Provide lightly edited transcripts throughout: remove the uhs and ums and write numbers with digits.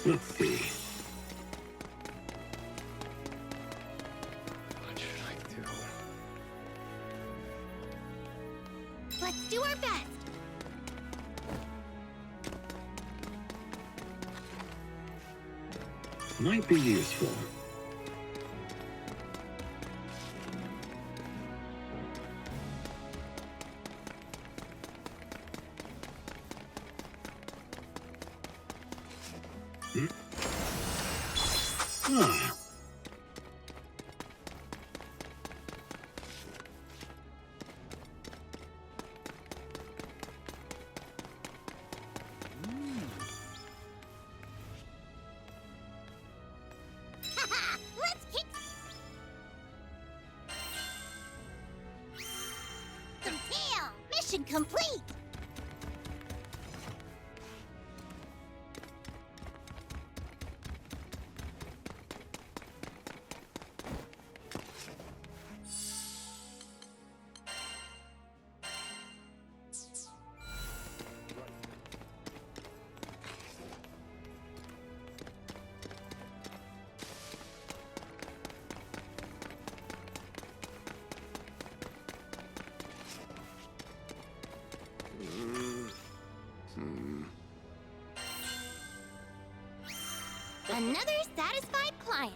Let's see. What should I do? Let's do our best. Might be useful. Ah. Let's kick some tail. Mission complete. Another satisfied client.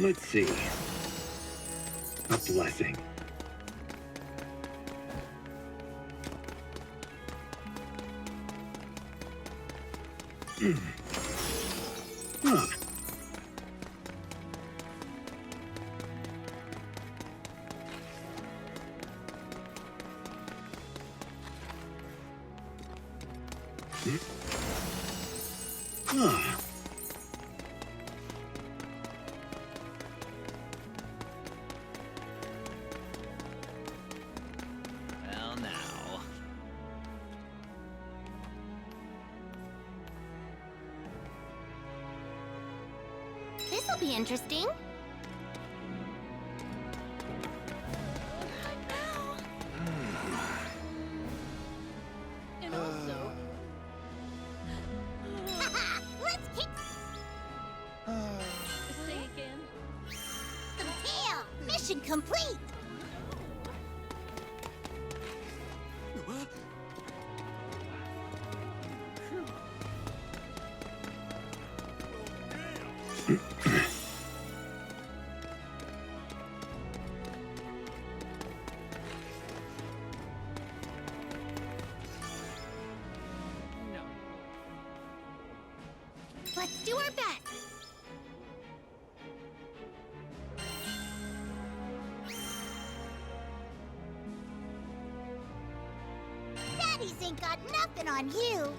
Let's see. A blessing. Huh. Ah. Well, now. This'll be interesting. And also, Let's kick say again. some tail. Mission complete. No. Let's do our best. Daddies ain't got nothing on you.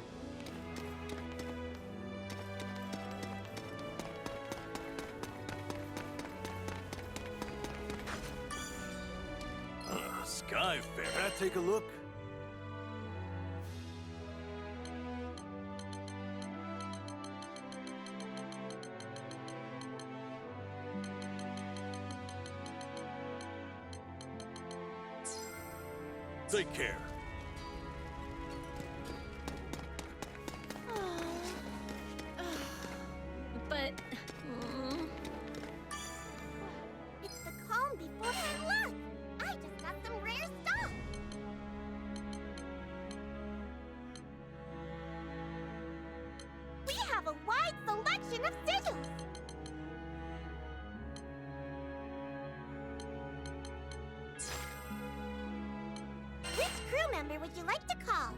Sky Fair. Can I take a look? Take care. But It's the calm before my luck. I just got some rare stuff. We have a wide selection of sigils. Which crew member would you like to call?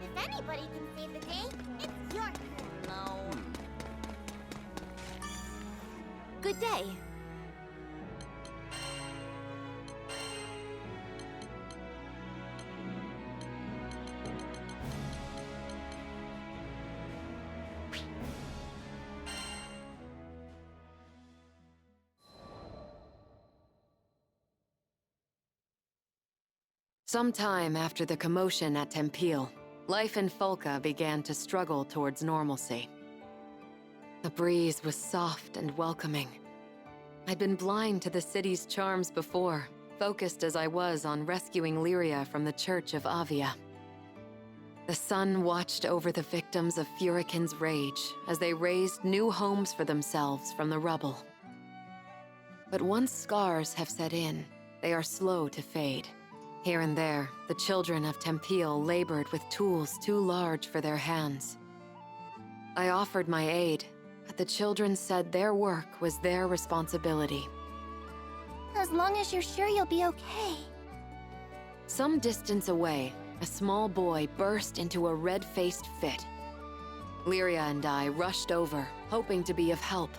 Event anybody can save the day, it's your turn. No. Good day. Sometime after the commotion at Tempeal, life in Folca began to struggle towards normalcy. The breeze was soft and welcoming. I'd been blind to the city's charms before, focused as I was on rescuing Lyria from the Church of Avia. The sun watched over the victims of Furikin's rage as they raised new homes for themselves from the rubble. But once scars have set in, they are slow to fade. Here and there, the children of Tempeal labored with tools too large for their hands. I offered my aid, but the children said their work was their responsibility. As long as you're sure you'll be okay. Some distance away, a small boy burst into a red-faced fit. Lyria and I rushed over, hoping to be of help.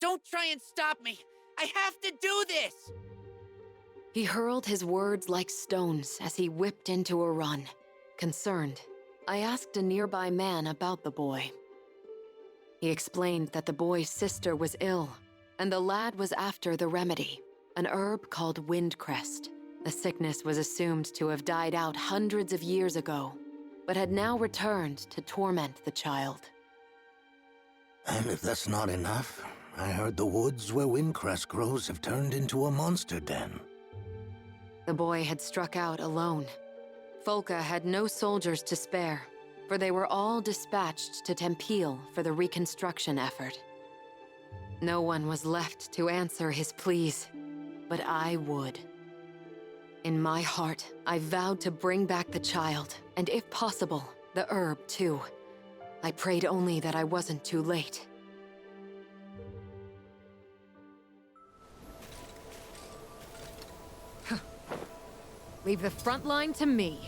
Don't try and stop me! I have to do this! He hurled his words like stones as he whipped into a run. Concerned, I asked a nearby man about the boy. He explained that the boy's sister was ill, and the lad was after the remedy, an herb called windcrest. The sickness was assumed to have died out hundreds of years ago, but had now returned to torment the child. And if that's not enough, I heard the woods where windcrest grows have turned into a monster den. The boy had struck out alone. Folca had no soldiers to spare, for they were all dispatched to Tempeal for the reconstruction effort. No one was left to answer his pleas, but I would. In my heart, I vowed to bring back the child, and if possible, the herb too. I prayed only that I wasn't too late. Leave the front line to me.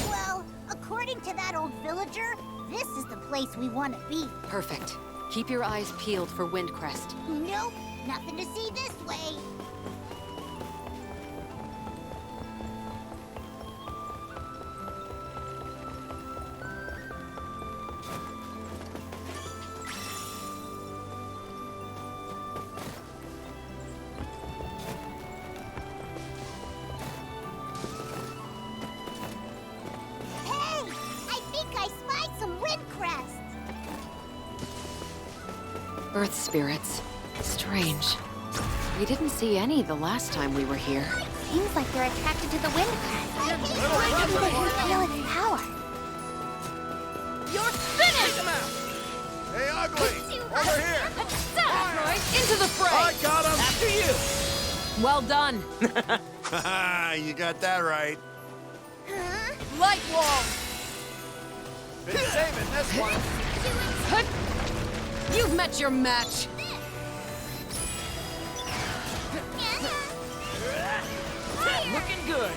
Well, according to that old villager, this is the place we want to be. Perfect. Keep your eyes peeled for Windcrest. Nope, nothing to see this way. Earth spirits. Strange. We didn't see any the last time we were here. Seems like they're attracted to the wind crest. Even feel its power. You're finished! Hey, Ugly! Over here! Into the fray! I got him! After you! Well done! Haha, you got that right. Light wall! Been saving this one. You've met your match! Looking good.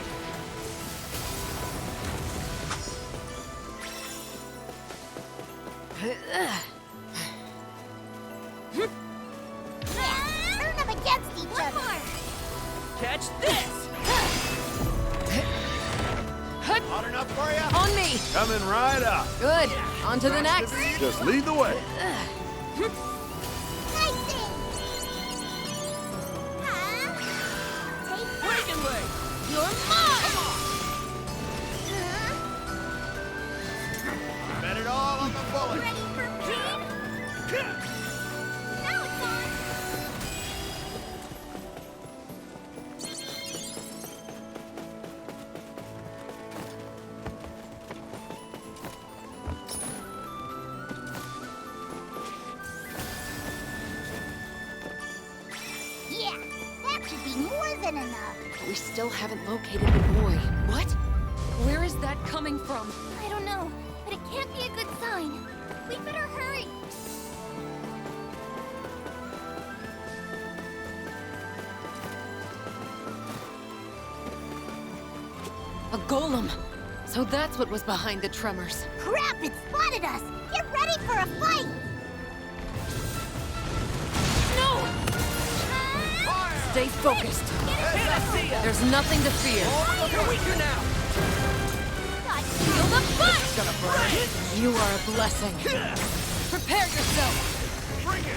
Turn them against each other. Catch this! Hot enough for you? On me! Coming right up. Good. On to the next. Just lead the way. Nice thing. Take that. Breaking way! You're mine. Bet it all on the bullet. Ready for pain? Now it's on. Yeah, that should be more than enough. We still haven't located the boy. What? Where is that coming from? I don't know, but it can't be a good sign. We better hurry. A golem. So that's what was behind the tremors. Crap, it spotted us! Get ready for a fight! No! Stay focused. There's nothing to fear. You're weaker now. Feel the fight! You are a blessing. Prepare yourself. Bring it!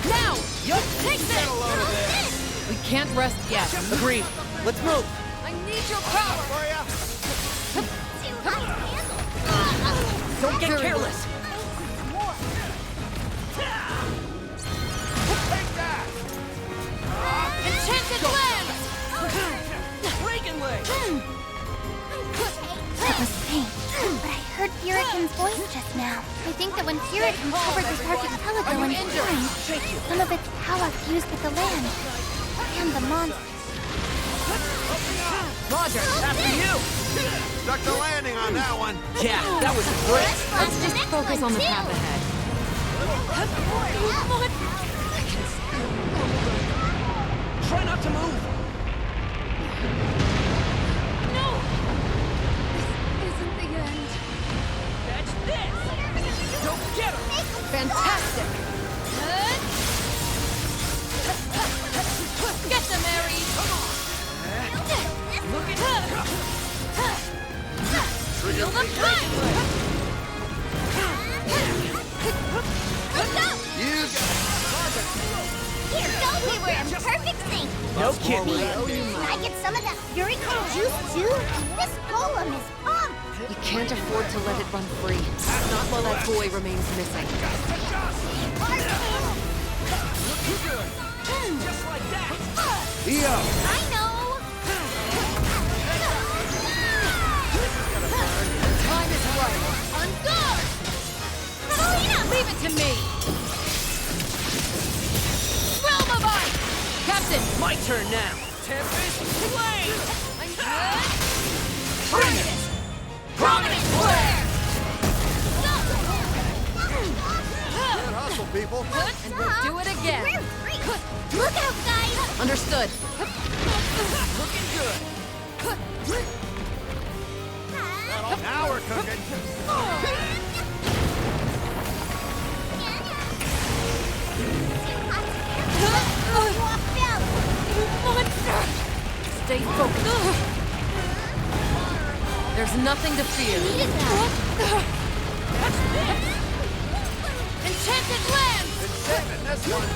Now! Take Get a load of this. We can't rest yet. Agreed. Let's move. I need your power! For you? Don't get Very careless. Take that! Enchanted land! Breaking way! That was faint, but I heard Furican's voice just now. I think that when Furican covered this archipelago in time, some of its power fused with the land and the monster. Roger, after you! Stuck the landing on that one. Yeah, that was great. Let's just focus on the path ahead. Try not to move. No! This isn't the end. Catch this! Don't get him! Fantastic! Get them, Ares! Look at Feel the fight! Let's go! You Here, go! We were in perfect sync! No kidding. Can I get some of that Furican juice too? This golem is pumped! We can't afford to let it run free. Not while that boy remains missing. Just like that. Theo! I know! The time is right. On guard! Catalina! Leave it to me! Realm of Ice! Captain! My turn now. Tempest Flame! Bring it! Prominent flare! Good hustle, people. And we'll do it again. We're free! Look out, guys! Understood. Looking good. Now we're cooking. Walk out! Monster! Stay focused. There's nothing to fear. Needed that! Enchanted land! Been saving this one.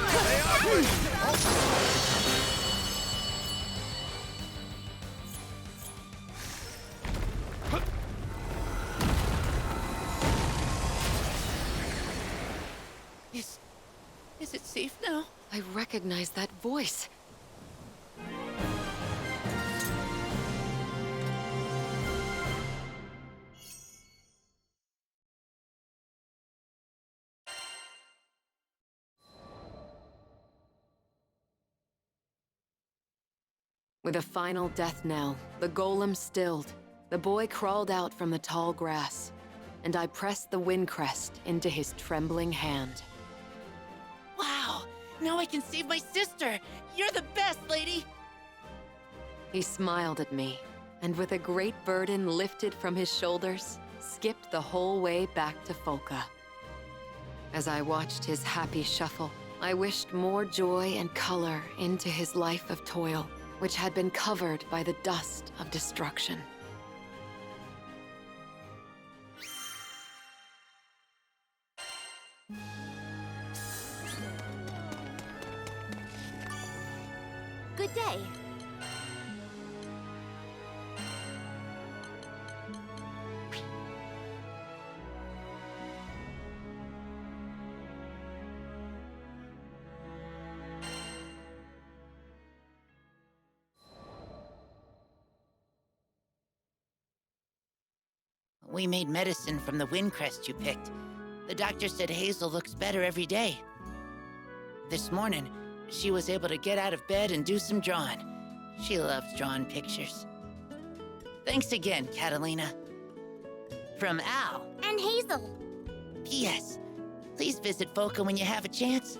Hey, Ugly! recognize that voice. With a final death knell, the golem stilled. The boy crawled out from the tall grass, and I pressed the wind crest into his trembling hand. Wow! Now I can save my sister! You're the best, lady! He smiled at me, and with a great burden lifted from his shoulders, skipped the whole way back to Folka. As I watched his happy shuffle, I wished more joy and color into his life of toil, which had been covered by the dust of destruction. Good day. We made medicine from the wind crest you picked. The doctor said Hazel looks better every day. This morning, she was able to get out of bed and do some drawing. She loves drawing pictures. Thanks again, Catalina. From Al. And Hazel. P.S. Please visit Folka when you have a chance.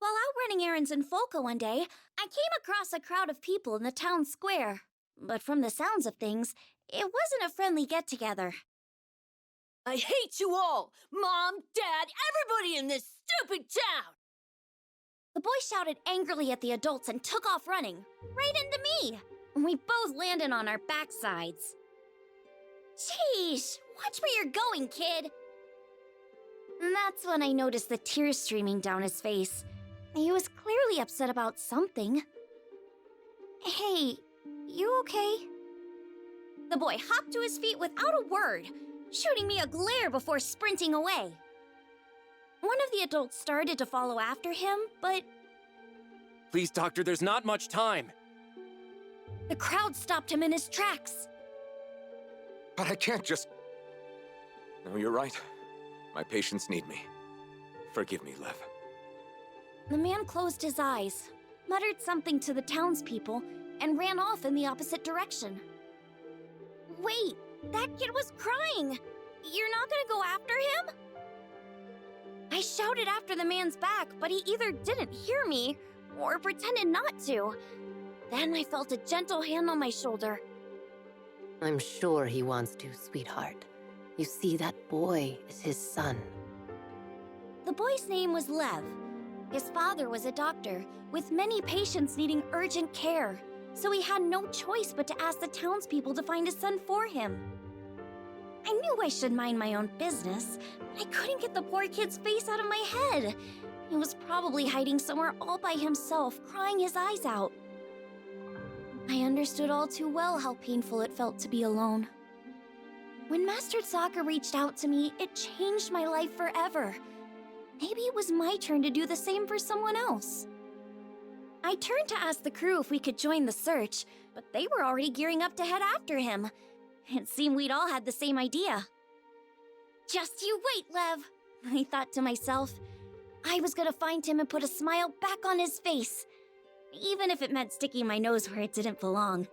While out running errands in Folka one day, I came across a crowd of people in the town square. But from the sounds of things, it wasn't a friendly get-together. I hate you all! Mom, Dad, everybody in this stupid town! The boy shouted angrily at the adults and took off running, right into me. We both landed on our backsides. Sheesh, watch where you're going, kid. And that's when I noticed the tears streaming down his face. He was clearly upset about something. Hey, you okay? The boy hopped to his feet without a word, shooting me a glare before sprinting away. One of the adults started to follow after him, but... Please, Doctor, there's not much time. The crowd stopped him in his tracks. But I can't just... No, you're right. My patients need me. Forgive me, Lev. The man closed his eyes, muttered something to the townspeople, and ran off in the opposite direction. Wait, that kid was crying! You're not gonna go after him? I shouted after the man's back, but he either didn't hear me, or pretended not to. Then I felt a gentle hand on my shoulder. I'm sure he wants to, sweetheart. You see, that boy is his son. The boy's name was Lev. His father was a doctor, with many patients needing urgent care, so he had no choice but to ask the townspeople to find his son for him. I knew I should mind my own business, but I couldn't get the poor kid's face out of my head. He was probably hiding somewhere all by himself, crying his eyes out. I understood all too well how painful it felt to be alone. When Master Sokka reached out to me, it changed my life forever. Maybe it was my turn to do the same for someone else. I turned to ask the crew if we could join the search, but they were already gearing up to head after him. It seemed we'd all had the same idea. Just you wait, Lev, I thought to myself. I was gonna find him and put a smile back on his face, even if it meant sticking my nose where it didn't belong.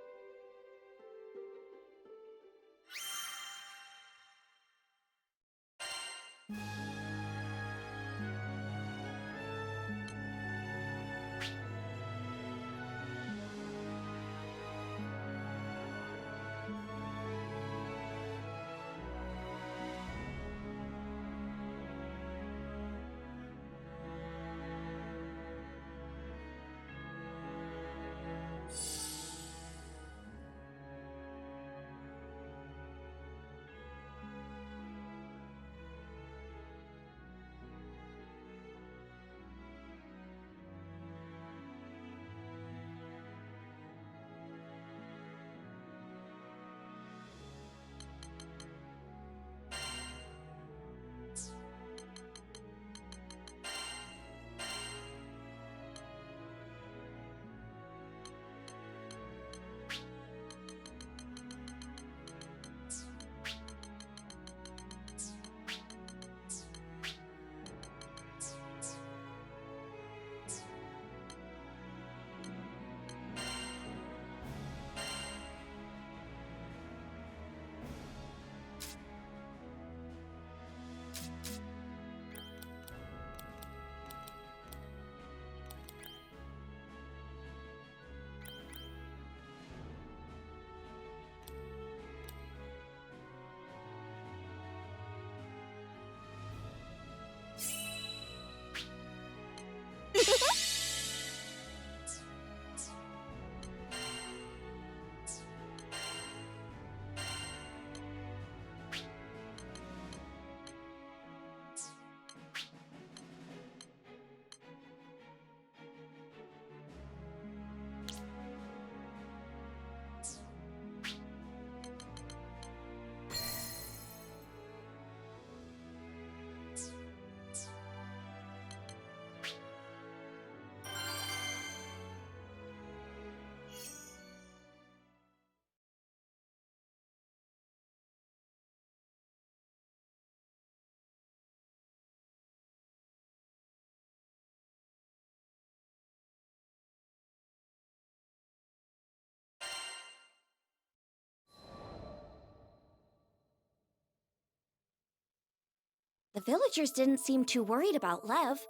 The villagers didn't seem too worried about Lev.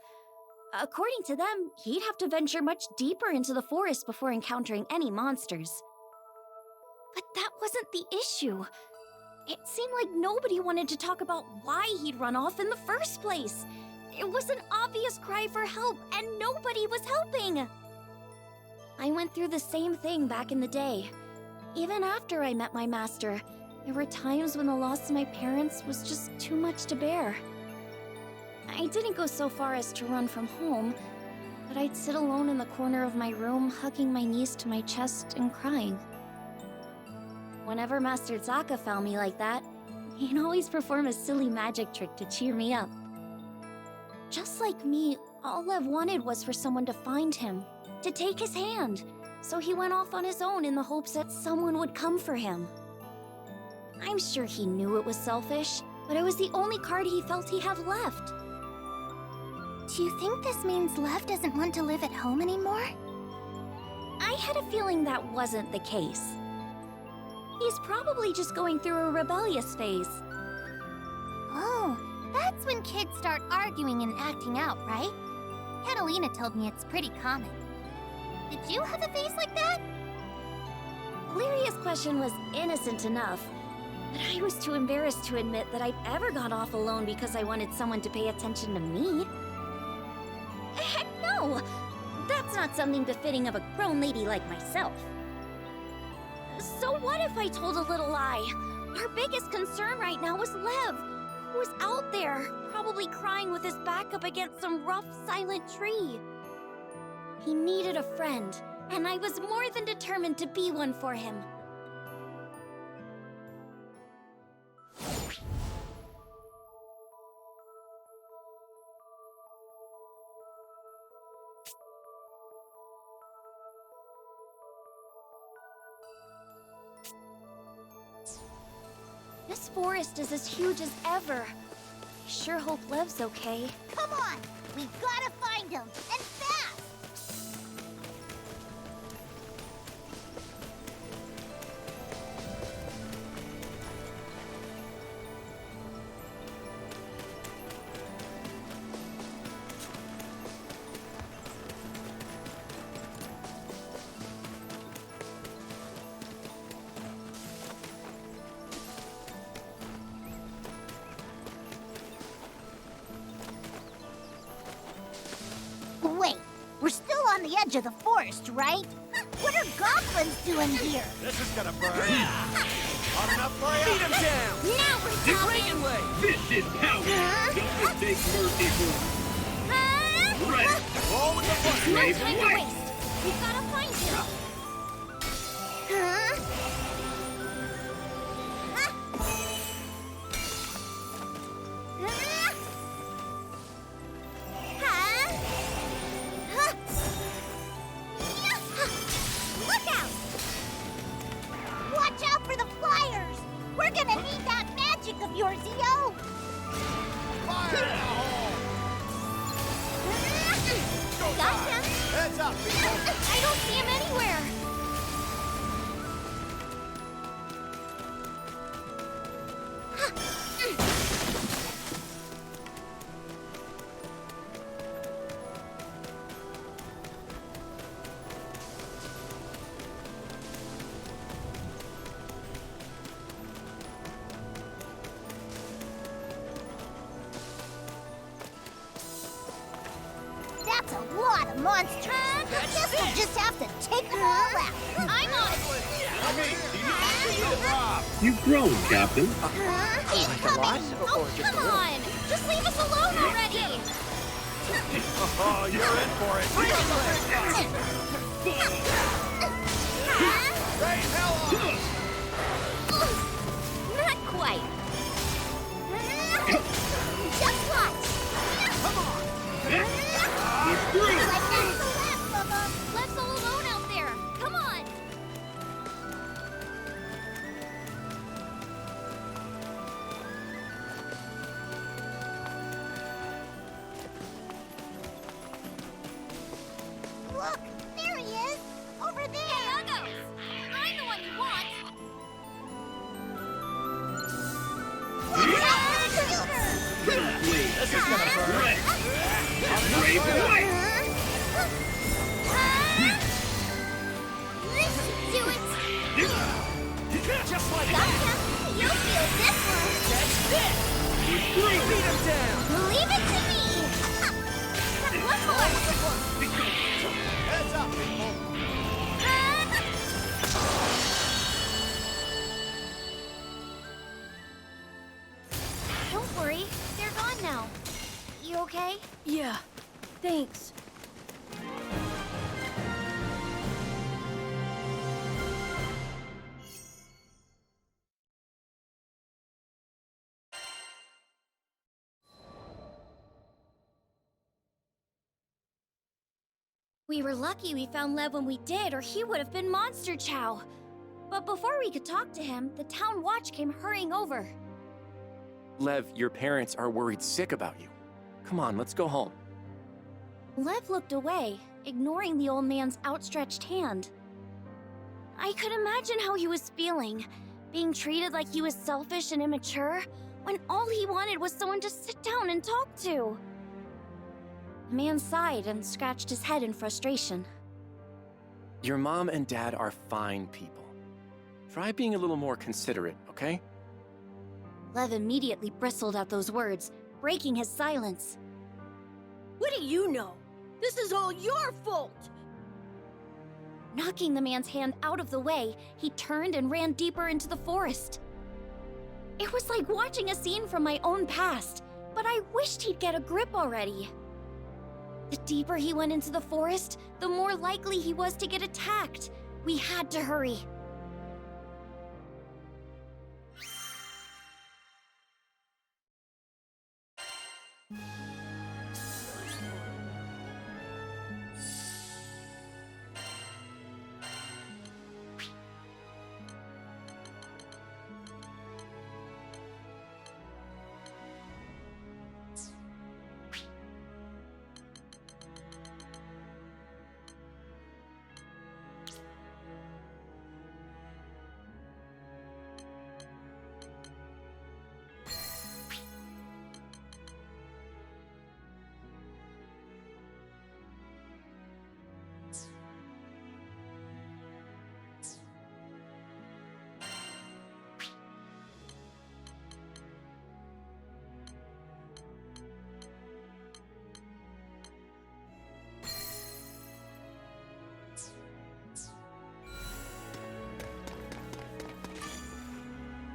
According to them, he'd have to venture much deeper into the forest before encountering any monsters. But that wasn't the issue. It seemed like nobody wanted to talk about why he'd run off in the first place. It was an obvious cry for help, and nobody was helping. I went through the same thing back in the day. Even after I met my master, there were times when the loss of my parents was just too much to bear. I didn't go so far as to run from home, but I'd sit alone in the corner of my room, hugging my knees to my chest and crying. Whenever Master Zaka found me like that, he'd always perform a silly magic trick to cheer me up. Just like me, all Lev wanted was for someone to find him, to take his hand, so he went off on his own in the hopes that someone would come for him. I'm sure he knew it was selfish, but it was the only card he felt he had left. Do you think this means Lev doesn't want to live at home anymore? I had a feeling that wasn't the case. He's probably just going through a rebellious phase. Oh, that's when kids start arguing and acting out, right? Catalina told me it's pretty common. Did you have a phase like that? Lyria's question was innocent enough, but I was too embarrassed to admit that I'd ever gone off alone because I wanted someone to pay attention to me. Heck no! That's not something befitting of a grown lady like myself. So what if I told a little lie? Our biggest concern right now was Lev, who was out there, probably crying with his back up against some rough, silent tree. He needed a friend, and I was more than determined to be one for him. This forest is as huge as ever. I sure hope Lev's okay. Come on! We've gotta find him, and fast! Wait, we're still on the edge of the forest, right? What are goblins doing here? This is gonna burn. Hot enough for you? Beat him down! Now we're The talking! Dragon Way! This is power! Don't mistake mercy for right. Roll with the bucket. No Brave time to white. waste! We've gotta find him! Look out! Watch out for the flyers! We're gonna need that magic of yours, Yo! Fire in the hole. Got him! Heads up, people. I don't see him anywhere! That's a lot of monsters! Guess we'll just have to take them all out! I'm on it! You've grown, Captain. Incoming! Oh, come on! Just leave us alone already! Oh, you're in for it. Bring on the big guy. Rain hell on. Not quite. Just watch! Come on. You're through. Like that's the last of them! Lev's all alone out there! Come on! Look! There he Keep it away! This should do it. Just like Gotcha. that. You'll feel this one. That's it. Beat him down. Leave it to me. One more. Heads up, people. Don't worry, they're gone now. You okay? Yeah, thanks. We were lucky we found Lev when we did, or he would have been Monster Chow. But before we could talk to him, the town watch came hurrying over. Lev, your parents are worried sick about you. Come on, let's go home. Lev looked away, ignoring the old man's outstretched hand. I could imagine how he was feeling, being treated like he was selfish and immature, when all he wanted was someone to sit down and talk to. The man sighed and scratched his head in frustration. Your mom and dad are fine people. Try being a little more considerate, okay? Lev immediately bristled at those words, breaking his silence. What do you know? This is all your fault! Knocking the man's hand out of the way, he turned and ran deeper into the forest. It was like watching a scene from my own past, but I wished he'd get a grip already. The deeper he went into the forest, the more likely he was to get attacked. We had to hurry.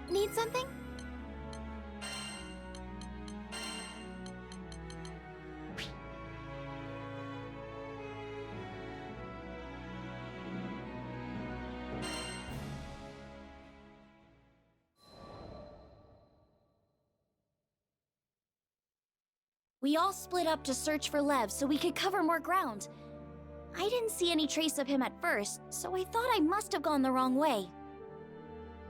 Need something? We all split up to search for Lev so we could cover more ground. I didn't see any trace of him at first, so I thought I must have gone the wrong way.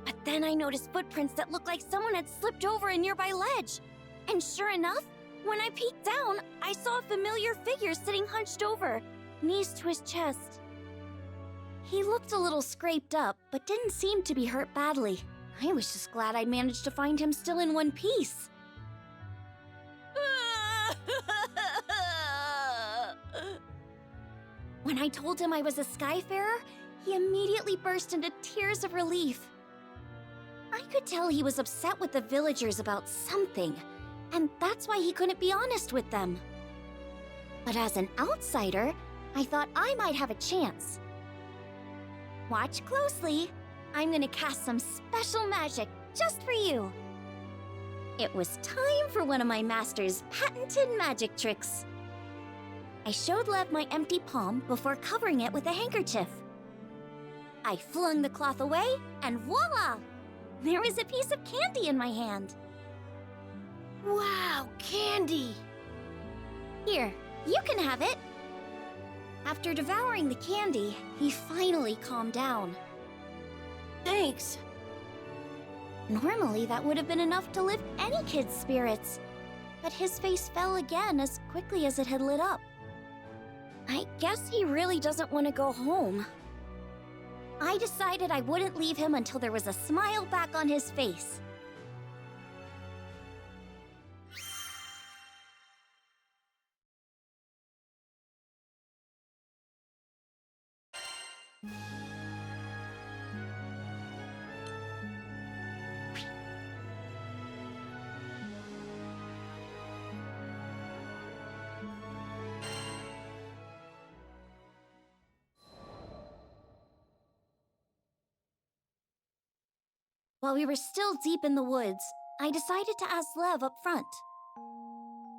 But then I noticed footprints that looked like someone had slipped over a nearby ledge. And sure enough, when I peeked down, I saw a familiar figure sitting hunched over, knees to his chest. He looked a little scraped up, but didn't seem to be hurt badly. I was just glad I'd managed to find him still in one piece. When I told him I was a Skyfarer, he immediately burst into tears of relief. I could tell he was upset with the villagers about something, and that's why he couldn't be honest with them. But as an outsider, I thought I might have a chance. Watch closely. I'm gonna cast some special magic just for you. It was time for one of my master's patented magic tricks. I showed Lev my empty palm before covering it with a handkerchief. I flung the cloth away, and voila! There was a piece of candy in my hand. Wow, candy! Here, you can have it. After devouring the candy, he finally calmed down. Thanks. Normally, that would have been enough to lift any kid's spirits. But his face fell again as quickly as it had lit up. I guess he really doesn't want to go home. I decided I wouldn't leave him until there was a smile back on his face. While we were still deep in the woods, I decided to ask Lev up front.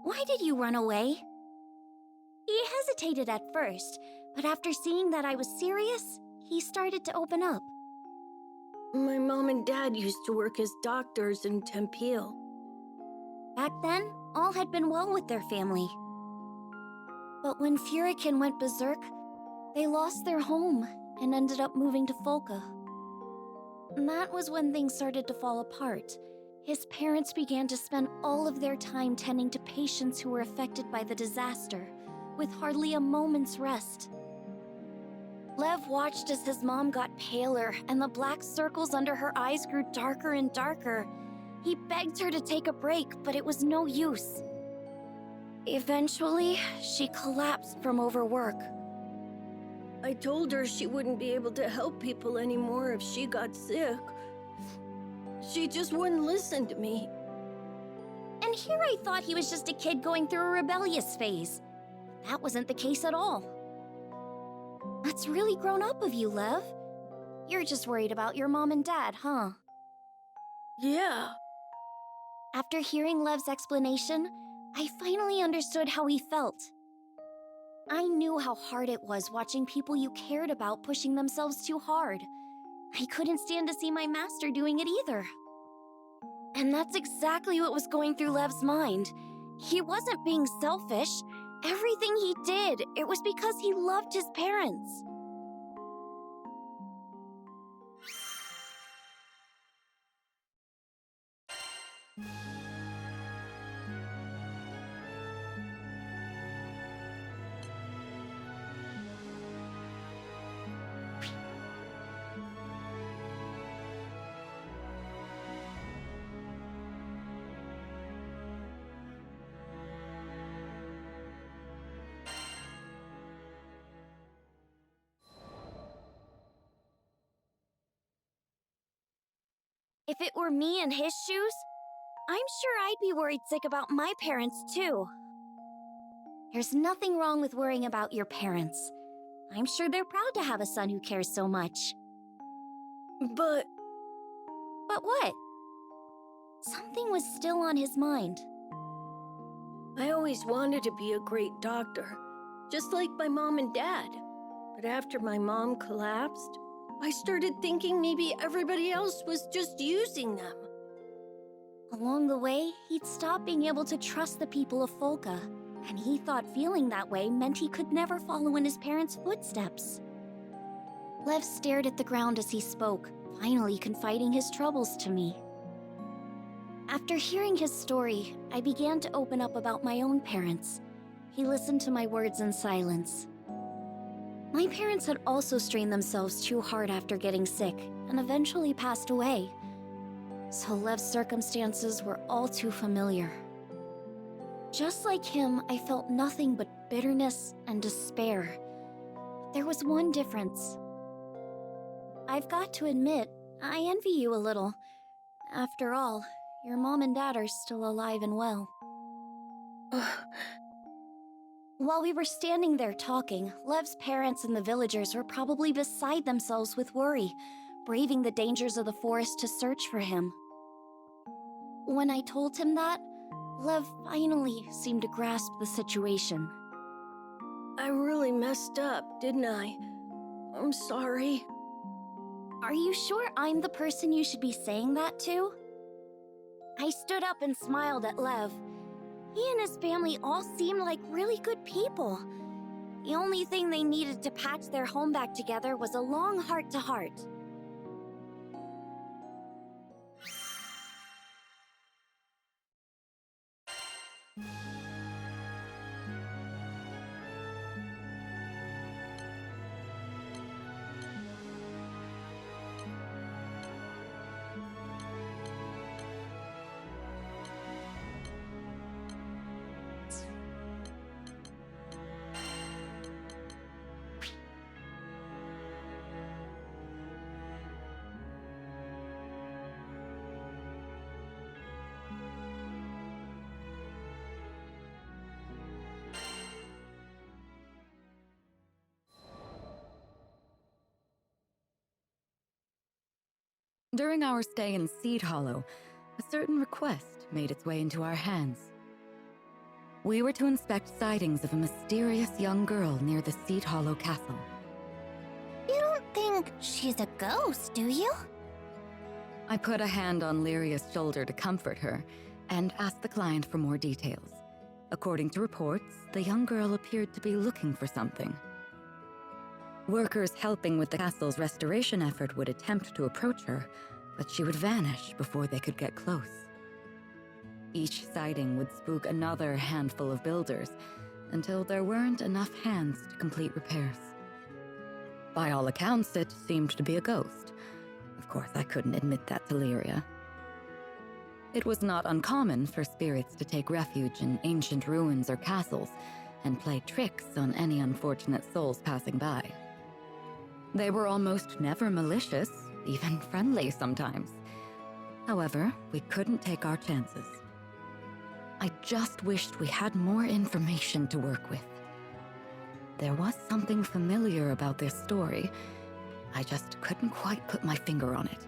Why did you run away? He hesitated at first, but after seeing that I was serious, he started to open up. My mom and dad used to work as doctors in Tempeal. Back then, all had been well with their family. But when Furikin went berserk, they lost their home and ended up moving to Folka. That was when things started to fall apart. His parents began to spend all of their time tending to patients who were affected by the disaster, with hardly a moment's rest. Lev watched as his mom got paler and the black circles under her eyes grew darker and darker. He begged her to take a break, but it was no use. Eventually, she collapsed from overwork. I told her she wouldn't be able to help people anymore if she got sick. She just wouldn't listen to me. And here I thought he was just a kid going through a rebellious phase. That wasn't the case at all. That's really grown up of you, Lev. You're just worried about your mom and dad, huh? Yeah. After hearing Lev's explanation, I finally understood how he felt. I knew how hard it was watching people you cared about pushing themselves too hard. I couldn't stand to see my master doing it either. And that's exactly what was going through Lev's mind. He wasn't being selfish. Everything he did, it was because he loved his parents. If it were me in his shoes, I'm sure I'd be worried sick about my parents too. There's nothing wrong with worrying about your parents. I'm sure they're proud to have a son who cares so much. But what? Something was still on his mind. I always wanted to be a great doctor, just like my mom and dad. But after my mom collapsed, I started thinking maybe everybody else was just using them. Along the way, he'd stopped being able to trust the people of Folka, and he thought feeling that way meant he could never follow in his parents' footsteps. Lev stared at the ground as he spoke, finally confiding his troubles to me. After hearing his story, I began to open up about my own parents. He listened to my words in silence. My parents had also strained themselves too hard after getting sick, and eventually passed away. So Lev's circumstances were all too familiar. Just like him, I felt nothing but bitterness and despair. But there was one difference. I've got to admit, I envy you a little. After all, your mom and dad are still alive and well. While we were standing there talking, Lev's parents and the villagers were probably beside themselves with worry, braving the dangers of the forest to search for him. When I told him that, Lev finally seemed to grasp the situation. I really messed up, didn't I? I'm sorry. Are you sure I'm the person you should be saying that to? I stood up and smiled at Lev. He and his family all seemed like really good people. The only thing they needed to patch their home back together was a long heart-to-heart. During our stay in Seed Hollow, a certain request made its way into our hands. We were to inspect sightings of a mysterious young girl near the Seed Hollow Castle. You don't think she's a ghost, do you? I put a hand on Lyria's shoulder to comfort her and asked the client for more details. According to reports, the young girl appeared to be looking for something. Workers helping with the castle's restoration effort would attempt to approach her, but she would vanish before they could get close. Each sighting would spook another handful of builders until there weren't enough hands to complete repairs. By all accounts, it seemed to be a ghost. Of course, I couldn't admit that to Lyria. It was not uncommon for spirits to take refuge in ancient ruins or castles and play tricks on any unfortunate souls passing by. They were almost never malicious, even friendly sometimes. However, we couldn't take our chances. I just wished we had more information to work with. There was something familiar about this story. I just couldn't quite put my finger on it.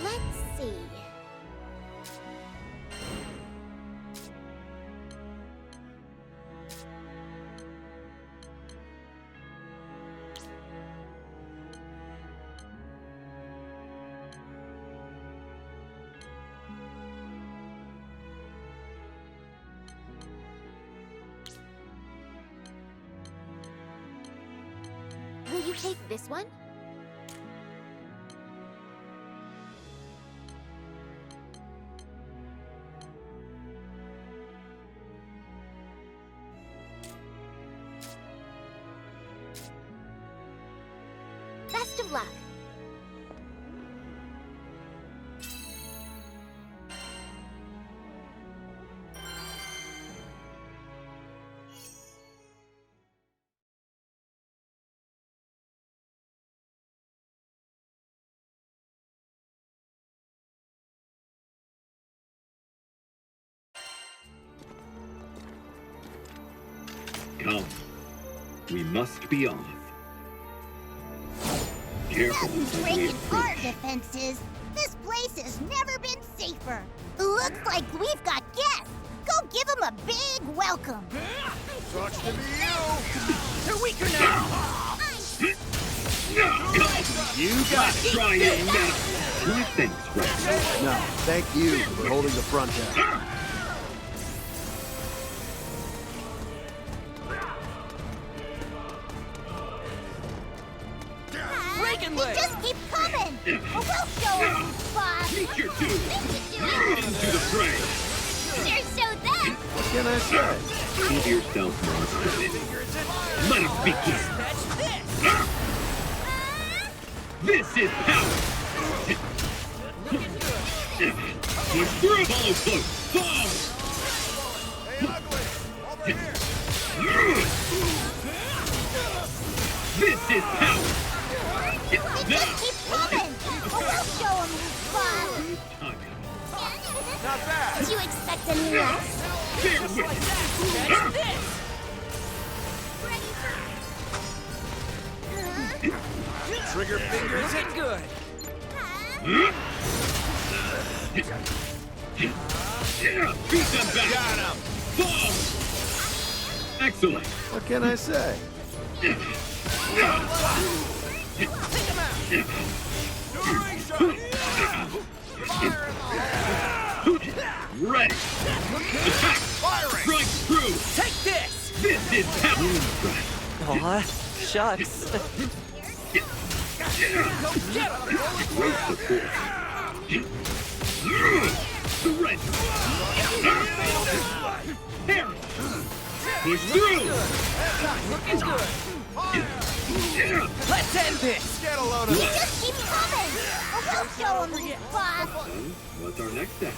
Let's see. Will you take this one? Best of luck. Come. We must be off. Careful. Breaking our defenses. This place has never been safer. Looks like we've got guests. Go give them a big welcome. Sucks to be you. They're weaker now. You got it. Try it now. My thanks, right? No, thank you for holding the front down. Just keep coming! Or we'll show them, boss! Meet your doom! Into the fray! Sure show them! What can I say? Keep yourself monsters. Let us begin! This is power! Push through! Follow close! Fall! Hey, ugly! Over here! This is power! Just keep coming! Or we'll show them who's boss! Not bad! Did you expect any less? Bear with Trigger finger isn't good! Beat them back! Got him! Fall! Excellent! What can I say? Take him out! Ready! Attack! Strike through! Take this! This is power! Aw, shucks. Go get him! Surrender! Here! Push through! Looking good. Let's end this! Get a load of this! Just keep coming! Or we'll show them who's boss! What's our next step?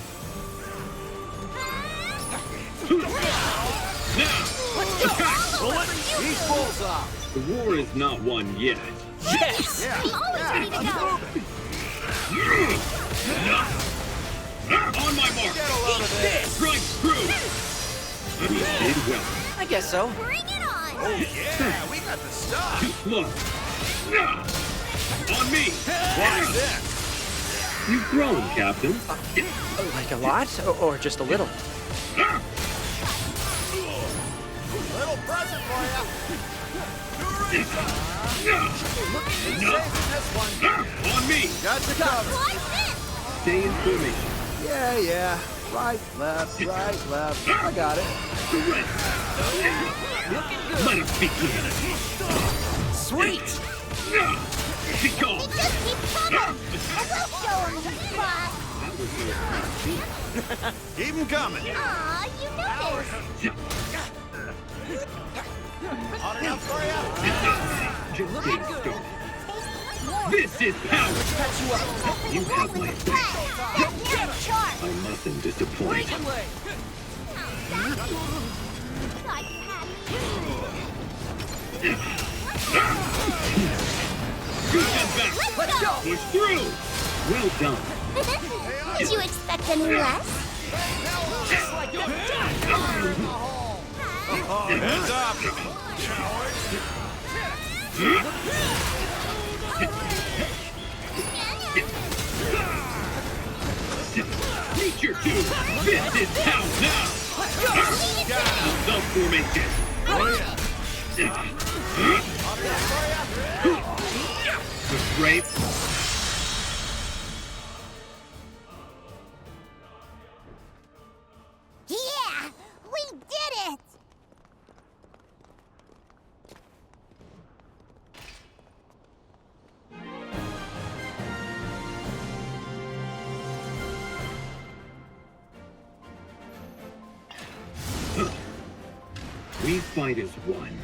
He's bullseye. The war is not won yet. Yes! Yeah. Always ready to go. On my mark. Get a load of this. Strike through. You did well. I guess so. Bring it on. Oh, yeah, we got the stuff. Too slow. On me. Watch this. You've grown, Captain. Like a lot? Or just a little? Little present for you. On me. Got you covered. What's this? Stay in formation. Yeah. Right, left. I got it. Let us begin. Sweet! Be gone. It just keeps coming. I will show him who's boss. Keep him coming. Aw, you noticed. Hot enough for you? Just getting started. This is power. You have my back. You're in charge. I mustn't disappoint. Thought you had me. Shoot them back. Let's go. Push through. Well done. Did you expect any less? Heads up. Meet your doom. This is town now. Self-formation. Great. Yeah, we did it. We fight as one.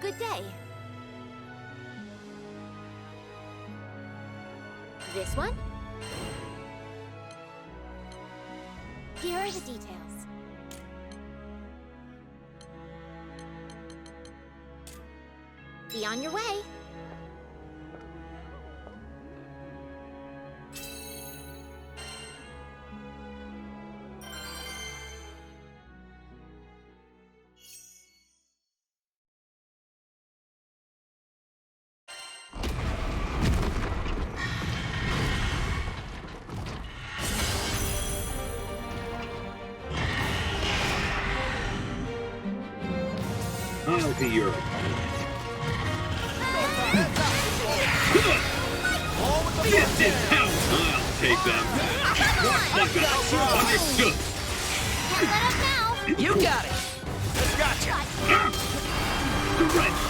Good day. This one? Here are the details. Be on your way. I'll be your This is how I'll take them. Watch my back. Understood. Can't let up now. You got it! Gotcha. Surrender.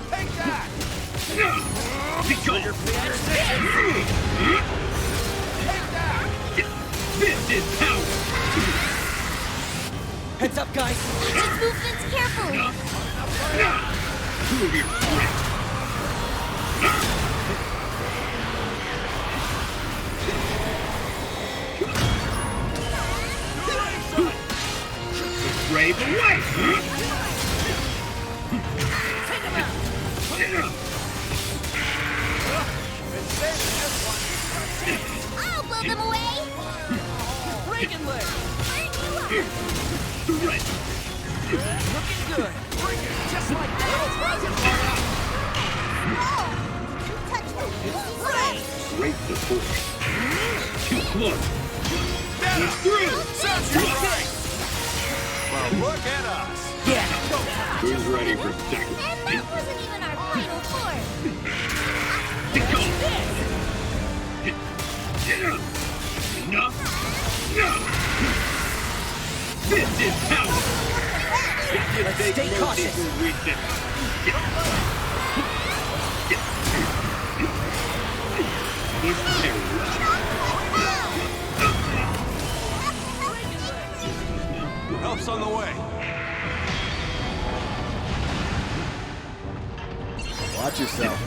Take that. Become your Take that. This is power. Heads up, guys! Watch his movements carefully. Prove your strength. Brave away! Take him out! Been saving this one. I'll blow them away. Breaking leg! Surrender. Looking good! Bring it! Just like that! Oh, touch the Great support. Too close. Get him. Through. Sounds right. Well, look at us. Yeah! Who's ready for second? And that wasn't even our final form. Enough. This is power. Let's stay cautious. Help's on the way. Watch yourself.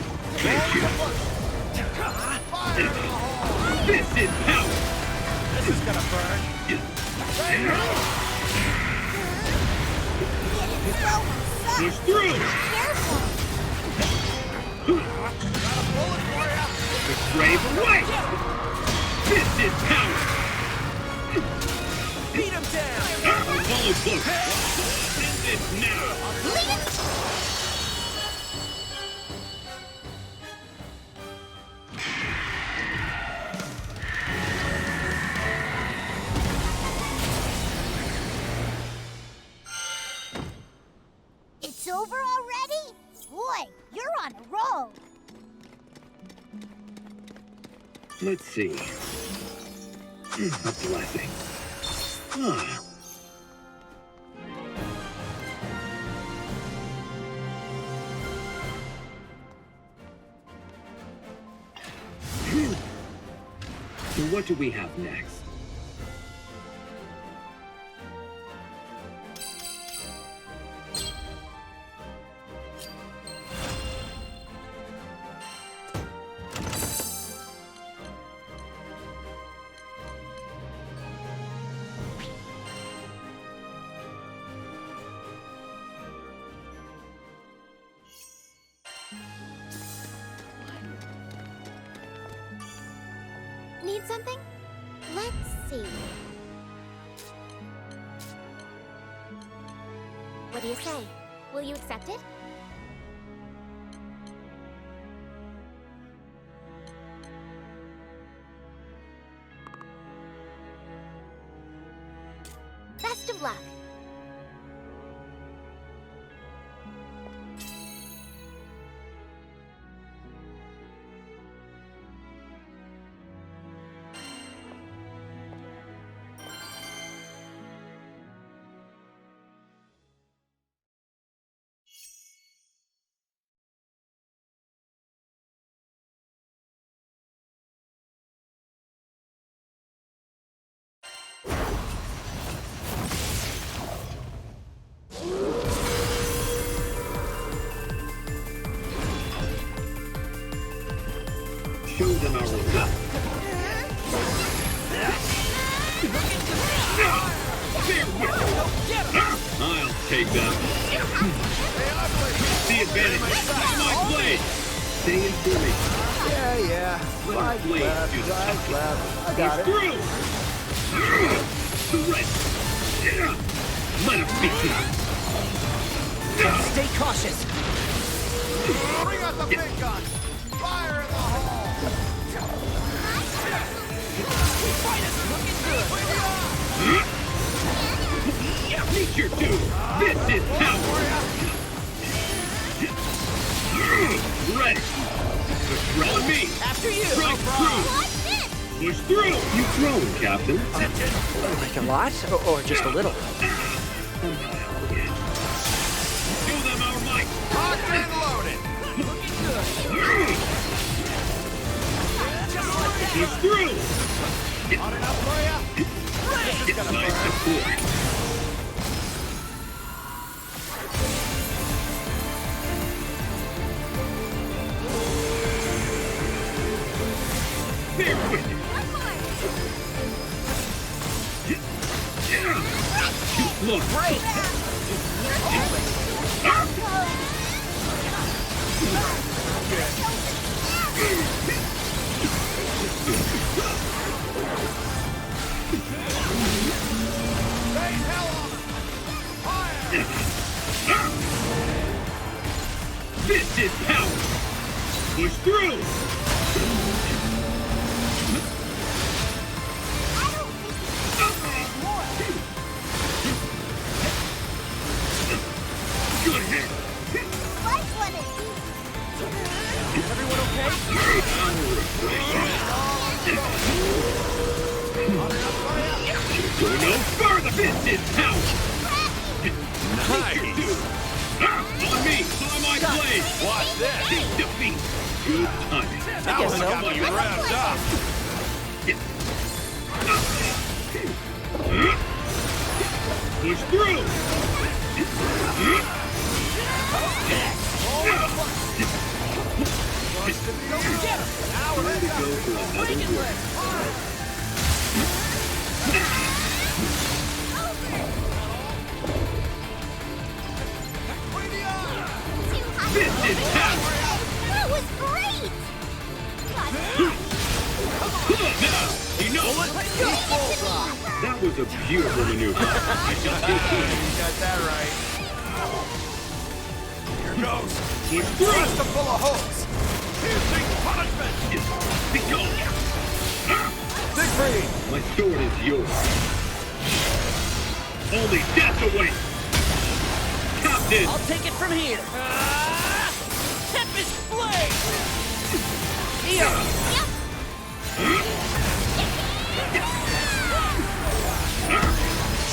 This is power! This is gonna burn. Push through! Brave away! This is power! Beat him down! Follow close! End this now! It's over already? Boy, you're on a roll. Let's see. A blessing. Ah. So what do we have next? Need something? Let's see. What do you say? Will you accept it? Best of luck. Show them our stuff. I'll take that. The advantage. My blade. Stay in formation. Yeah. Right, blade left, do the right, talking. left. I got it. Through. Let him beat you. Stay cautious. Bring out the big gun. Fire in the hole. Fight is looking good. Meet your doom. This is power. Ready. Throw me. After you. Strike through. Push through. You thrown, Captain. Like a lot, or just a little? Show them our might. Locked and loaded. Looking good. Push through. Hot enough for ya? It's nice support. They're with it. Look. Great. This is power. Push through. Good hit. Everyone okay? Go no further. This is power. On me, saw my blade! Watch this! Take defeat! Good timing. That was got me revved up! Push through! Now we're ready to go for another word. This is power! That was great! Now, you know what? That was a beautiful maneuver. I shall take You it. got that right. Here goes. Push through! Just a full of holes. Piercing punishment. Be gone! Big free. My sword is yours. Only death awaits! Captain! I'll take it from here. Tempest Blade!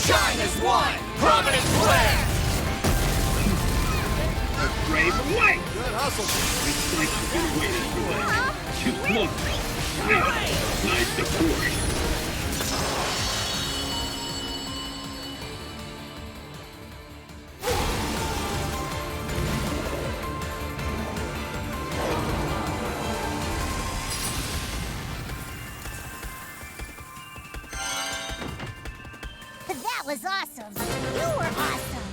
Shine as one. Prominent flare. A brave away! Good hustle. It's like you've been waiting for that. Too close. Now, nice support. That was awesome! You were awesome!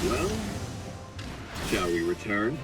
Well, shall we return?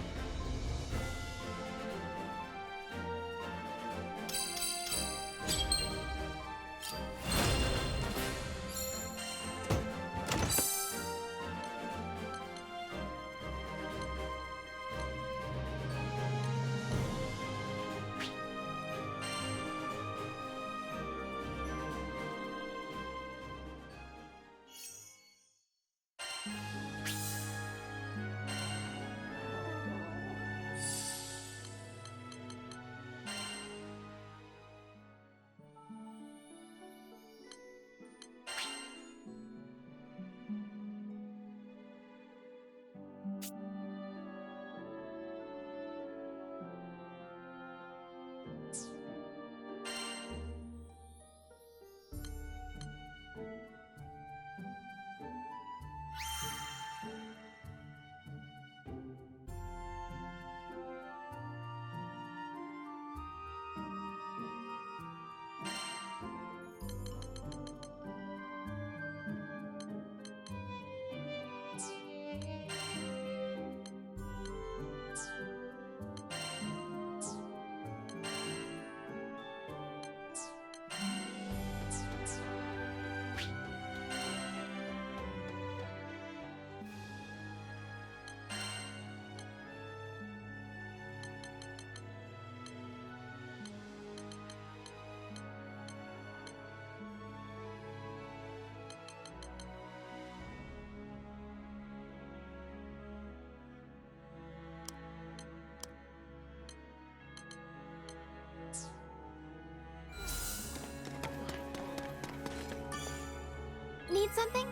Need something?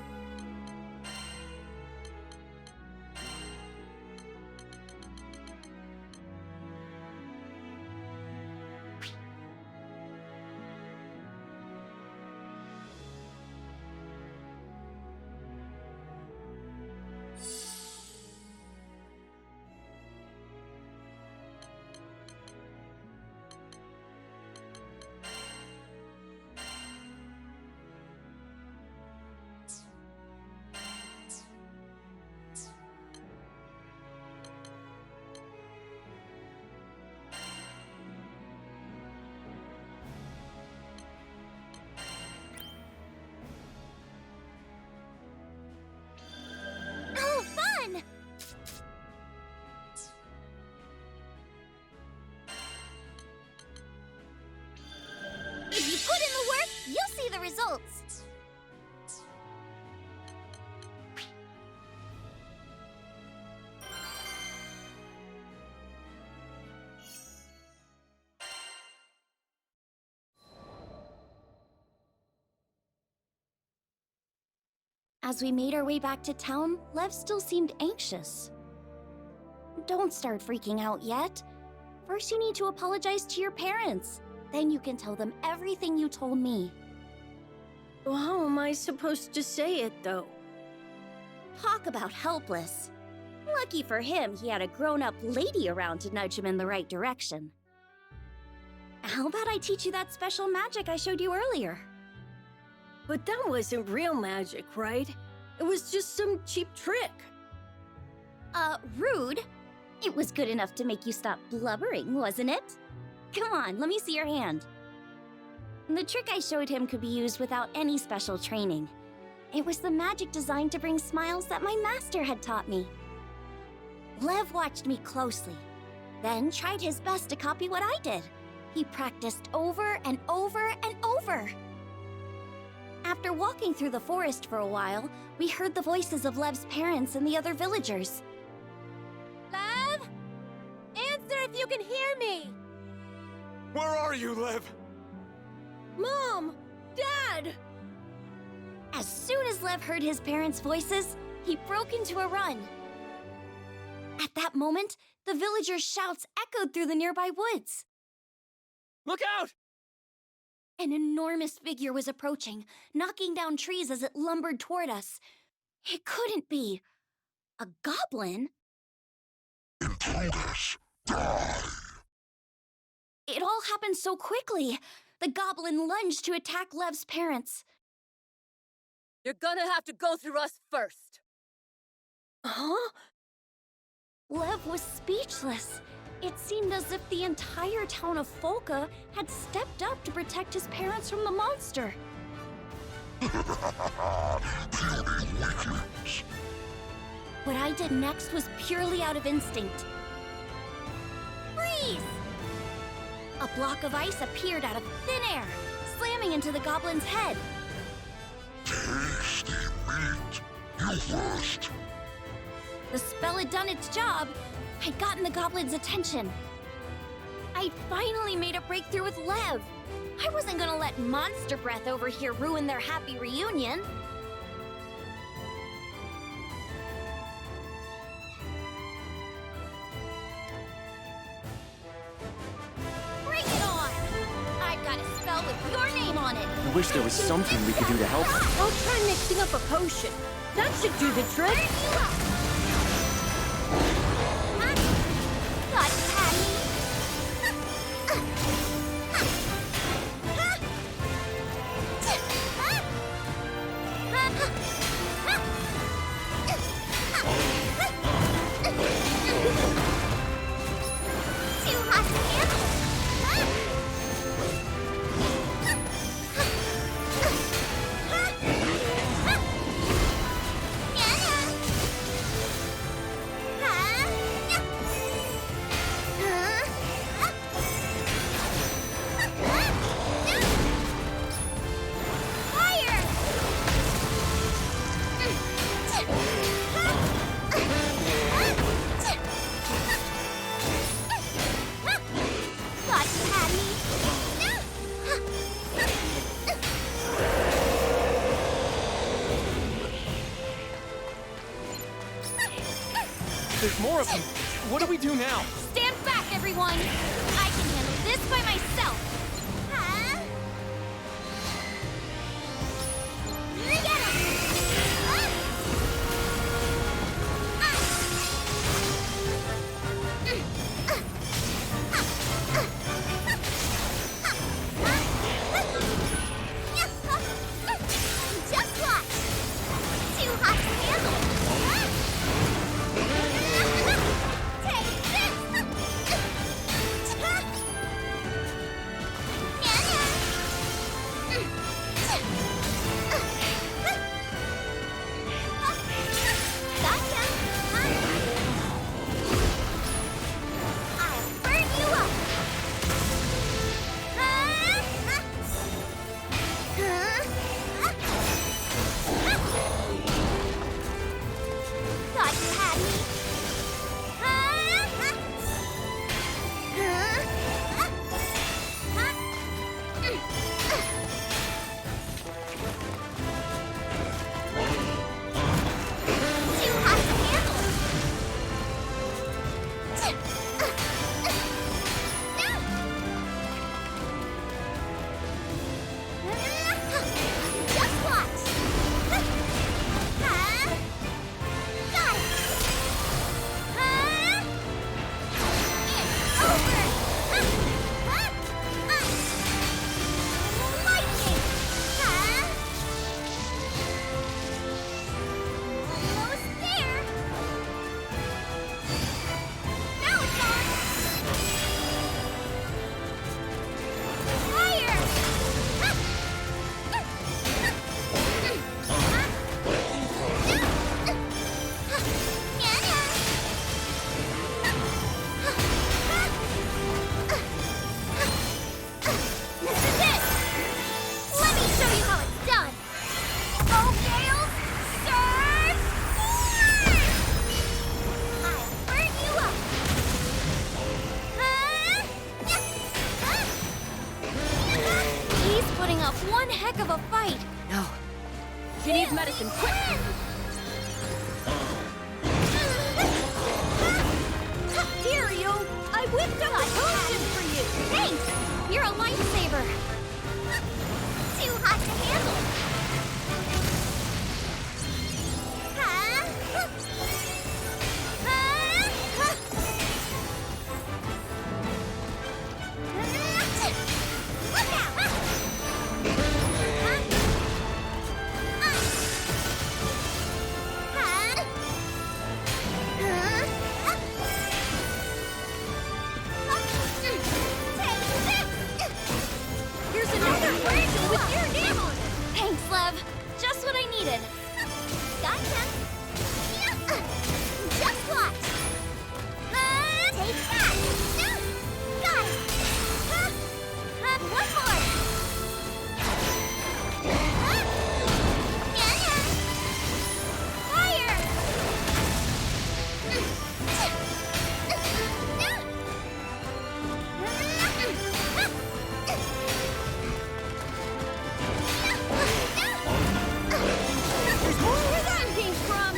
Oh, fun! If you put in the work, you'll see the results. As we made our way back to town, Lev still seemed anxious. Don't start freaking out yet. First, you need to apologize to your parents. Then you can tell them everything you told me. Well, how am I supposed to say it, though? Talk about helpless. Lucky for him, he had a grown-up lady around to nudge him in the right direction. How about I teach you that special magic I showed you earlier? But that wasn't real magic, right? It was just some cheap trick. Rude. It was good enough to make you stop blubbering, wasn't it? Come on, let me see your hand. The trick I showed him could be used without any special training. It was the magic designed to bring smiles that my master had taught me. Lev watched me closely, then tried his best to copy what I did. He practiced over and over and over. After walking through the forest for a while, we heard the voices of Lev's parents and the other villagers. Lev? Answer if you can hear me! Where are you, Lev? Mom! Dad! As soon as Lev heard his parents' voices, he broke into a run. At that moment, the villagers' shouts echoed through the nearby woods. Look out! An enormous figure was approaching, knocking down trees as it lumbered toward us. It couldn't be a goblin. Intruders, die! It all happened so quickly. The goblin lunged to attack Lev's parents. You're gonna have to go through us first. Huh? Lev was speechless. It seemed as if the entire town of Folka had stepped up to protect his parents from the monster. Puny weaklings. What I did next was purely out of instinct. Freeze! A block of ice appeared out of thin air, slamming into the goblin's head. Tasty meat. You first. The spell had done its job. I'd gotten the goblin's attention. I'd finally made a breakthrough with Lev. I wasn't gonna let monster breath over here ruin their happy reunion. Bring it on! I've got a spell with your name on it. I wish there was something we could do to help them. I'll try mixing up a potion. That should do the trick. Thought you had me. Too hot to handle. There's more of them. What do we do now? Stand back, everyone! I can handle this by myself! Huh? Get Just watch! Too hot to handle! Take this! a fight. No. She needs medicine, quick! Here, you! I whipped up a potion for you! Thanks! You're a lifesaver! Too hot to handle! Look out! Here's another version with your name on it! Thanks, love. Just what I needed. Gotcha. Just watch. Take that. Got it. One more. Fire. There's more where that came from!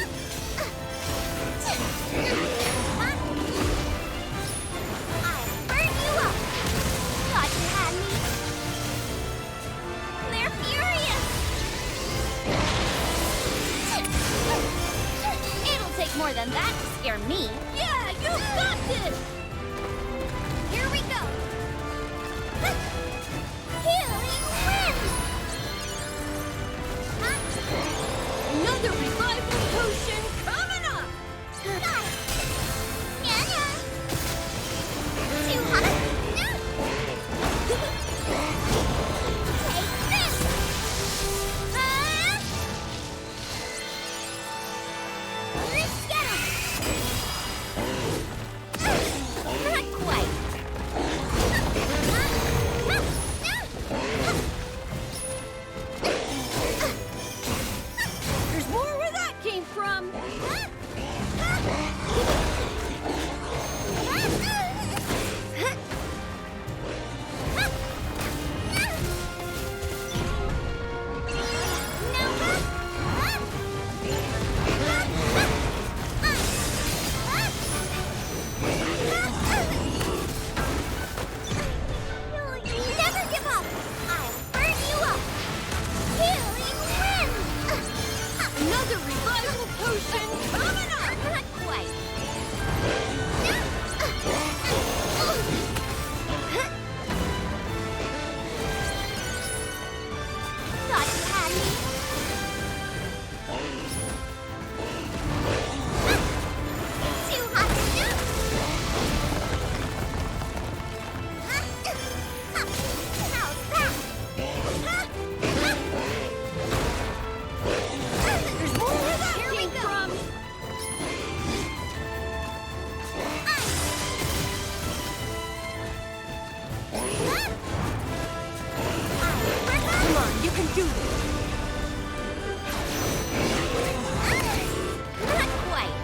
I'll burn you up! Thought you had me. They're furious! It'll take more than that to scare me. Yeah, you got this! Here we go! Healing wind! Another revival potion coming up! Got it! Yeah. Too hot? Take this! Let's get 'em! Not quite. There's more where that came from! Never give up! I'll burn you up! Healing wind! Another revival potion coming up! Not quite. Thought you had me. Too hot to do. How's that? There's more where that Here we came go. from! Come on, you can do this! Not quite.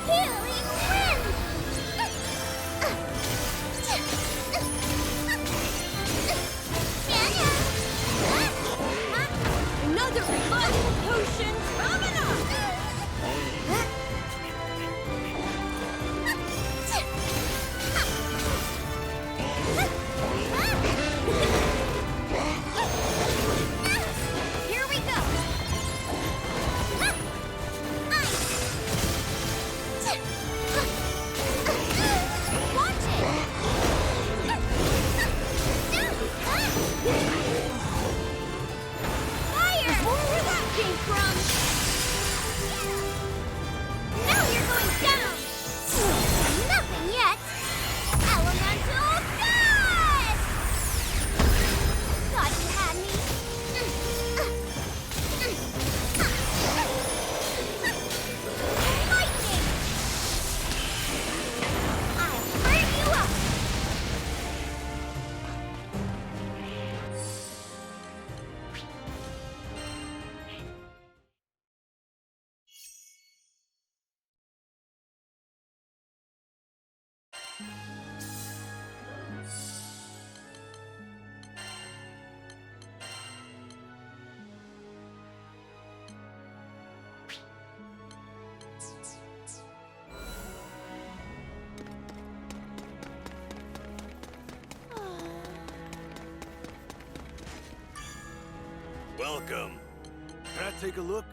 Healing wind! Another revival potion coming up! Here we go. Watch it. Fire! There's more where that came from! Now you're going down. Nothing yet. Elemental dust! Thought you had me. Lightning! I'll burn you up. Welcome. Can I take a look?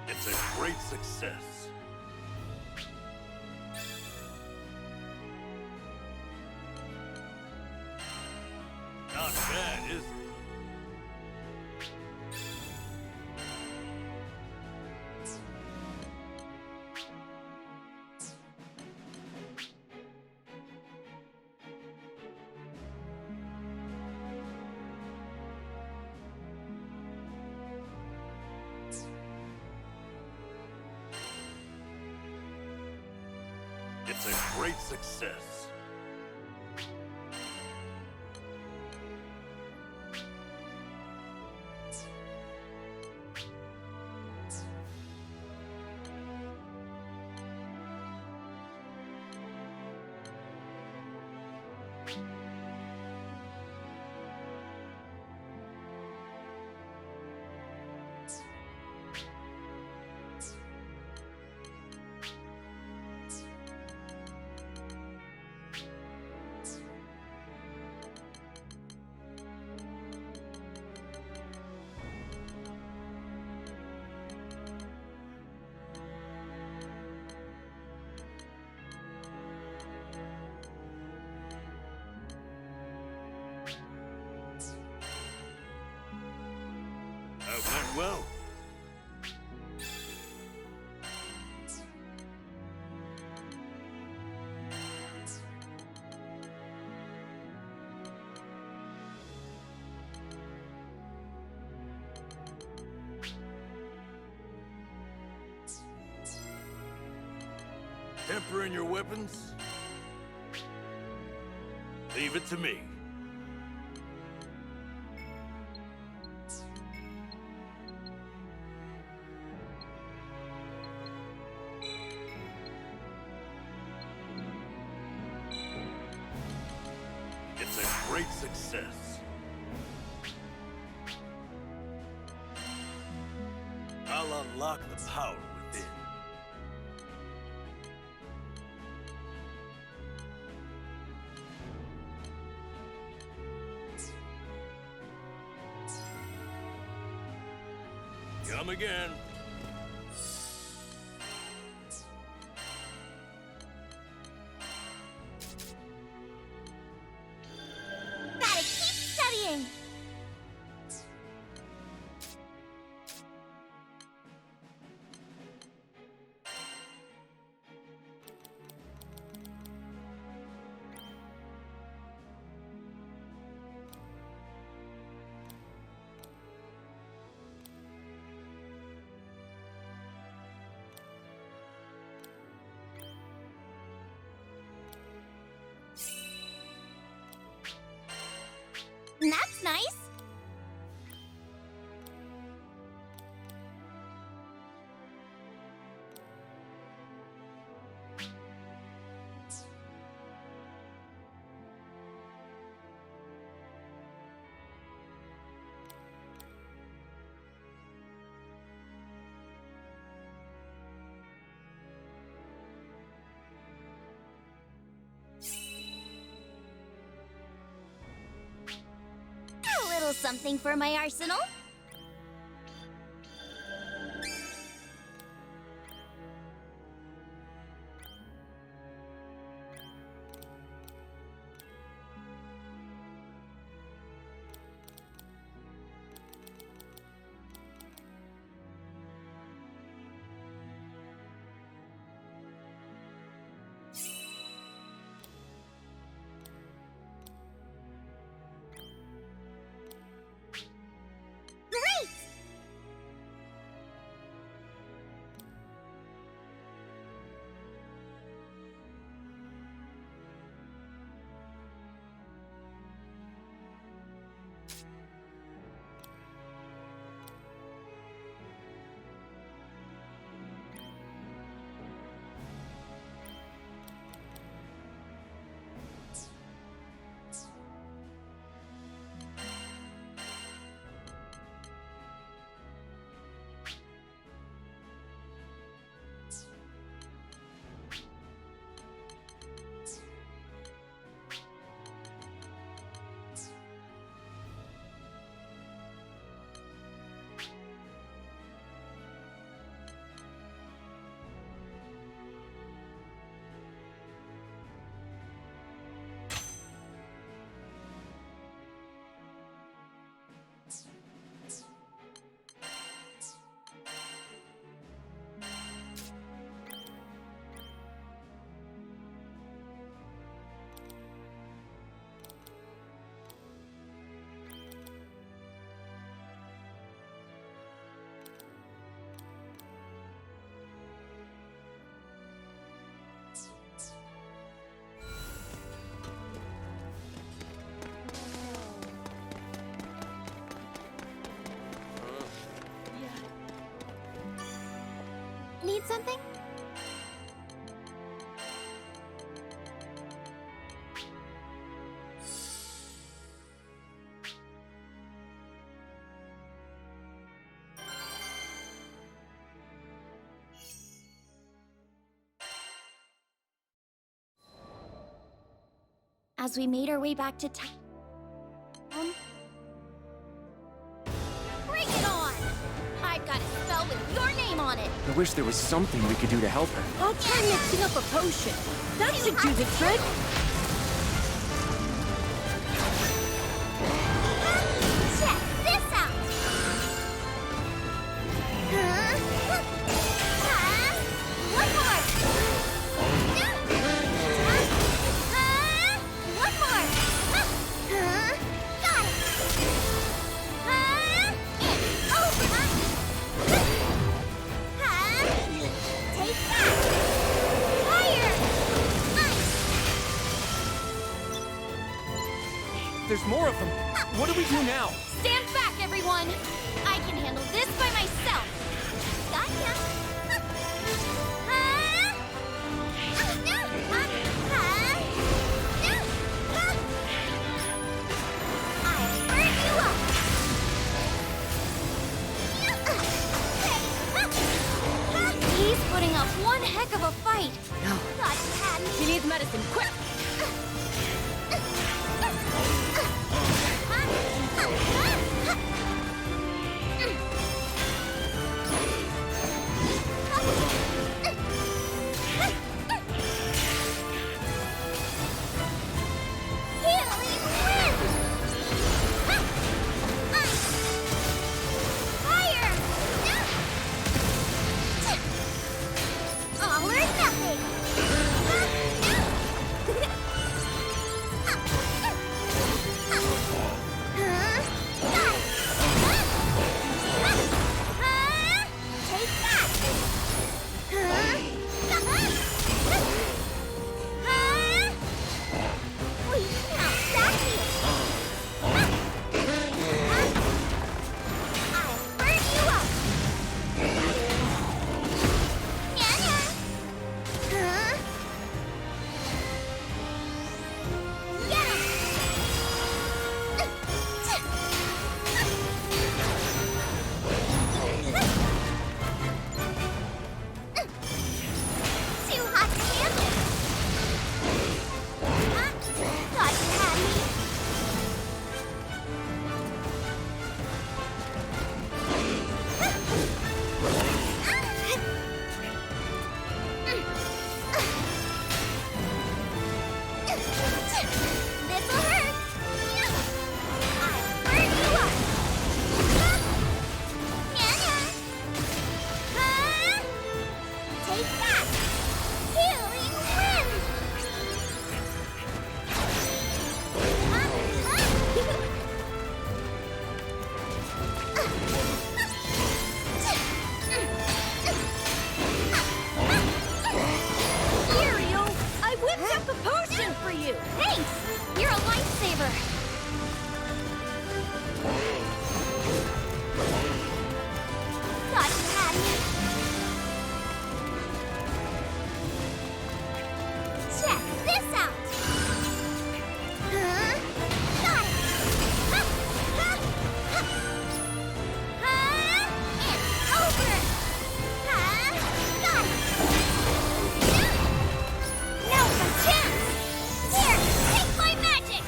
It's a great success. Not bad, is it? It's a great success. That went well. Tempering your weapons? Leave it to me. It's a great success. I'll unlock the power within. Come again. Gotta keep studying! That's nice. A little something for my arsenal. need something? As we made our way back to town, Bring it on! I've got a spell with your name on it. I wish there was something we could do to help her. I'll try mixing up a potion. That should do the trick. Check this out! One more! One more! Got it! It's over! Take that! Fire! Ice! There's more of them. What do we do now? Stand back, everyone! I can handle this by myself! Gotcha! I'll burn you up! He's putting up one heck of a fight! No. Thought you had me! She needs medicine, quick! Healing wind! Ice! Fire! All or nothing! Take that! We count that here! I'll burn you up! Get him! Too hot to handle! Thought you had me! This'll hurt! I'll burn you up! Take that! Healing wind! Ariel, I whipped up a potion for you! Thanks! You're a lifesaver! Thought you had me! Check this out! Got it! It's over! Got it! Now's my chance! Here, take my magic!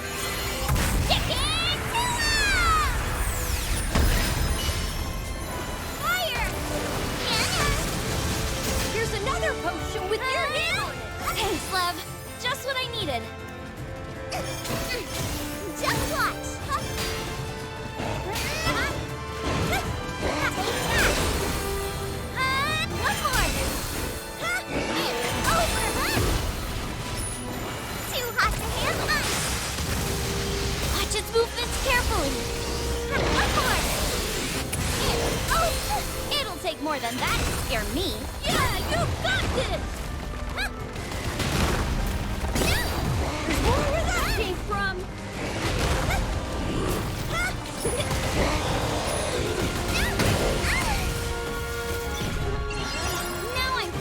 Stick it to us! Fire! Here's another potion with your name on it! Thanks, Lev. Just what I needed. Just watch. One more. It's over. Too hot to handle. Watch its movements carefully. One more. It's over. It'll take more than that to scare me. Yeah, you got this! There's more where that came from! Now I'm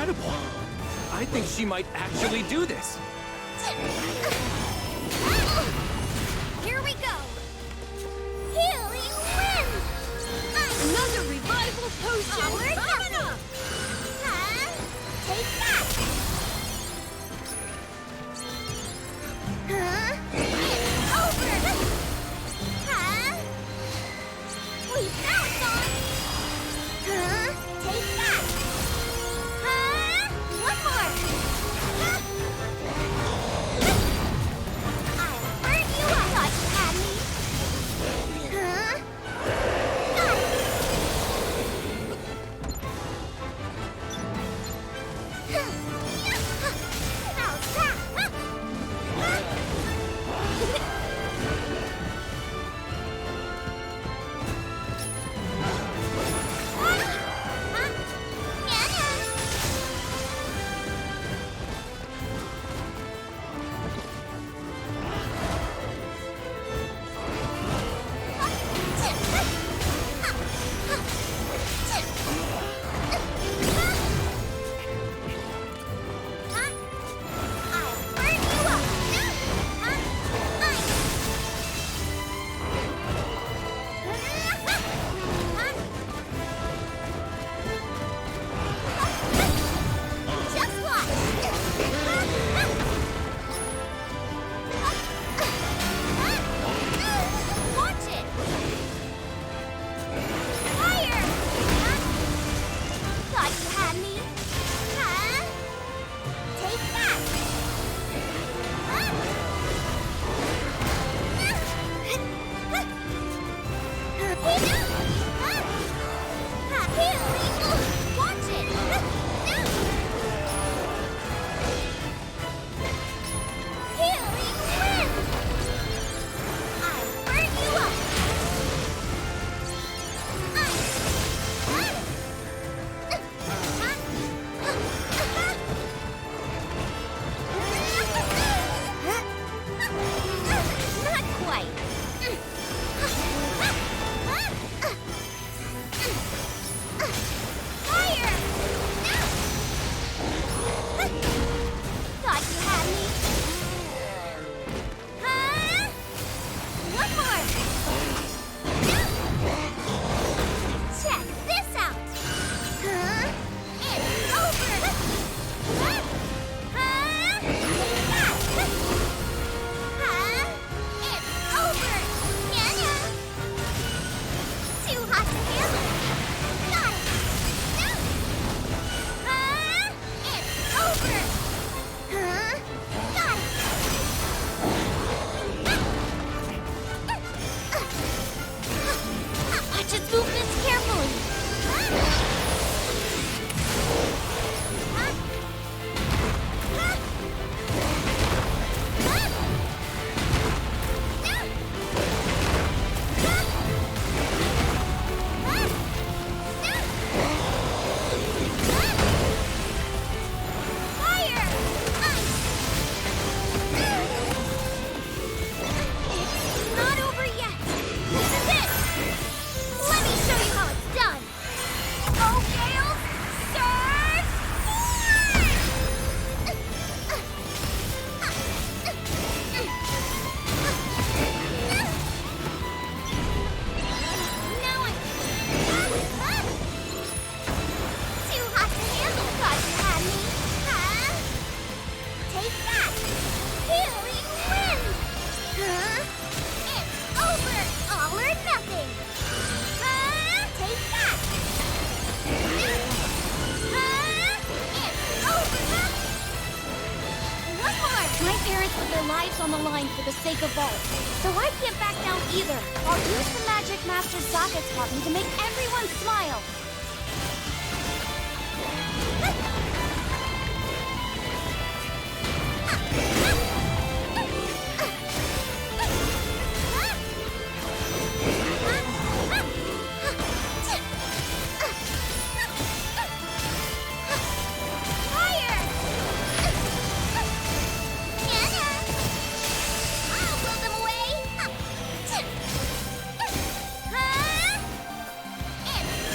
incredible. I think she might actually do this. Here we go! Healing wind! Another revival potion! Onward Coming nothing. up! Huh? Take that! Huh? It's over! Huh? Wait, now it's on! Huh? Take that! Huh? One more! Huh? I'll burn you up! Thought you had me! Huh? Got it! How's that? lives on the line for the sake of all. So I can't back down either. I'll use the magic Master Sokka taught me to make everyone smile.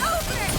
Over!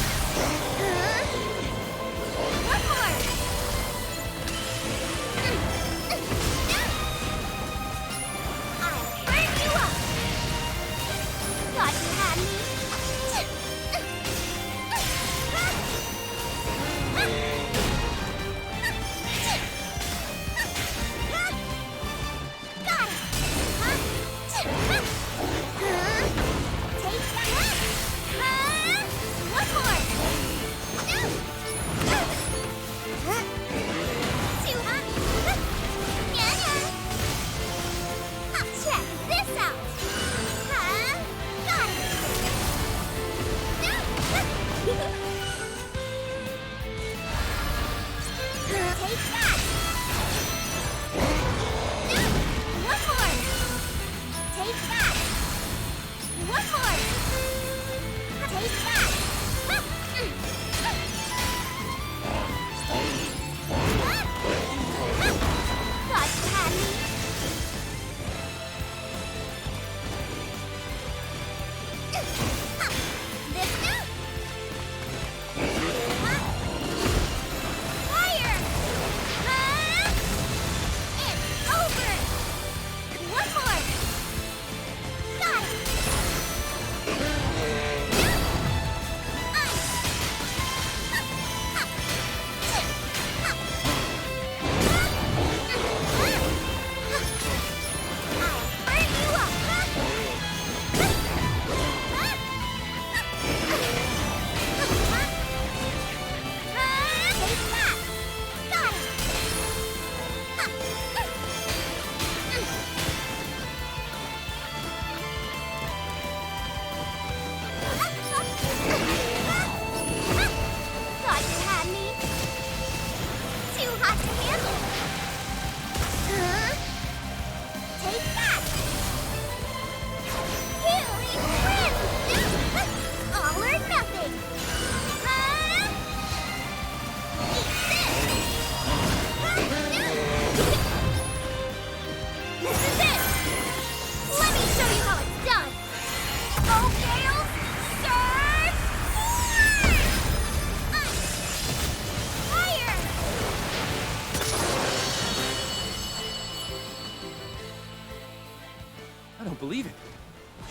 believe it.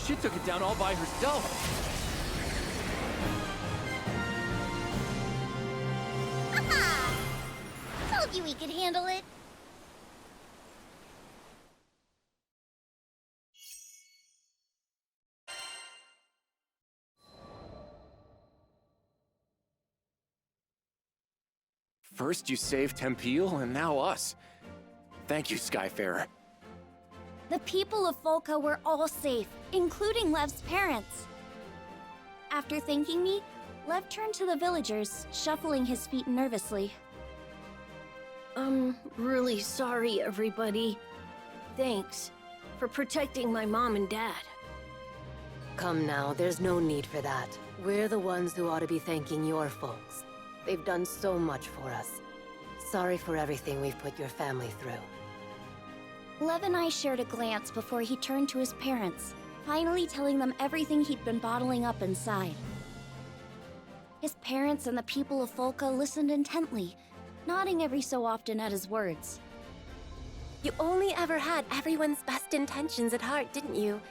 She took it down all by herself. Haha! Told you we could handle it. First you saved Tempeal, and now us. Thank you, Skyfarer. The people of Folka were all safe, including Lev's parents. After thanking me, Lev turned to the villagers, shuffling his feet nervously. I'm really sorry, everybody. Thanks for protecting my mom and dad. Come now, there's no need for that. We're the ones who ought to be thanking your folks. They've done so much for us. Sorry for everything we've put your family through. Lev and I shared a glance before he turned to his parents, finally telling them everything he'd been bottling up inside. His parents and the people of Folka listened intently, nodding every so often at his words. You only ever had everyone's best intentions at heart, didn't you?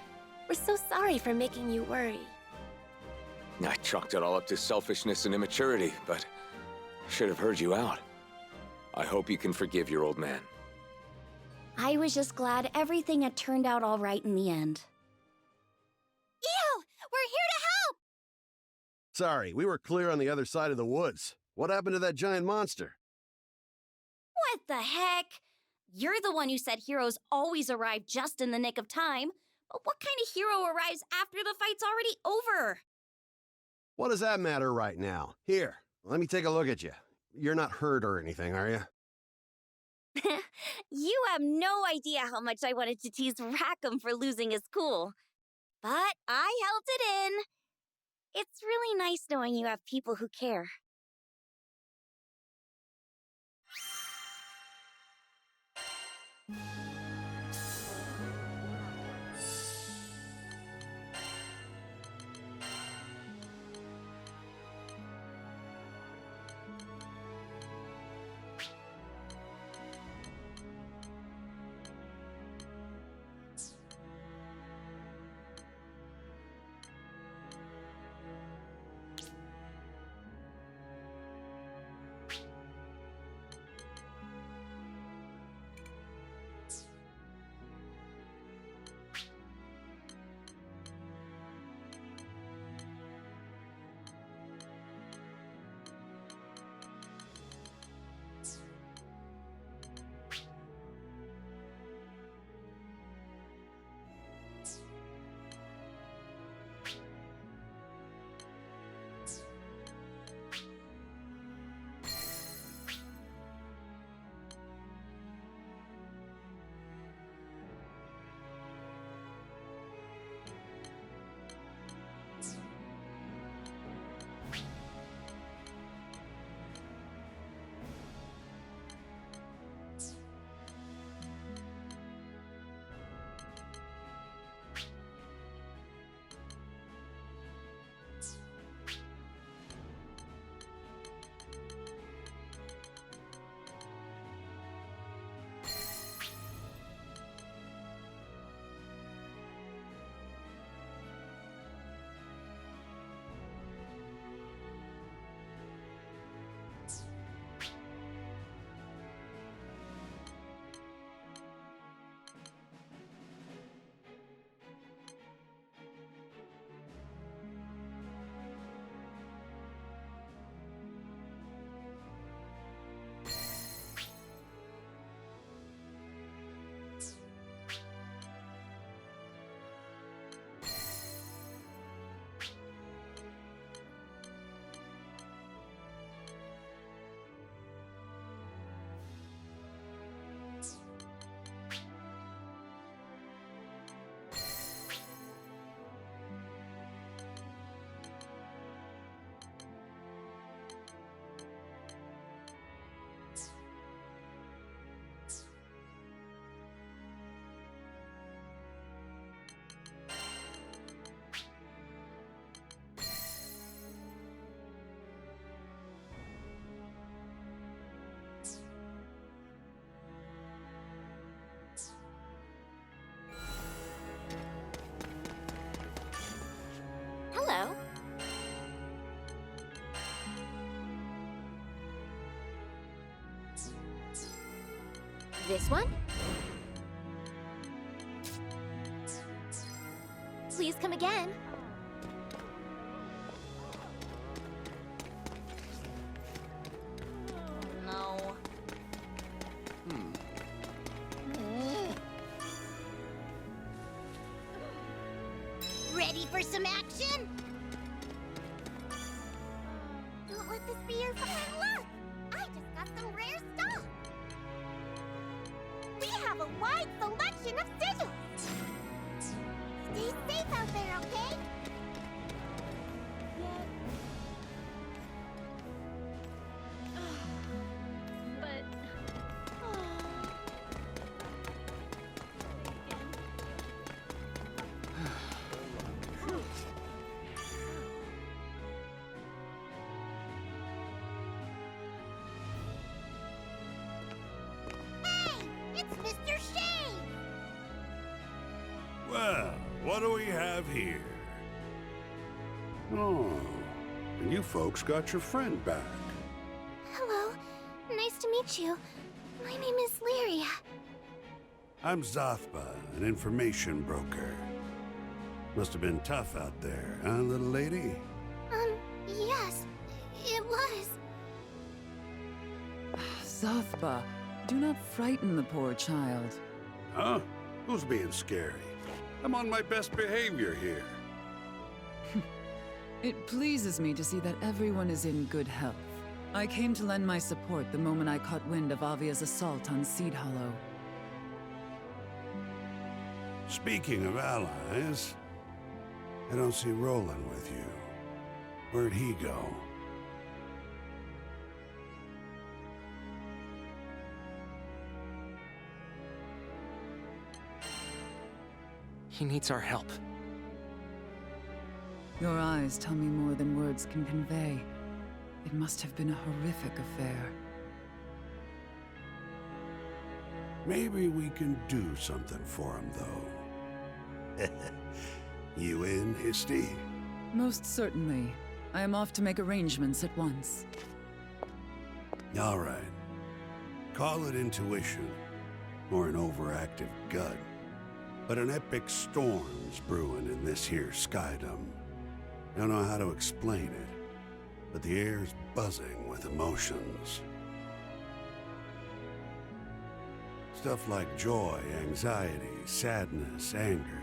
We're so sorry for making you worry. I chalked it all up to selfishness and immaturity, but should have heard you out. I hope you can forgive your old man. I was just glad everything had turned out all right in the end. Ew! We're here to help! Sorry, we were clear on the other side of the woods. What happened to that giant monster? What the heck? You're the one who said heroes always arrive just in the nick of time. But what kind of hero arrives after the fight's already over? What does that matter right now? Here, let me take a look at you. You're not hurt or anything, are you? You have no idea how much I wanted to tease Rackham for losing his cool. But I held it in. It's really nice knowing you have people who care. This one? Please come again. No. Ready for some action? Don't let this be your final luck. I just got some rare stuff. We have a wide selection of sigils. Stay safe out there, okay? But... Hey! It's Mr. Shane! Well, what do we have here? Oh, and you folks got your friend back. Hello. Nice to meet you. My name is Lyria. I'm Zathba, an information broker. Must have been tough out there, huh, little lady? Yes, it was. Zathba, do not frighten the poor child. Huh? Who's being scary? I'm on my best behavior here. It pleases me to see that everyone is in good health. I came to lend my support the moment I caught wind of Avia's assault on Seed Hollow. Speaking of allies, I don't see Roland with you. Where'd he go? He needs our help. Your eyes tell me more than words can convey. It must have been a horrific affair. Maybe we can do something for him, though. You in, Histy? Most certainly. I am off to make arrangements at once. All right. Call it intuition, or an overactive gut. But an epic storm's brewing in this here skydom. Don't know how to explain it, but the air's buzzing with emotions. Stuff like joy, anxiety, sadness, anger.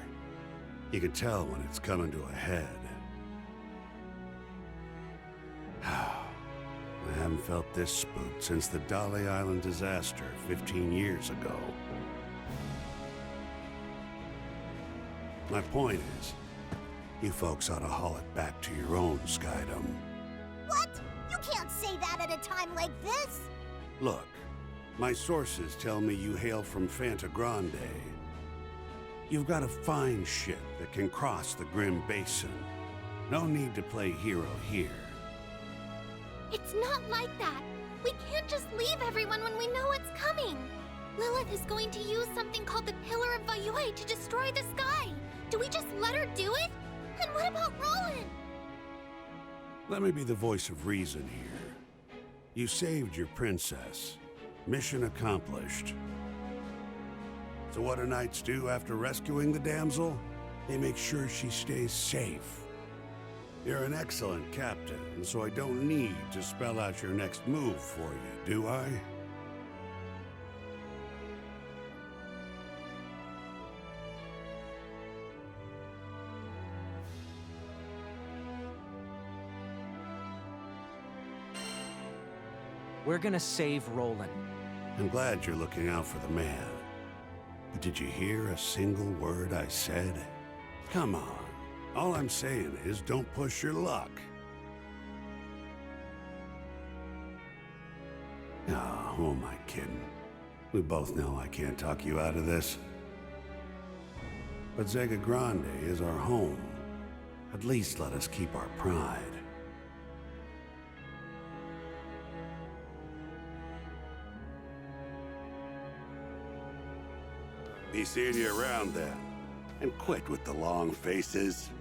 You can tell when it's coming to a head. I haven't felt this spooked since the Dolly Island disaster 15 years ago. My point is, you folks ought to haul it back to your own skydom. What? You can't say that at a time like this! Look, my sources tell me you hail from Fanta Grande. You've got a fine ship that can cross the Grim Basin. No need to play hero here. It's not like that. We can't just leave everyone when we know it's coming. Lilith is going to use something called the Pillar of Vayue to destroy the sky. Do we just let her do it? And what about Roland? Let me be the voice of reason here. You saved your princess. Mission accomplished. So what do knights do after rescuing the damsel? They make sure she stays safe. You're an excellent captain, and so I don't need to spell out your next move for you, do I? We're gonna save Roland. I'm glad you're looking out for the man. But did you hear a single word I said? Come on. All I'm saying is don't push your luck. Ah, who am I kidding? We both know I can't talk you out of this. But Zega Grande is our home. At least let us keep our pride. Be seeing you around then. And quit with the long faces.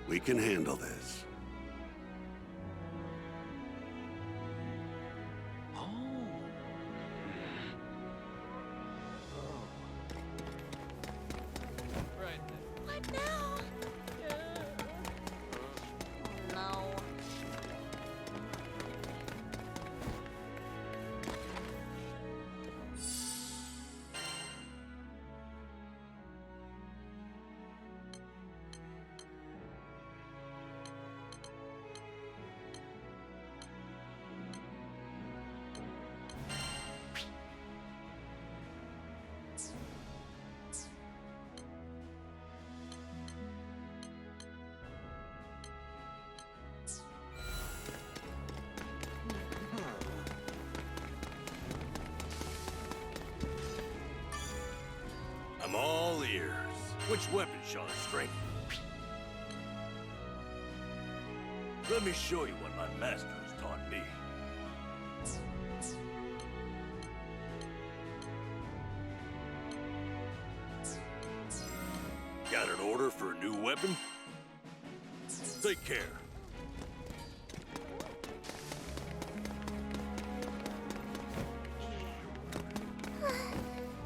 We can handle this. it now. No. I'm all ears. Which weapon shall I strengthen? Let me show you what my master has taught me. Got an order for a new weapon? Take care.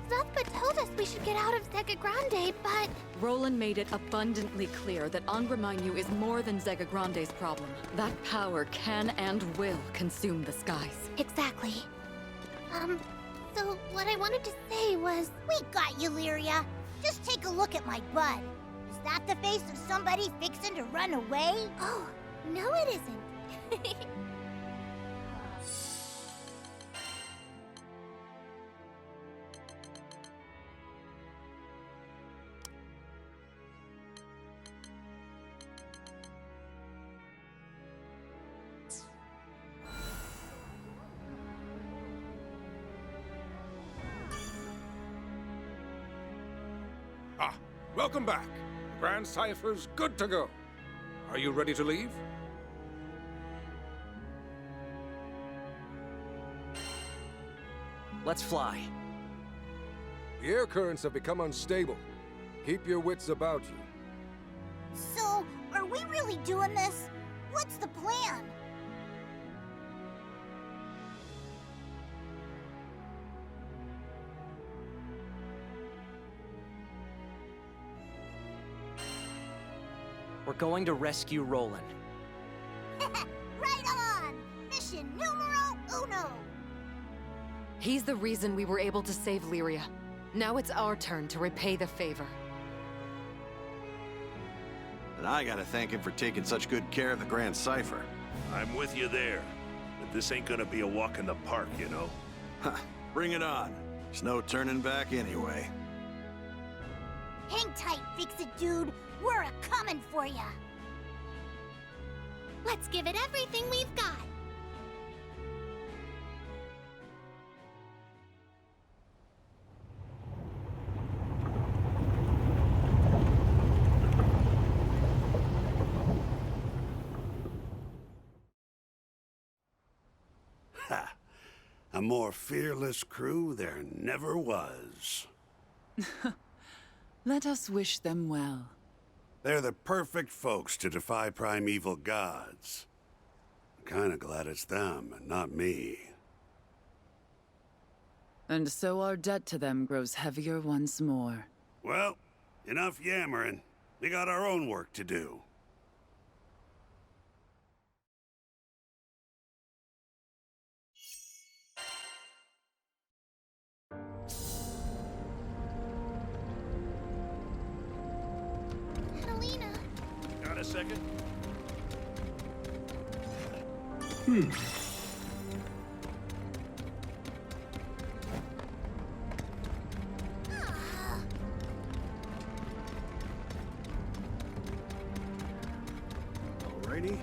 Zuthba told us we should get out of Zega Grande, but... Roland made it abundantly clear that Angramanyu is more than Zega Grande's problem. That power can and will consume the skies. Exactly. So what I wanted to say was... We got you, Lyria. Just take a look at my bud. Is that the face of somebody fixing to run away? Oh, no it isn't. Welcome back. The Grand Cipher's good to go. Are you ready to leave? Let's fly. The air currents have become unstable. Keep your wits about you. So, are we really doing this? What's the plan? We're going to rescue Roland. Right on! Mission numero uno! He's the reason we were able to save Lyria. Now it's our turn to repay the favor. And I gotta thank him for taking such good care of the Grand Cipher. I'm with you there. But this ain't gonna be a walk in the park, you know? Bring it on. There's no turning back anyway. Hang tight, Fix-It Dude. We're a-comin' for ya. Let's give it everything we've got. Ha! A more fearless crew there never was. Let us wish them well. They're the perfect folks to defy primeval gods. I'm kinda glad it's them and not me. And so our debt to them grows heavier once more. Well, enough yammering. We got our own work to do. Got a second? Alrighty.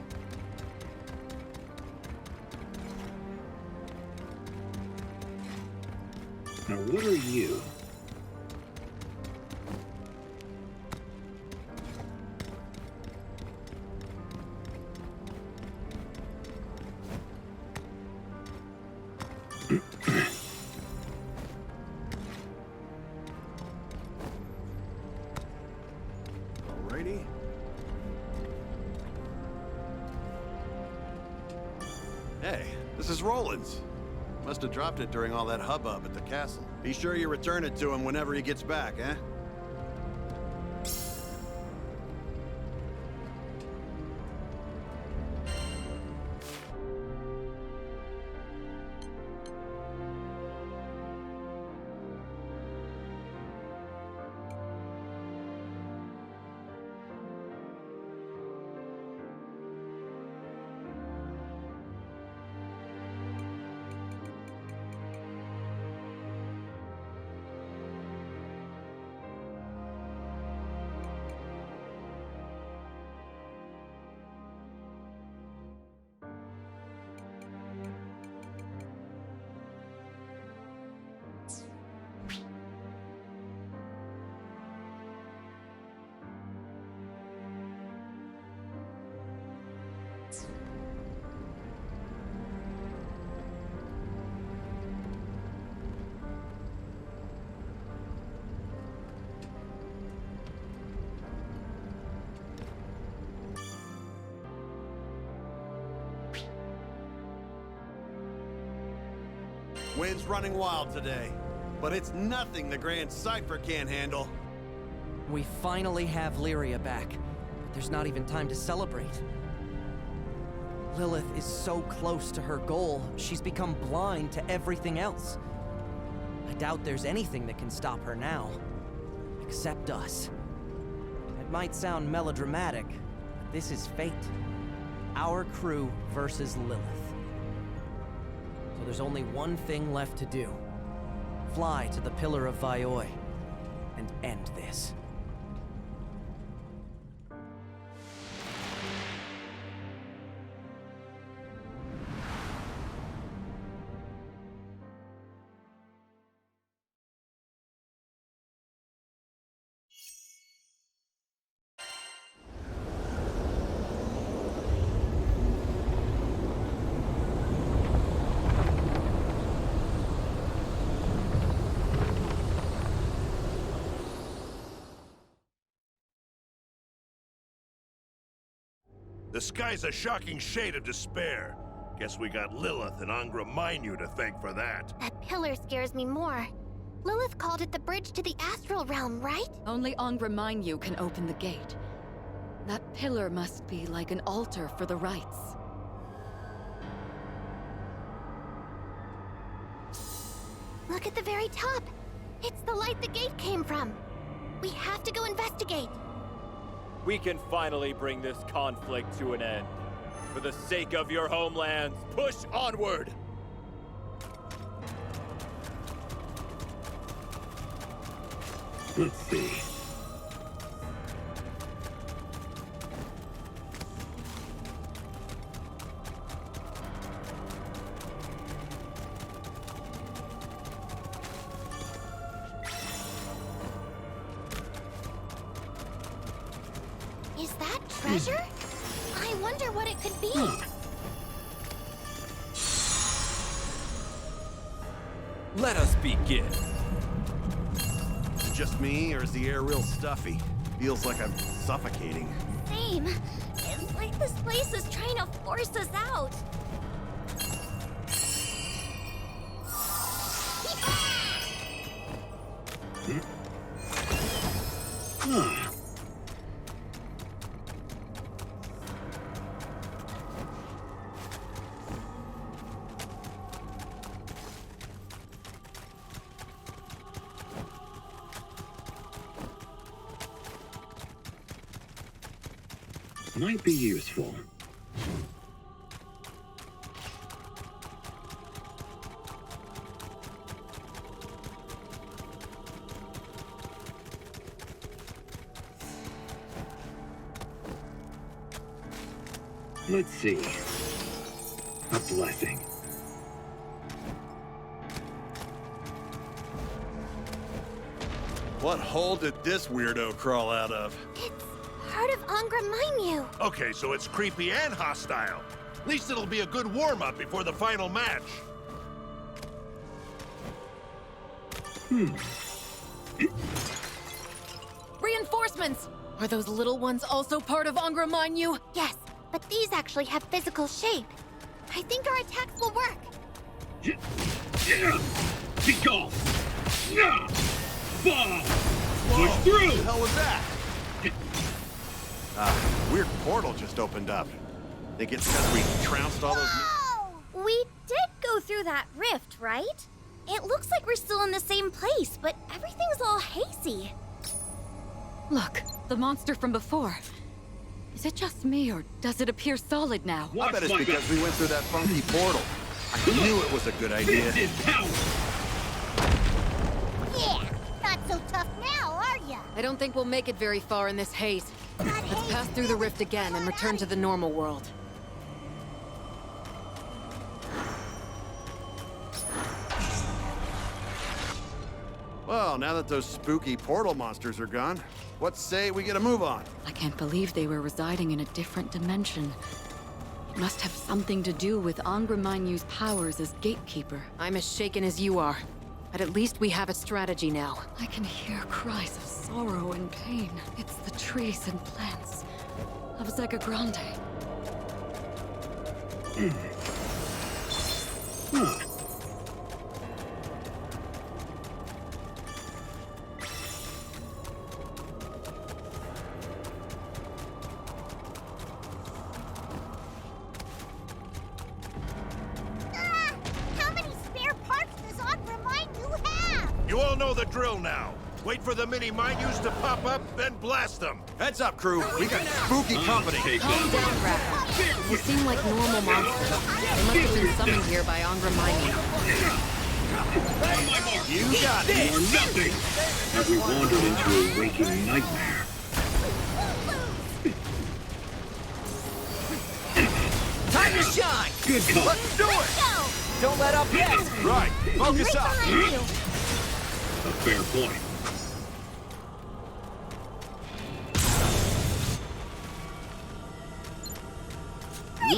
Now what are you? Alrighty. Hey, this is Roland's. Must have dropped it during all that hubbub at the castle. Be sure you return it to him whenever he gets back, eh? Wind's running wild today, but it's nothing the Grand Cypher can't handle. We finally have Lyria back, but there's not even time to celebrate. Lilith is so close to her goal, she's become blind to everything else. I doubt there's anything that can stop her now, except us. It might sound melodramatic, but this is fate. Our crew versus Lilith. So there's only one thing left to do. Fly to the Pillar of Vaioi and end this. The sky's a shocking shade of despair. Guess we got Lilith and Angra Mainyu to thank for that. That pillar scares me more. Lilith called it the bridge to the astral realm, right? Only Angra Mainyu can open the gate. That pillar must be like an altar for the rites. Look at the very top. It's the light the gate came from. We have to go investigate. We can finally bring this conflict to an end. For the sake of your homelands, push onward! Let's see. Is that treasure? I wonder what it could be. Let us begin. Just me, or is the air real stuffy? Feels like I'm suffocating. Same. It's like this place is trying to force us out. Might be useful. Let's see. A blessing. What hole did this weirdo crawl out of? It's part of Angra Mainyu. Okay, so it's creepy and hostile. At least it'll be a good warm-up before the final match. Reinforcements! Are those little ones also part of Angra Mainyu? Yes, but these actually have physical shape. I think our attacks will work. Be gone! Push through! What the hell was that? Weird portal just opened up. Think it's because we trounced all those... We did go through that rift, right? It looks like we're still in the same place, but everything's all hazy. Look, the monster from before. Is it just me, or does it appear solid now? I bet it's because we went through that funky portal. I knew it was a good idea. Yeah, not so tough now, are ya? I don't think we'll make it very far in this haze. Let's pass through the rift again and return to the normal world. Well, now that those spooky portal monsters are gone, what say we get a move on? I can't believe they were residing in a different dimension. It must have something to do with Angra Mainyu's powers as gatekeeper. I'm as shaken as you are, but at least we have a strategy now. I can hear cries of sorrow and pain. It's the trees and plants of Zega Grande. You all know the drill now. Wait for the mini minus to pop up, then blast them. Heads up, crew. We got spooky company. Calm down, Rapper. You seem like normal monsters. They must have been summoned here by Minyu. You got it. You are nothing. As we wandered into a waking nightmare. Time to shine! Good call. Let's do it! Don't let up yet! Right. Focus up. A fair point.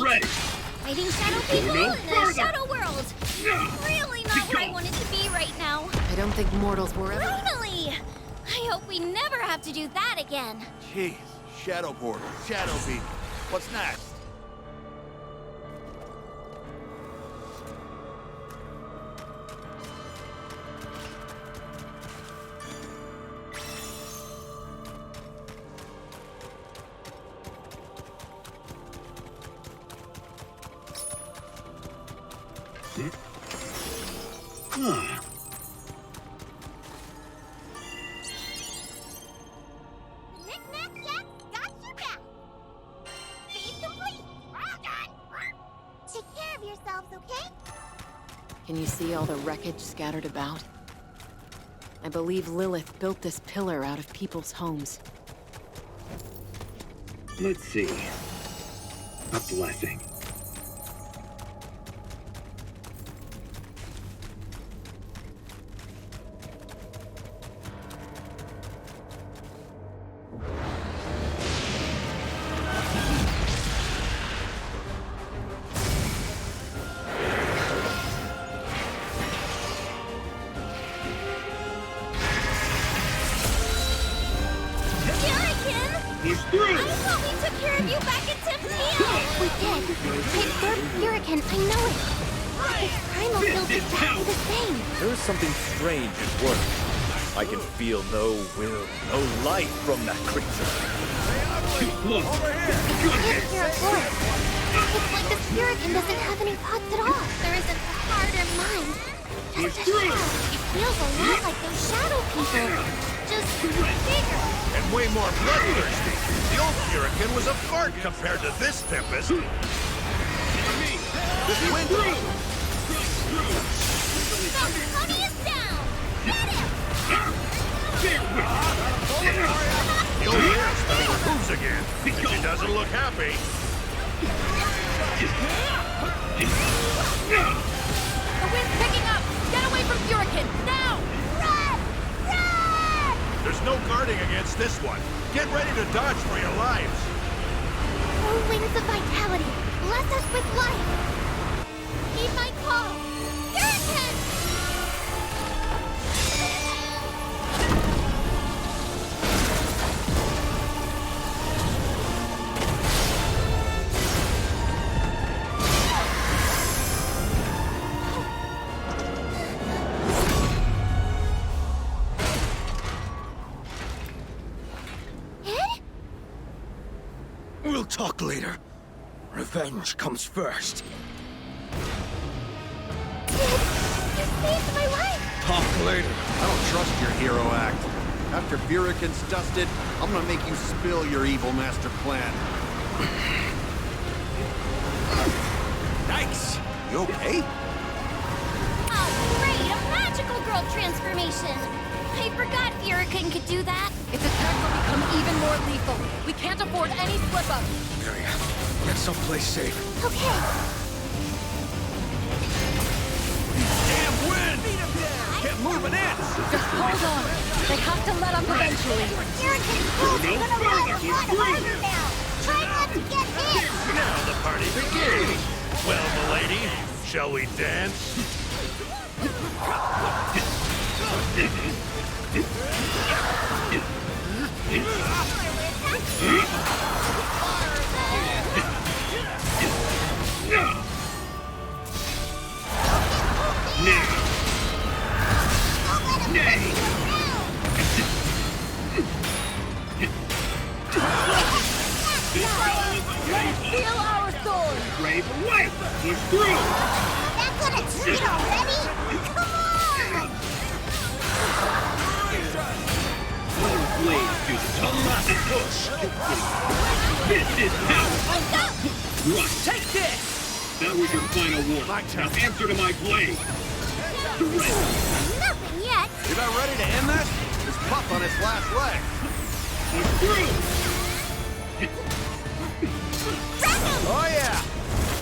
Ready. Fighting shadow people No in a further. shadow world. Really not where I wanted to be right now. I don't think mortals were ever... Finally! I hope we never have to do that again. Jeez. Shadow portal. Shadow beacon. What's next? Take care of yourselves, okay? Can you see all the wreckage scattered about? I believe Lilith built this pillar out of people's homes. Let's see. A blessing. He's through! I thought we took care of you back at Tempio! We did. It's their Hurricane, I know it. The primal built exactly the same. There is something strange at work. I can feel no will, no life from that creature. Look! It's your force. It's like the Hurricane doesn't have any thoughts at all. There isn't a heart or mind. Just a shell. It feels a lot like those shadow people. Just bigger. And way more bloodthirsty. The old Hurricane was a fart compared to this Tempest. This wind. The honey is down. Get him. The old Hurricane moves again. She doesn't look happy. The wind's picking up! Get away from Hurricane, now! Run! Run! There's no guarding against this one. Get ready to dodge for your lives. Oh, wings of vitality, bless us with life. Heed my call. Hurricane! We'll talk later. Revenge comes first. You saved my life! Talk later. I don't trust your hero act. After Hurricane's dusted, I'm gonna make you spill your evil master plan. Nice! You okay? Oh, great! A magical girl transformation! I forgot Hurricane could do that. Its attack will become even more lethal. We can't afford any slip-ups. Maria, get someplace safe. Okay. Damn wind! Get moving in! Just hold on. They have to let up eventually. Hurricane's cruise is gonna ride a lot harder now. Try not to get hit. Now the party begins! Well, milady, shall we dance? Feel our sword! Brave away! He's through! That gonna do it already? Come on! This is power! Right. Take this! That was your final warning. Now answer to my blade. Surrender. Nothing yet. You about ready to end this? It's Puff on its last leg. Push through. Oh yeah!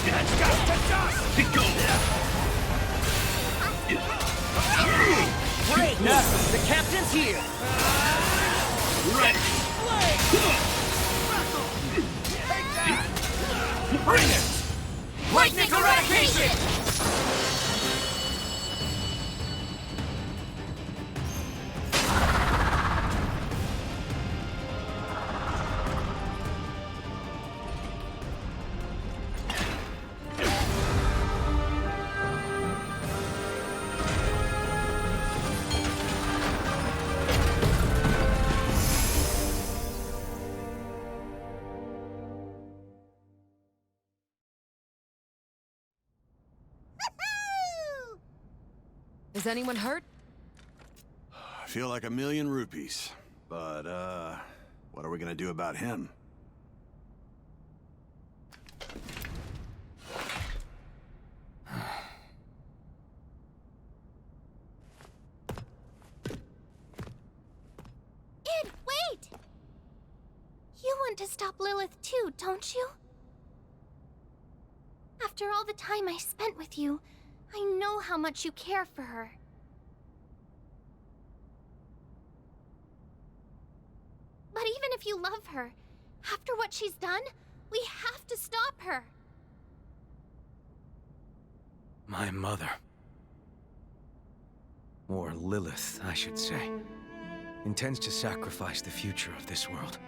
Let's go. Go. Great! The captain's here! Ready. Bring it! Lightning eradication! Is anyone hurt? I feel like 1,000,000 rupees. But, what are we gonna do about him? Id, wait! You want to stop Lilith too, don't you? After all the time I spent with you, I know how much you care for her. But even if you love her, after what she's done, we have to stop her. My mother. Or Lilith, I should say. Intends to sacrifice the future of this world.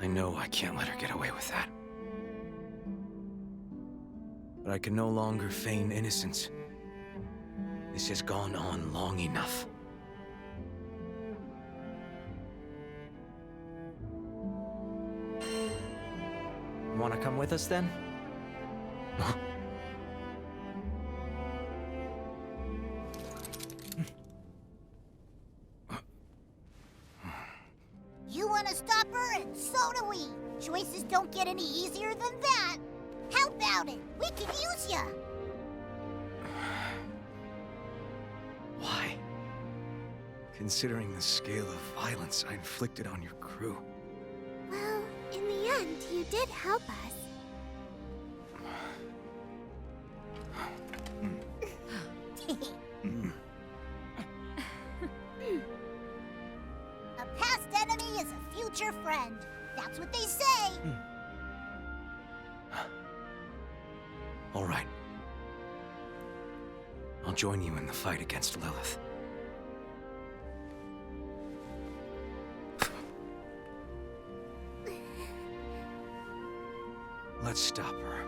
I know I can't let her get away with that. But I can no longer feign innocence. This has gone on long enough. Want to come with us then? You want to stop her, and so do we. Choices don't get any easier than that. How about it? We can use ya. Why? Considering the scale of violence I inflicted on your crew. Well, in the end, you did help us. A past enemy is a future friend. That's what they say. All right. I'll join you in the fight against Lilith. Let's stop her.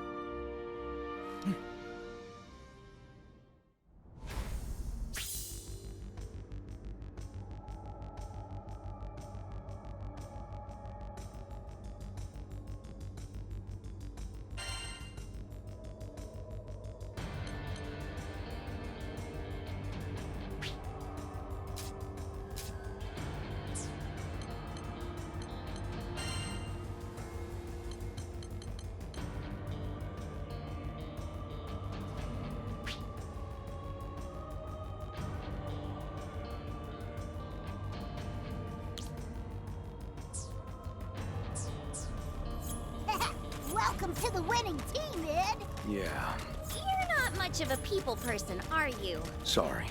Welcome to the winning team, Id. Yeah, You're not much of a people person, are you? sorry.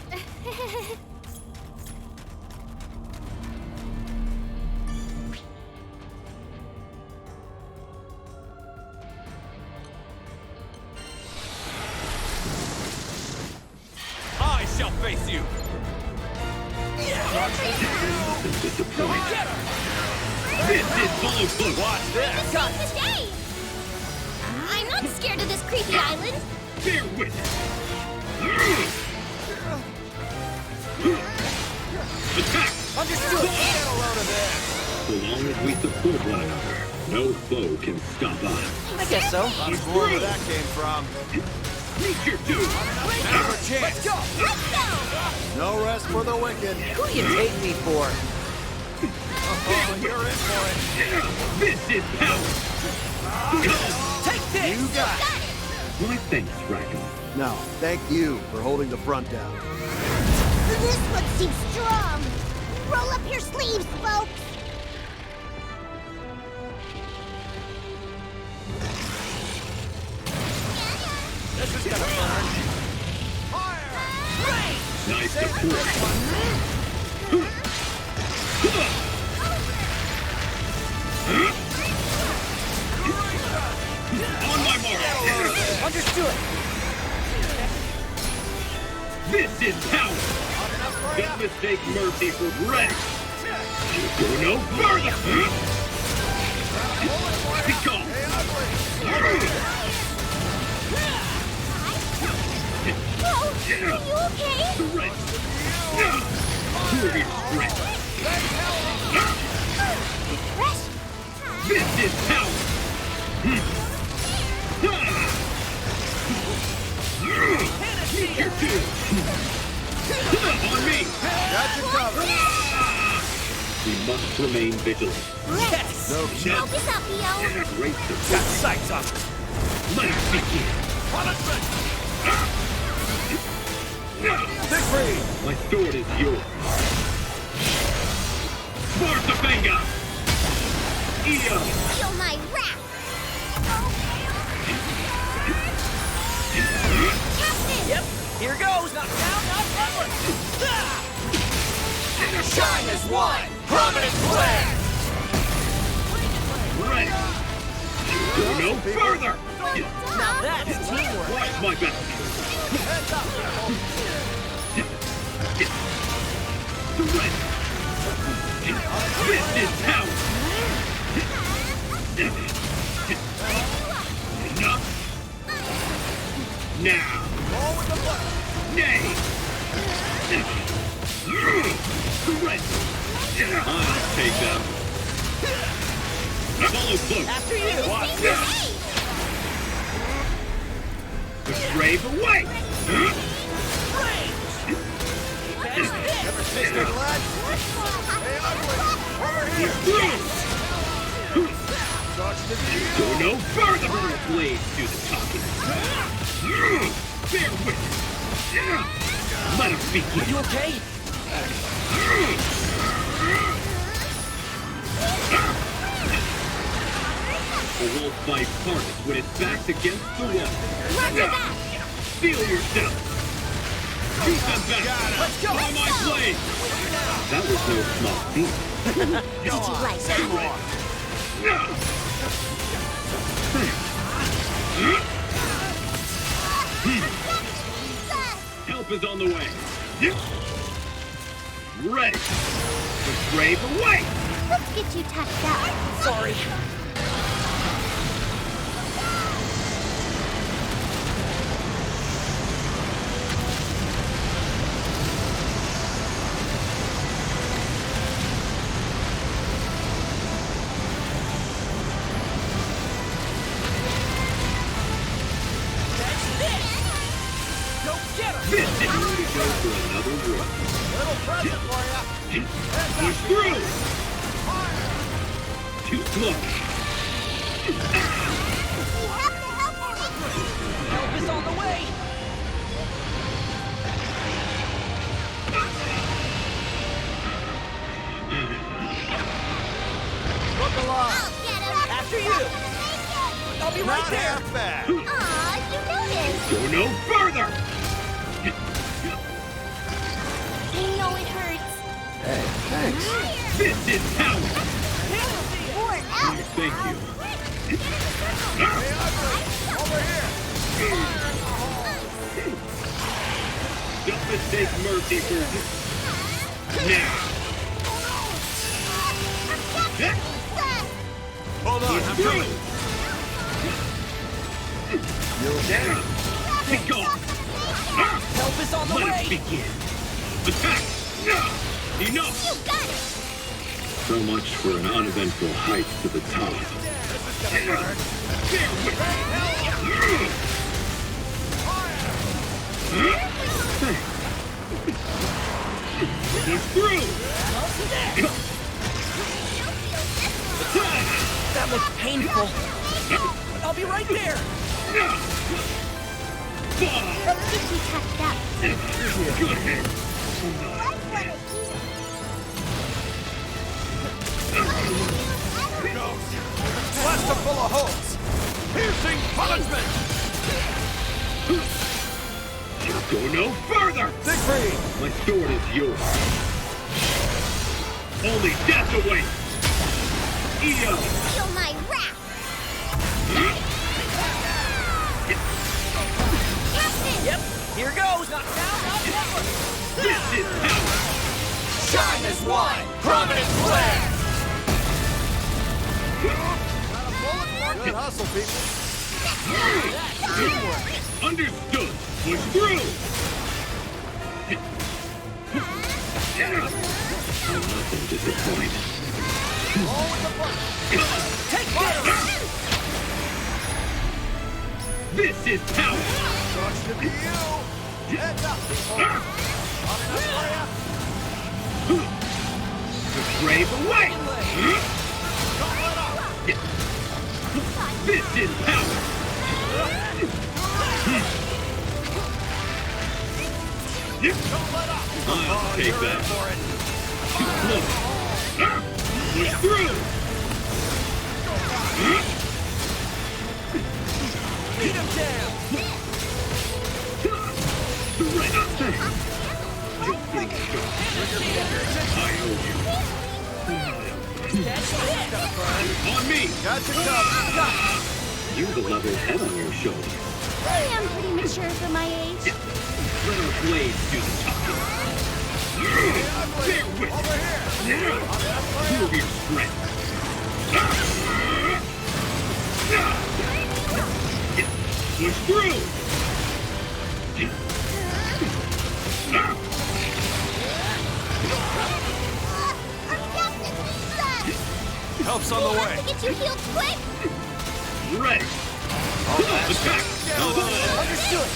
I shall face you! This is bulletproof. Watch this! Got the day! I'm not scared of this creepy island. Bear with it. Attack! Understood! Get a load of this! So long as we support one another, no foe can stop us. I guess so. Lots more where that came from. Meet your doom! Have a chance. Let's go! Let's go! No rest for the wicked. Who do you take me for? Oh, you're in for it. This is power. Take this! You got it! My thanks, Raccoon. No, thank you for holding the front down. This one seems strong. Roll up your sleeves, folks. This is gonna burn. Nice support. On my mark. Understood. This is power. Don't mistake mercy for rest. Go no further. Be gone. Whoa! Are you okay? Strength. Prove your strength. Refresh. This is power. Your two. On me. Got you covered. We must remain vigilant. Yes! No shit. Focus up, Leo. Great Got support. sights on. Let us begin. Victory! My sword is yours. Svartafenga! Eo! Feel my wrath. Captain! Yep, here goes. Not now, not ever. Shine as one. Prominent flare. Ready! Go no further! Now that's teamwork. Watch my back! Heads up. Surrender! This is power! Enough! Now! Nay! Surrender! I'll take them! Follow close! After you. Watch out! Brave away! Never tasted blood? Hey, ugly! Over here! Go no further! Blades do the talking. Bear with! Let us begin! Are you okay? The wolf fight hardest when its back's against the wall. Roger that! Feel yourself! Shoot them back! Let's go! On my blade! That was no small feat. Did you like that? Help is on the way. Ready. The brave away. Let's get you touched up. Sorry. This is going to go for another run. Little present for you. Push through. Too slow. Help is on the way. Look alive. After you. I'll be right there. Aw, you noticed. Go no further. I know it hurts. Hey, thanks. This is power. Thank you. Over here! Don't mistake mercy for now. Hold on, I'm coming. You okay? Be gone. Help is on the Let way. us begin. Attack! Enough! You got it. So much for an uneventful hike to the top. Bear with He's through! That looks painful. I'll be right there. Let's see if we catch up. Blaster full of holes! Piercing punishment! Go no further! Siegfried! My sword is yours. Only death awaits! Io! Feel my wrath! Captain! Yep, here goes! Knock down, knock down! This is power! Shine as one! Prominent flare! Good hustle, people. Understood! Push through! I'll not them disappoint. Take fire! This is power! Sucks to be you! Heads up, people! The brave away! This is power! I'll take that. Too close. Push through! Beat him down! Just getting started. I owe you. On me! Gotcha covered! You're the level head on your shoulder. I am pretty mature for my age. Let our blades do the talking. Bear with it. Prove your strength. Push through! Help's on the way! To get you healed quick! Ready! Attack! Understood!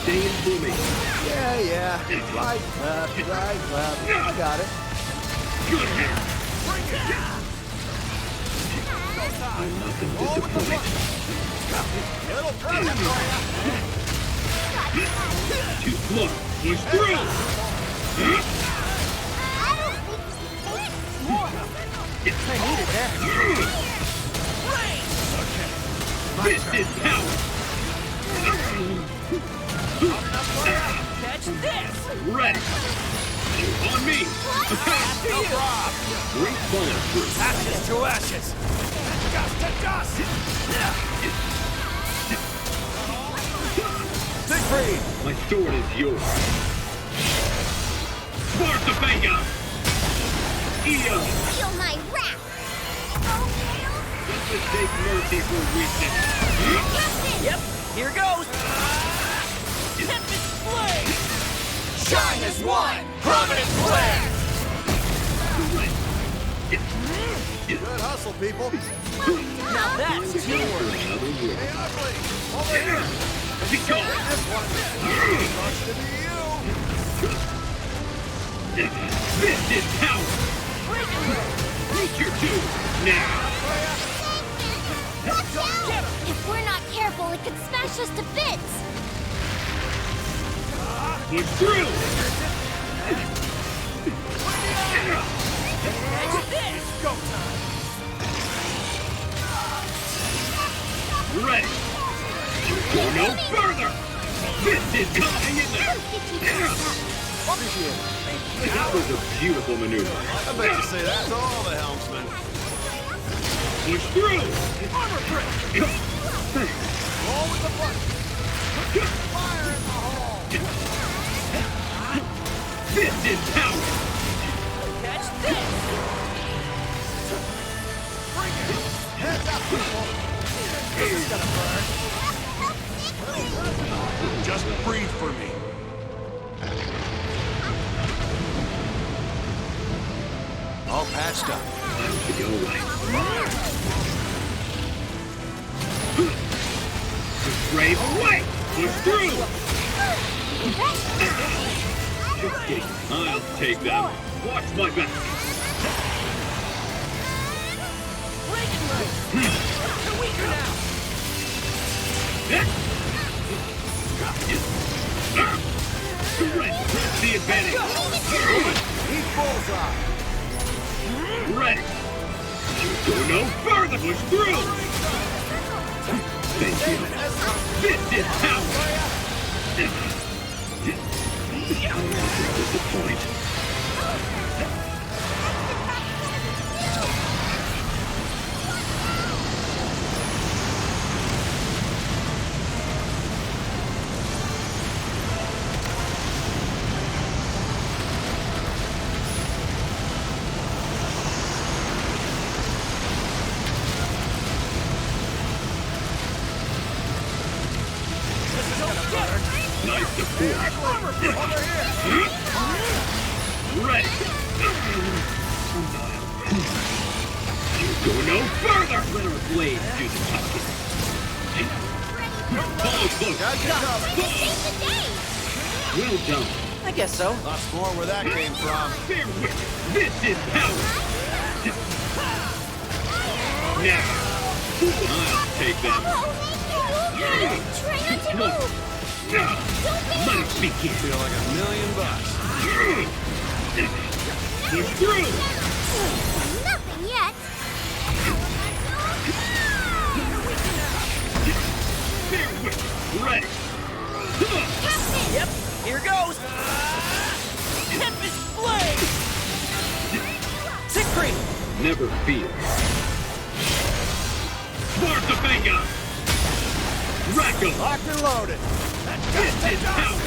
Stay in blooming. Yeah. Right, left. I got it. Good hit! I'm not going to disappoint. Little present for you! Too slow! Push through! I needed that. This is power! Catch this! Ready! On me! Attack! Great follow through! Ashes to ashes! Dust to dust! Siegfried! My sword is yours! Sparta Vega! Io! Feel my wrath! Just take mercy for weakness! Captain! Yep, here goes! Tempest Flame! Shine as one! Prominent flare! Good hustle, people! Now that's teamwork! Hey, ugly! Over here! This one! Sucks to be you! This is power! Reach your doom! Now! If we're not careful, it could smash us to bits! Push through! Catch this! Go time! Ready! Go no further! This is coming in there! That was a beautiful maneuver. I bet you say that to all the helmsmen. Push through! Armor break! Roll with the button! Fire in the hole! This is power! Catch this! Bring it! Heads up, people! This is gonna burn! Just breathe for me. All patched up. Time to go right. Brave away! Push through! Just kidding. I'll take them. Watch my back. You're weaker now! Ready, press the advantage. He's bullseye. Ready. Go no further. Push through. Thank you. This is power. Disappoint. Nice support. Ready. Go no further. Let our blades do the talking. Follow close. Well done. I guess so. Lots more where that came from. Bear with. This is power. Now, I'll take them. Try not to move! Let us begin. Feel like $1 million. Push through. Nothing yet! Bear with. Ready. Yep, here goes! Tempest Blade! Siegfried! Never fear. Svartafenga! Rack 'em! Locked and loaded. This is power!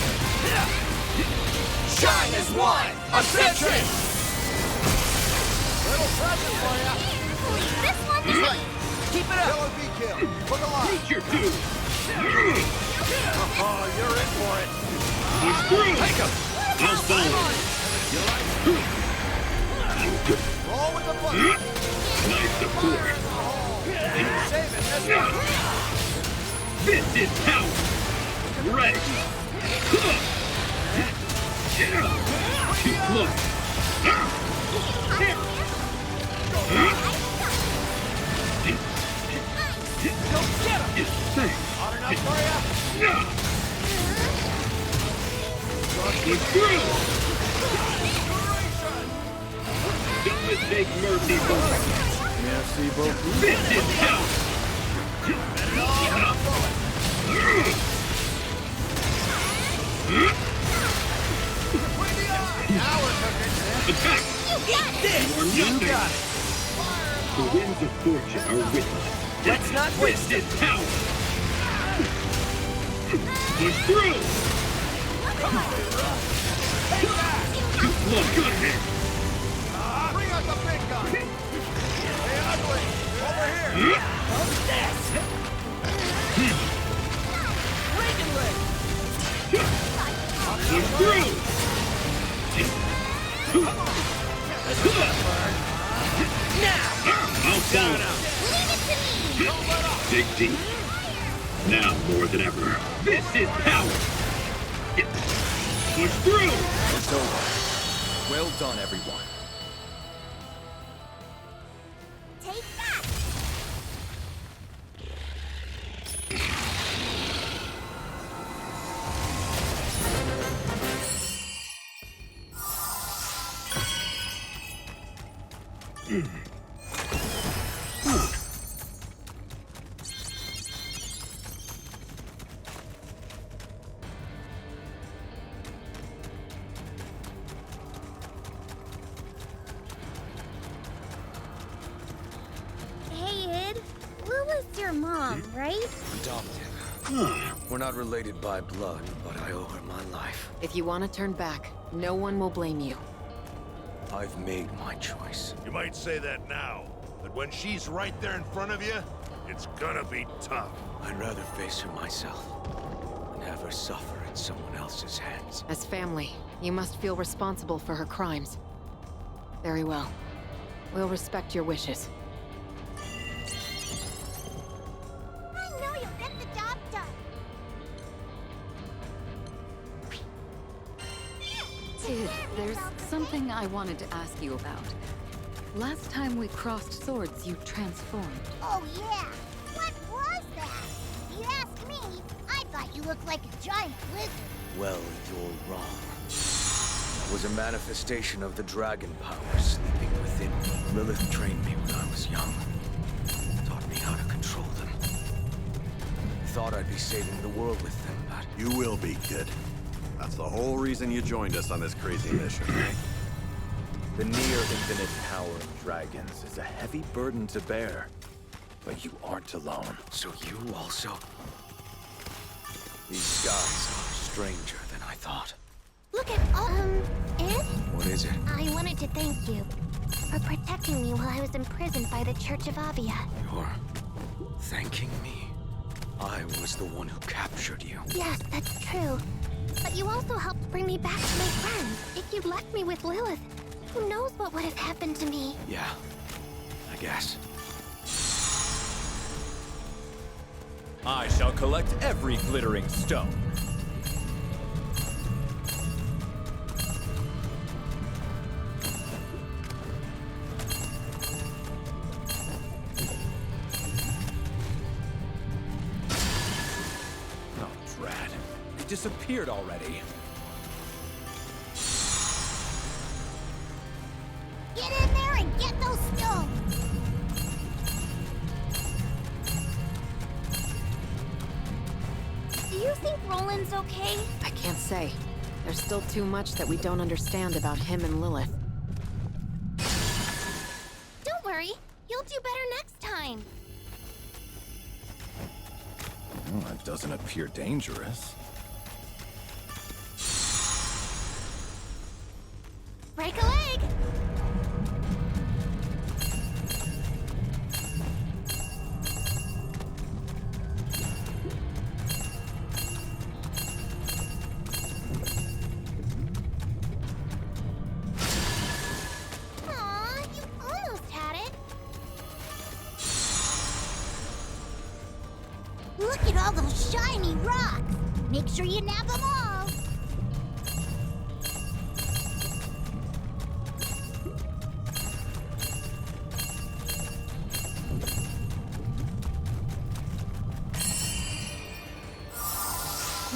Shine as one! Ascension! Little present for ya. This one? Right. Keep it up! Kill or be killed. Look alive. Reach your two! Oh, you're in for it. Push through! Take 'em! I'll follow. Roll with the punch. Nice support. Saving this one. This is power! Ready! Too close! Don't get him! Hot enough for ya? Push through! Don't mistake mercy for Merci beaucoup. this is power! Now we're cooking. Attack! Or nothing! The winds of fortune are with us. Let's not waste This is power! Push through! Look good here! Bring out the big gun. Hey, ugly. Over here. What's this? Dragon Leg! Push through! Now! I'll follow. Dig deep. Now more than ever. This is power! Push through! It's over. Well done, everyone. Take that! Hey, Id. Lula's your mom, right? Adopted. We're not related by blood, but I owe her my life. If you want to turn back, no one will blame you. I've made my choice. You might say that now, but when she's right there in front of you, it's gonna be tough. I'd rather face her myself than have her suffer at someone else's hands. As family, you must feel responsible for her crimes. Very well. We'll respect your wishes. I know you'll get the job done. Sid, there's something I wanted to ask you about. Last time we crossed swords, you transformed. Oh yeah, what was that? If you ask me, I thought you looked like a giant lizard. Well, you're wrong. That was a manifestation of the dragon power sleeping within me. Lilith trained me when I was young. Taught me how to control them. Thought I'd be saving the world with them, but... You will be, kid. That's the whole reason you joined us on this crazy mission. The near-infinite power of dragons is a heavy burden to bear. But you aren't alone. So you also... These skies are stranger than I thought. Look at Ed? What is it? I wanted to thank you for protecting me while I was imprisoned by the Church of Avia. You're... thanking me? I was the one who captured you. Yes, that's true. But you also helped bring me back to my friends. If you'd left me with Lilith, who knows what would have happened to me? Yeah, I guess. I shall collect every glittering stone. Oh, drat. It disappeared already. Get in there and get those stones! Do you think Roland's okay? I can't say. There's still too much that we don't understand about him and Lilith. Don't worry, you'll do better next time. Well, that doesn't appear dangerous. Break a leg! Aw, you almost had it. Look at all those shiny rocks! Make sure you nab them all!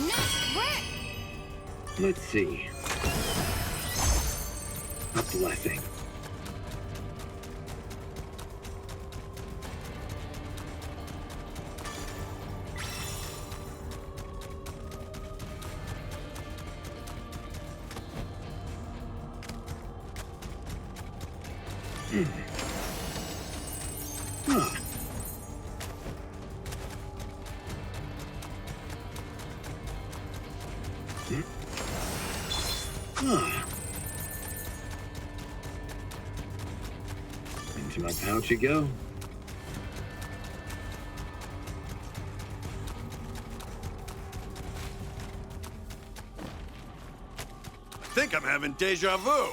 Nice work! Let's see. A blessing. Into my pouch you go. I think I'm having deja vu.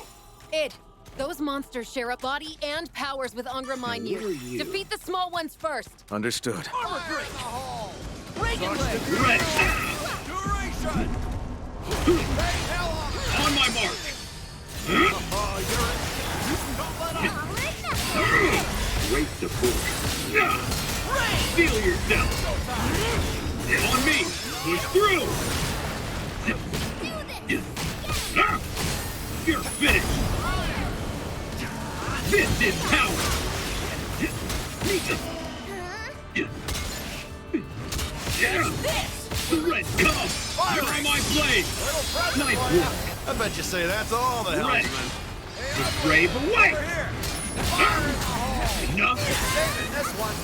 Id, those monsters share a body and powers with Angra Minute. Who are you? Defeat the small ones first. Understood. Armor break! Reagan leg! Duration! On my mark! Great support. Feel yourself! On me! Push through! You're finished! This is power! The red come! You're on my blade! Nice work! I bet you say that's all the Red! helmsmen. Just brave away! Enough! This one.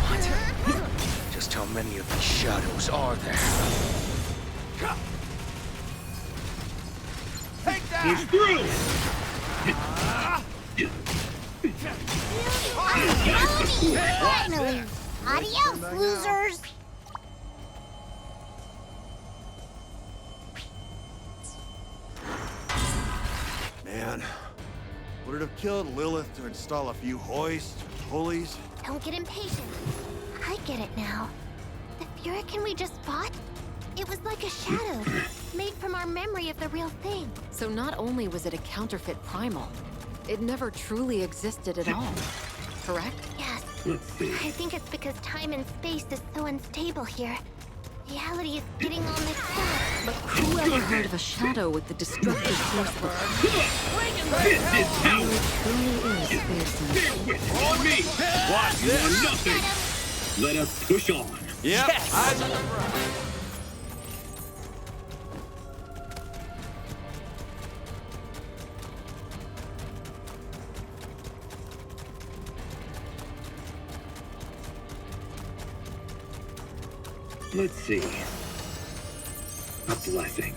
What? Just how many of these shadows are there? Take that! Push through! Finally! Adios, losers! Man, would it have killed Lilith to install a few hoists or pulleys? Don't get impatient. I get it now. The Furican we just fought? It was like a shadow, made from our memory of the real thing. So not only was it a counterfeit primal, it never truly existed at all. Correct? Yes. Let's see. I think it's because time and space is so unstable here. Reality is getting all mixed up. But who ever heard of a shadow with the destructive force of a This is power! truly is fearsome? Bear witness on me! Watch You are this! nothing! Let us push on. Yep. Yes! Let's see. A blessing.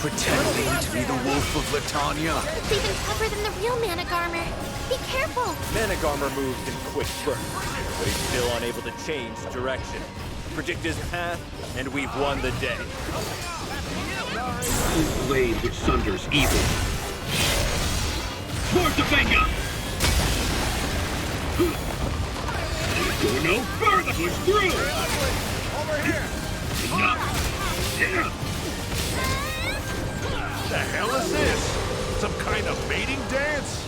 Pretending to be the Wolf of Latanya. It's even tougher than the real Managarmer. Be careful! Managarmer moves in quick bursts, but he's still unable to change direction. Predict his path, and we've won the day. Blade which sunders evil. Towards the finger! Go no further! Push through! Over here! Enough! Yeah. The hell is this? Some kind of mating dance?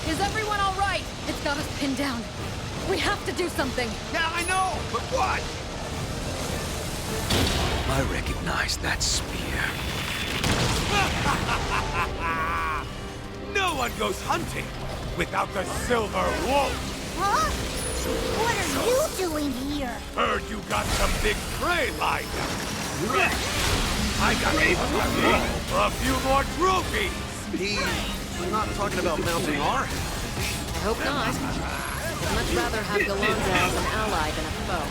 Is everyone all right? It's got us pinned down. We have to do something. Yeah, I know, but what? I recognize that spear. No one goes hunting without the silver wolf. Huh? What are you doing here? Heard you got some big prey lined up. Right. I got a roll for a few more trophies. He's not talking about mounting our... I hope not. I'd much rather have Galonza as an ally than a foe.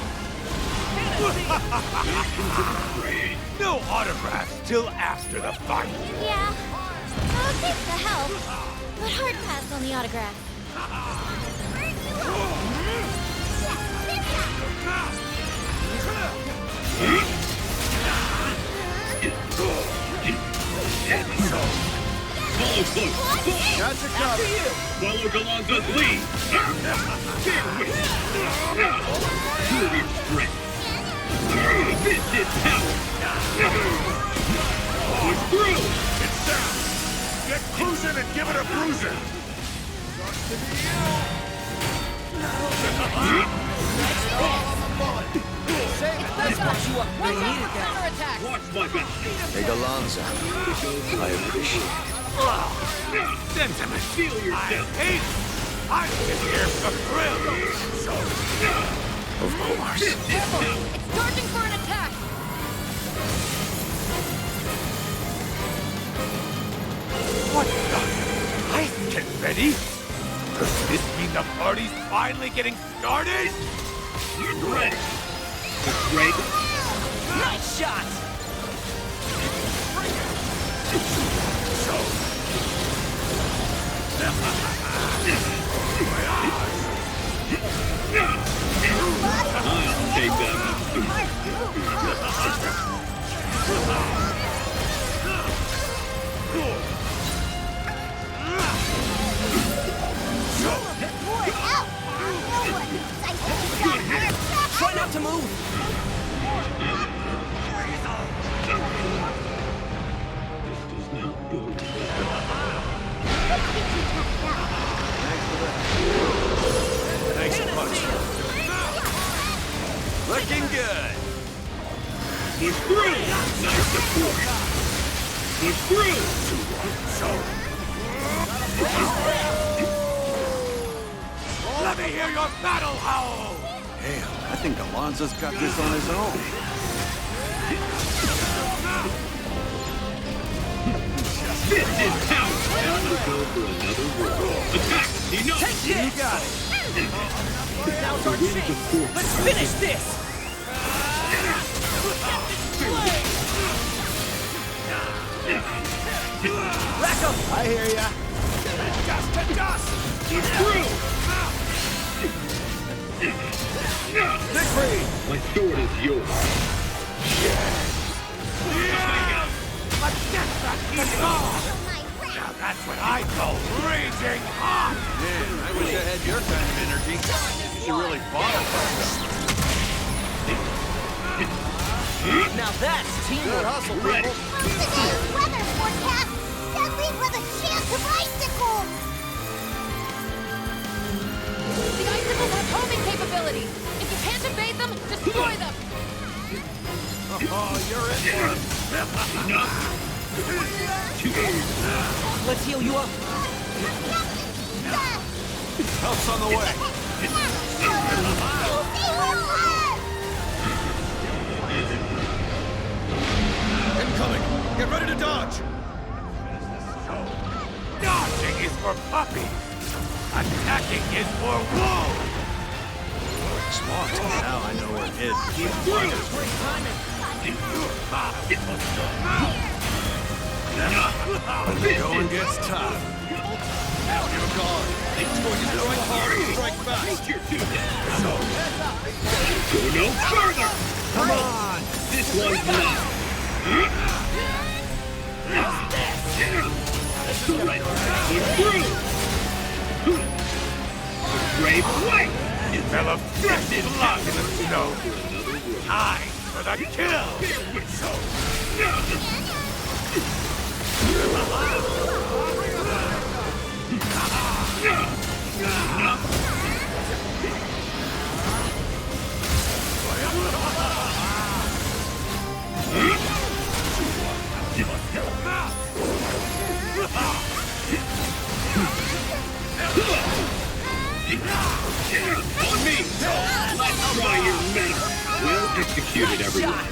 No autographs till after the fight. Yeah. I'll take the help, but hard pass on the autograph. Follow close! Got your cover! Follow Galonza's lead! Bear with! Prove your strength! This is power! Push through! It's down! Get cruising and give it a bruiser! Watch my back! Hey, Galonza. I appreciate it. Sentiment. Feel yourself! I'm just here for thrill. Of course. It's charging for an attack. What the? Ice confetti? Does this mean the party's finally getting started? You're ready! Great! Nice shot! I'll take that. Try not to move! Thanks a bunch. Looking good! Push through! Nice support! Push through! Let me hear your battle howl! Damn, I think Alonzo's got this on his own. This is power! And we'll go for another roll. Attack! Enough! Take it! You got it! Now it's our chance! Let's finish this! Rack 'em! I hear ya. Dust to dust! It's through! Siegfried! My sword is yours. Let's get back to the car! Now that's what I call raging hot! Man, I wish I had your kind of energy. You should really follow us. Now that's teamwork! Good hustle, people! Today's weather forecast said leave with a chance of icicles! The icicles have homing capabilities! If you can't evade them, destroy them! Oh, you're in for it. Let's heal you up! Help's on the way. Incoming! Get ready to dodge! Dodging is for puppies! Attacking is for wolves! Smart. Now I know where it is. Keep fighting. Great timing! Going gets tough. Down your guard. It's going to strike hard and strike fast. Go no further! Come on! This one's mine. Surrender. We're through. The brave way. You fell of fresh blood in the snow. Time for the kill! On me! Let's try your metal. Well executed, everyone.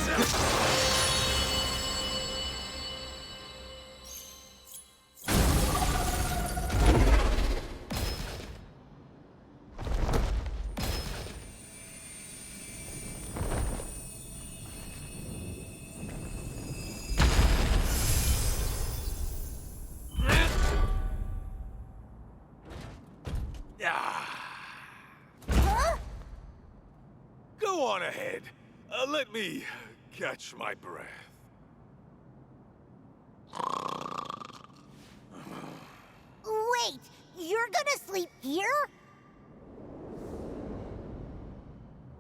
Go on ahead. Let me catch my breath. Wait, you're gonna sleep here?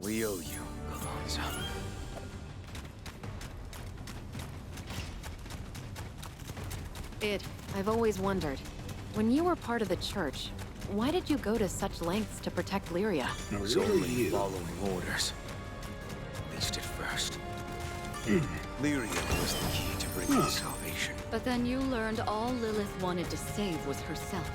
We owe you, Alonzo. I've always wondered, when you were part of the church, why did you go to such lengths to protect Lyria? I was only following orders. At least at first. Lyria was the key to bringing salvation. But then you learned all Lilith wanted to save was herself.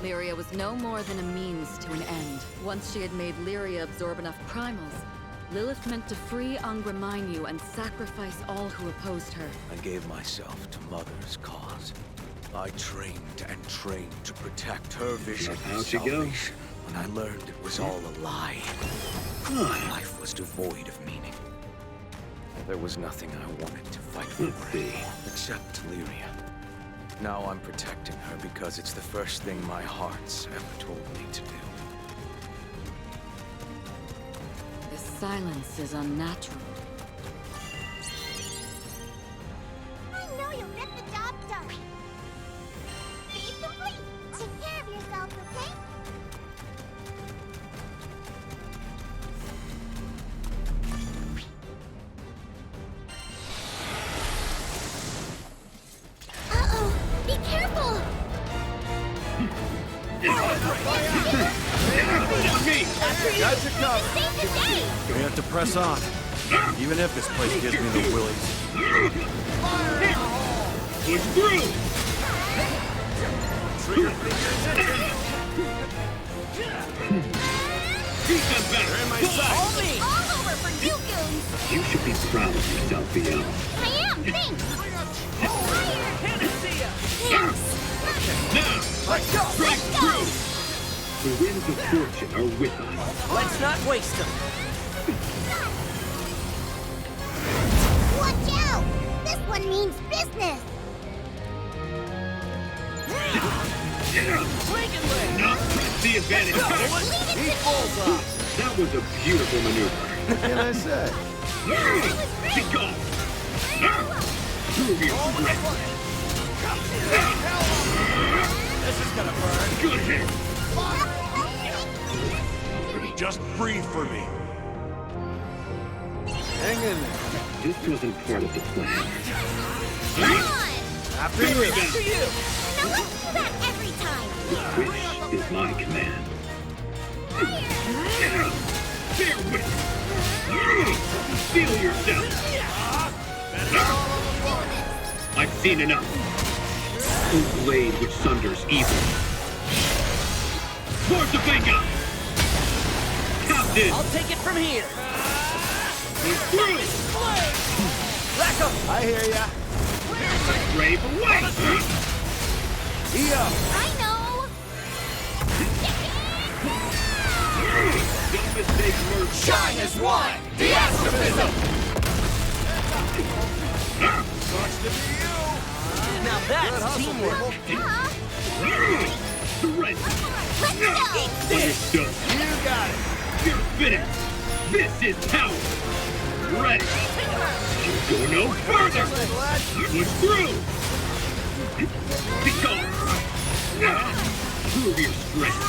Lyria was no more than a means to an end. Once she had made Lyria absorb enough primals, Lilith meant to free Angra Mainyu and sacrifice all who opposed her. I gave myself to Mother's cause. I trained and trained to protect her vision of salvation. When I learned it was all a lie, my life was devoid of meaning. There was nothing I wanted to fight for except Lyria. Now I'm protecting her because it's the first thing my heart's ever told me to do. This silence is unnatural. I know you'll get the job done. Be complete. Take care of yourself, okay? Uh-oh! Be careful! On me! Got you covered. Save the day! We have to press on. Even if this place gives me the willies. Push through! Beat them better! In my sight. All over for you goons! You should be proud of yourself, Theo. I am, thanks! Now! Let's go! Strike through! The winds of fortune are with us. Let's not waste them. Watch out! This one means business! Not press the advantage. He falls off. That was a beautiful maneuver. What can I say? Be gone. Prove your strength. This is gonna burn. Good hit. Just breathe for me. Hang in there. This wasn't part of the plan. After you. Now let's do that every time! Wish is my command. Bear with. Feel yourself. I've seen enough. A blade which sunders evil. Towards the finger. Captain. I'll take it from here. Through. Rack 'em. I hear ya. Brave away. Eo. I know! Don't mistake mercy. Shine as one! The astrophism! Sucks to be you. Now that's teamwork. Surrender. Let's go! Understood. You got it. You're finished. This is power. Ready. Go no further. Push through. Be gone. Prove your strength.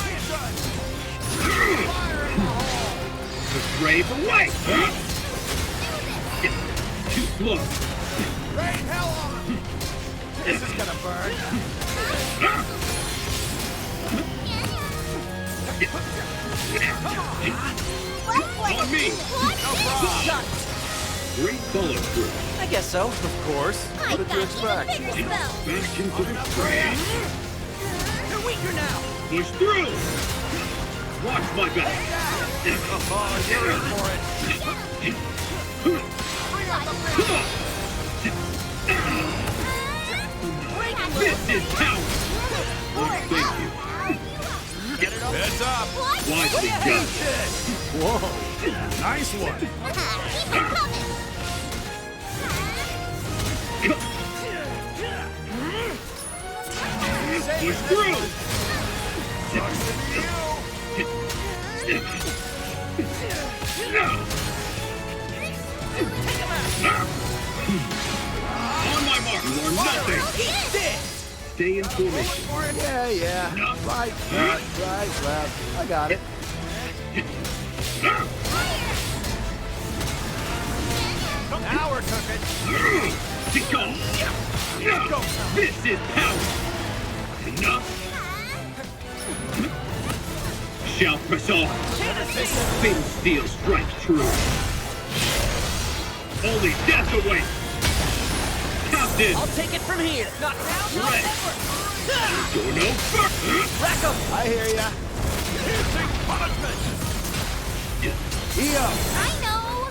Brave away. Too slow. Rain hell on him! This is gonna burn. On me. Great follow through. I guess so. Of course. What did you expect? Back into the fray. You're weaker now. Push through. Watch my back. Oh, you're in for it. This is power. Thank you. Heads up. Wisely done. Whoa. Nice one. Keep it coming! Push through. On my mark. You are nothing. Stay in formation. Yeah. No. Right, left. I got it. Now we're cooking. Be gone. This is power. Enough. Shall press on. Fatal steel strikes true. Only death awaits. Captain. I'll take it from here. Not now, not Red. ever. Go no further. Rack 'em. I hear ya. Piercing punishment. Eo. I know!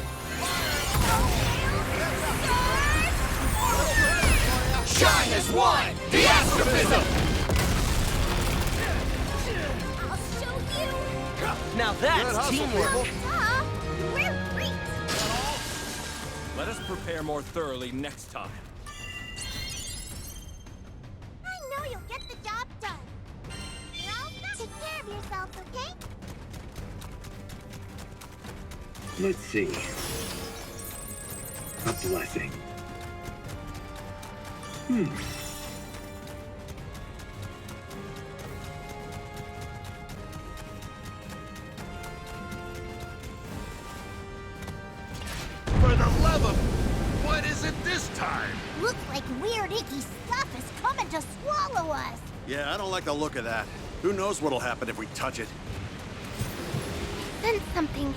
Shine as one! The astrophism! I'll show you! Now that's teamwork. We're great! Let us prepare more thoroughly next time. I know you'll get the job done. You're all set. Take care of yourselves, okay? Let's see. A blessing. For the love of... What is it this time? Looks like weird icky stuff is coming to swallow us. Yeah, I don't like the look of that. Who knows what'll happen if we touch it? Sense something.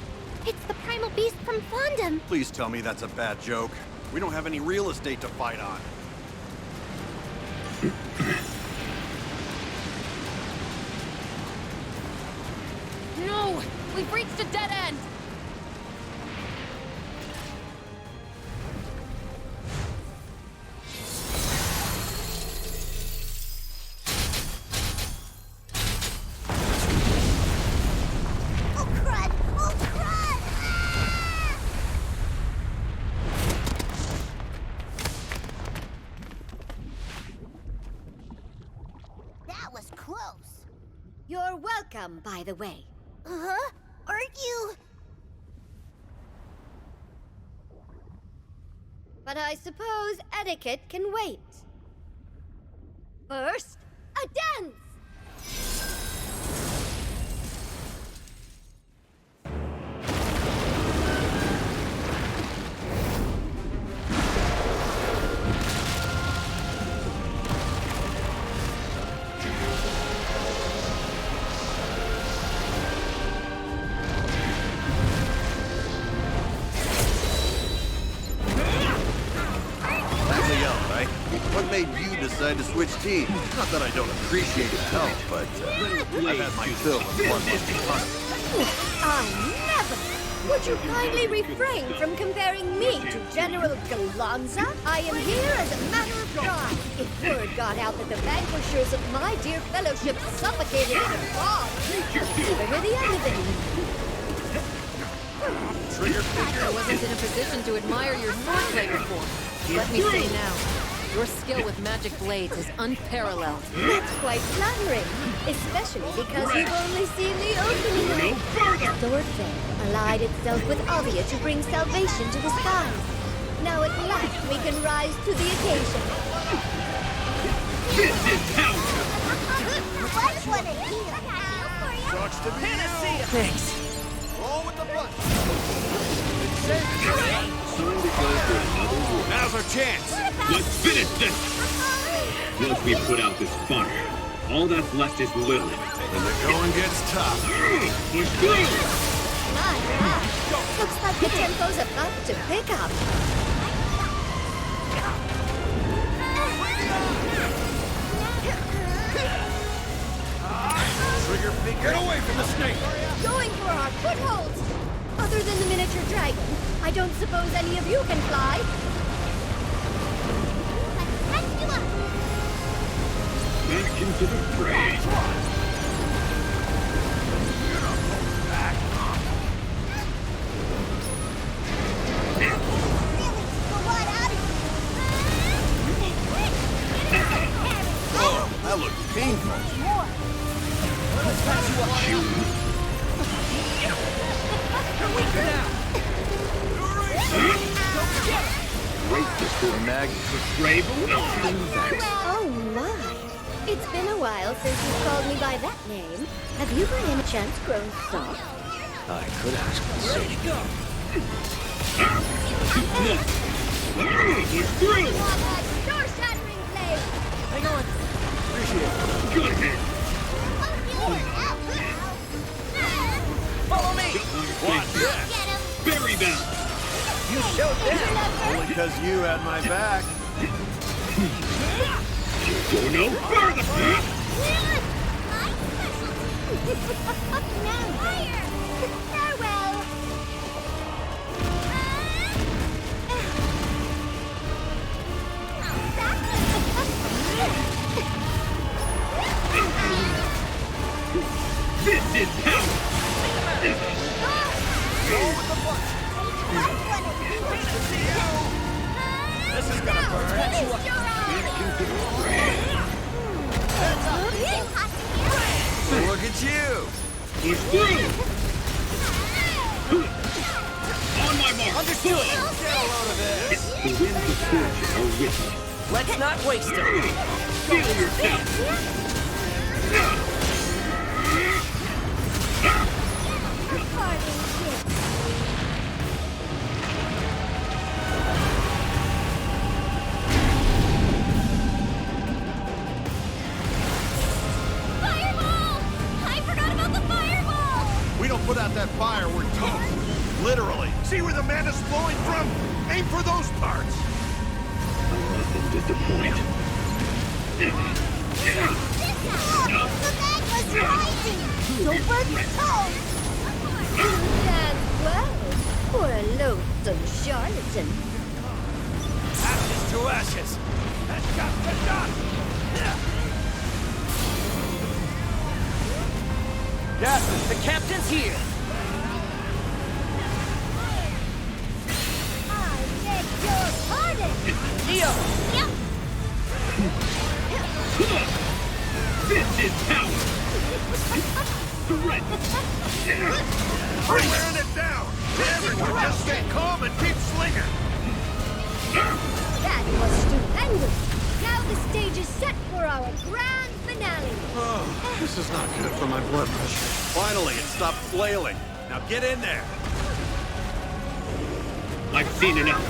It's the primal beast from Fondom. Please tell me that's a bad joke. We don't have any real estate to fight on. No! We've reached a dead end! You're welcome, by the way. Huh? Aren't you? But I suppose etiquette can wait. First, a dance! What made you decide to switch teams? Not that I don't appreciate the help, but I've had my fill of bloodlust hunt. I never! Would you kindly refrain from comparing me to General Galanza? I am here as a matter of pride. If word got out that the vanquishers of my dear fellowship suffocated in a fog, you'd never hear the end of it. Trigger finger! I wasn't in a position to admire your swordplay before. Let me say now, your skill with magic blades is unparalleled. That's quite flattering, especially because you've only seen the opening. No further! Swordfare allied itself with Avia to bring salvation to the skies. Now at last we can rise to the occasion. This is how! What's one of here? Sucks to be you! Thanks. Roll with the punch! Now's our chance. Let's finish this! Once we put out this fire, all that's left is Lilith. And the going gets tough. Push through! My, looks like the tempo's about to pick up. Trigger finger! Get away from the snake! Going for our footholds! Other than the miniature dragon, I don't suppose any of you can fly. Back into the fray. Oh, that looked painful. Oh my! It's been a while since you called me by that name. Have you by any chance grown soft? I could ask the same. Door-shattering blade! Hang on. Appreciate it. Good hit! Follow me. Watch this! Bury them! You showed them. Only because you had my back. Go no further! Now fire! Farewell! This is how! This is gonna burn. Look at you! Push through! On my mark! Understood. Get a load of this! The winds of fortune are with me. Let's not waste them. Feel yourself! We don't put out that fire, we're toast. Literally. See where the madness flowing from? Aim for those parts! Nothing disappoint. The magma's rising! Don't burn your toes! Dance well for a loathsome charlatan. Ashes to ashes. That's got the done. Yes, the captain's here. I beg your pardon! Neo! Yep. This is power! surrender! We're wearing it down! Everyone just stay calm and keep slinging! That was stupendous! Now the stage is set for our grand finale! Oh, this is not good for my blood pressure. Finally, it stopped flailing. Now get in there! I've seen enough!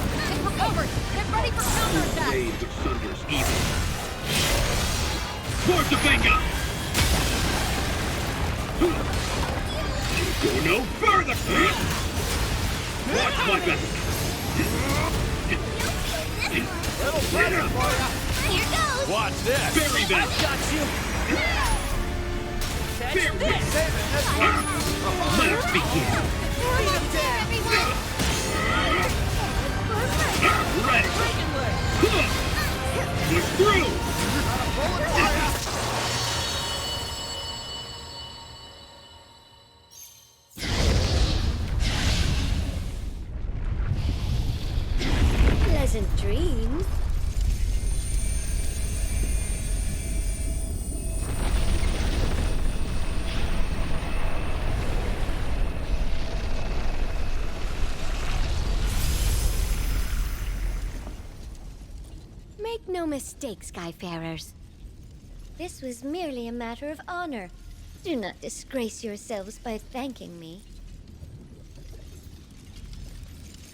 We're covered! Get ready for counterattack! Blade which sunders evil. Force of Venga! Go no further! Watch my best! Little pressure for ya! Here goes! Watch this! Bury them! Got you! Catch Bury this! Save it! That's one! Let us begin! Beat him down! Ready! Push through! Pleasant dreams. Make no mistake, Skyfarers. This was merely a matter of honor. Do not disgrace yourselves by thanking me.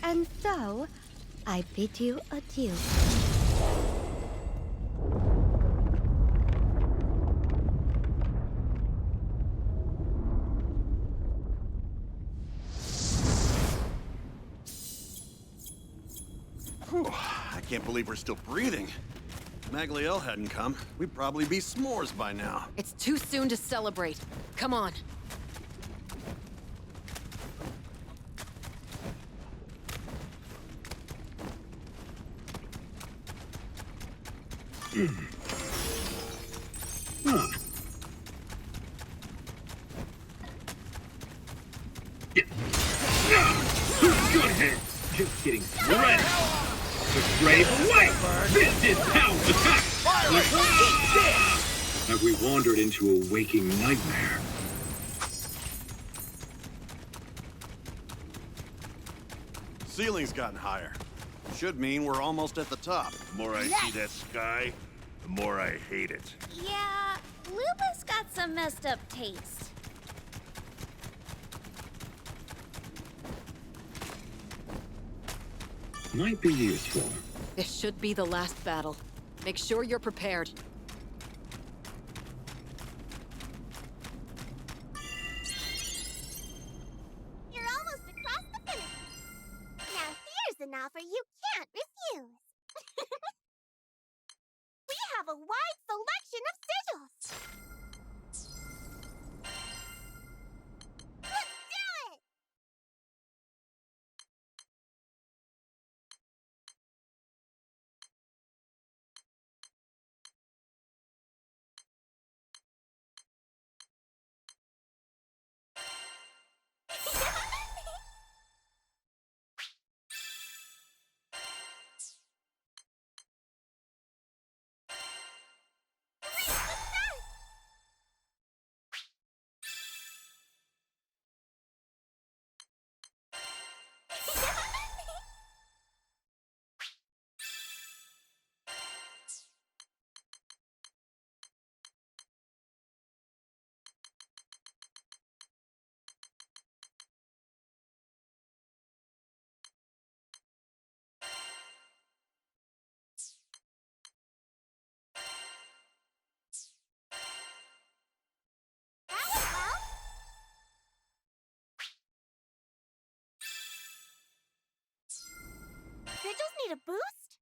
And so, I bid you adieu. Whew, I can't believe we're still breathing. If Magliel hadn't come, we'd probably be s'mores by now. It's too soon to celebrate. Come on. Good hit! Just getting ready! The grave away! This is Pound's attack! Have we wandered into a waking nightmare? Ceiling's gotten higher. Should mean we're almost at the top. The more I see that sky, the more I hate it. Yeah, Luba's got some messed up taste. Might be useful. This should be the last battle. Make sure you're prepared. You're almost across the finish. Now here's an offer you can't refuse. We have a wide selection of sigils. Let's do it! Sigils need a boost?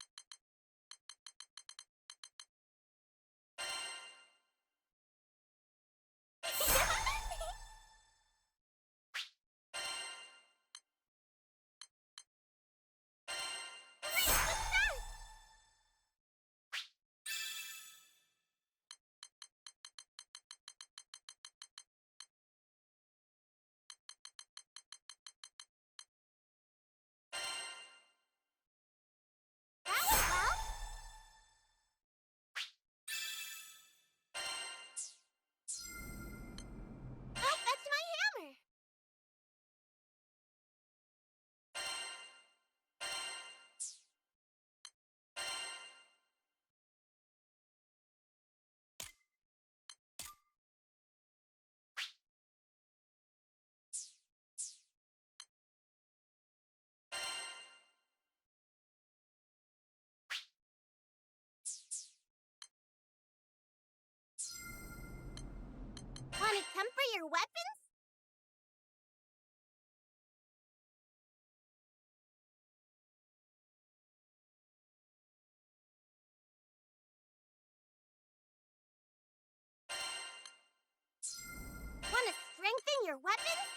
your weapons?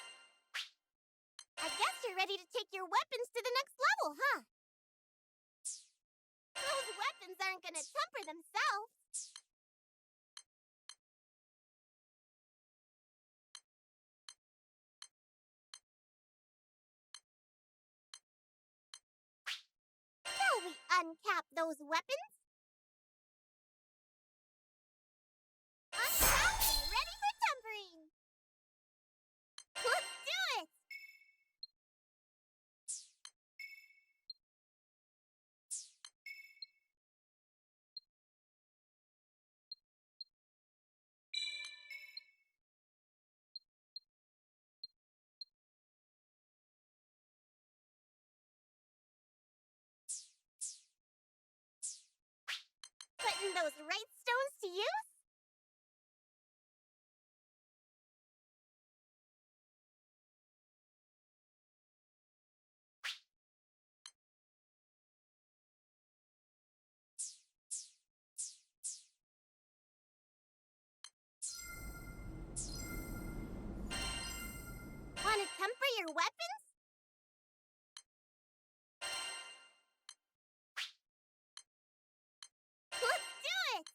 I guess you're ready to take your weapons to the next level, huh? Those weapons aren't gonna temper themselves. Shall we uncap those weapons? Uncap and ready for tempering! Let's do it! Putting those right stones to use? Want to temper your weapons? Let's do it!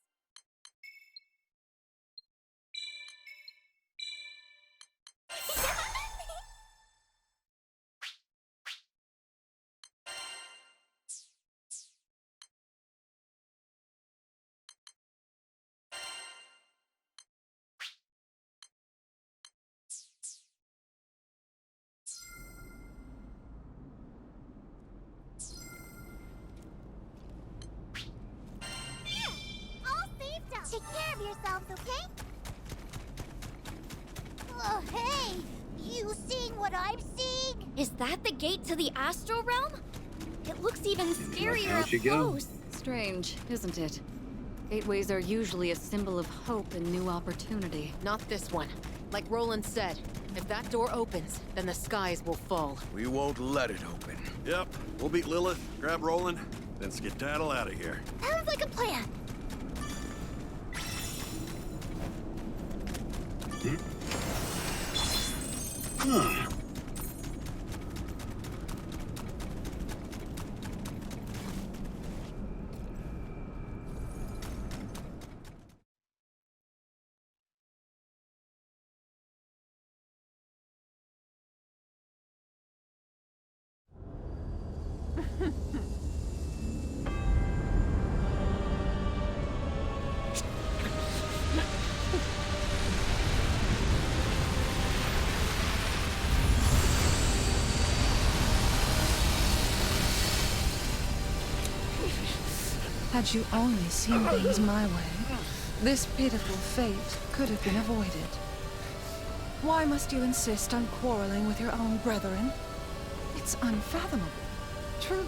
All saved up. Take care of yourselves, okay? Oh, hey! You seeing what I'm seeing? Is that the gate to the astral realm? It looks even scarier Out up you go. close. Strange, isn't it? Gateways are usually a symbol of hope and new opportunity. Not this one. Like Roland said, if that door opens, then the skies will fall. We won't let it open. Yep, we'll beat Lilith, grab Roland, then skedaddle out of here. Sounds like a plan. Had you only seen things my way, this pitiful fate could have been avoided. Why must you insist on quarreling with your own brethren? It's unfathomable, truly.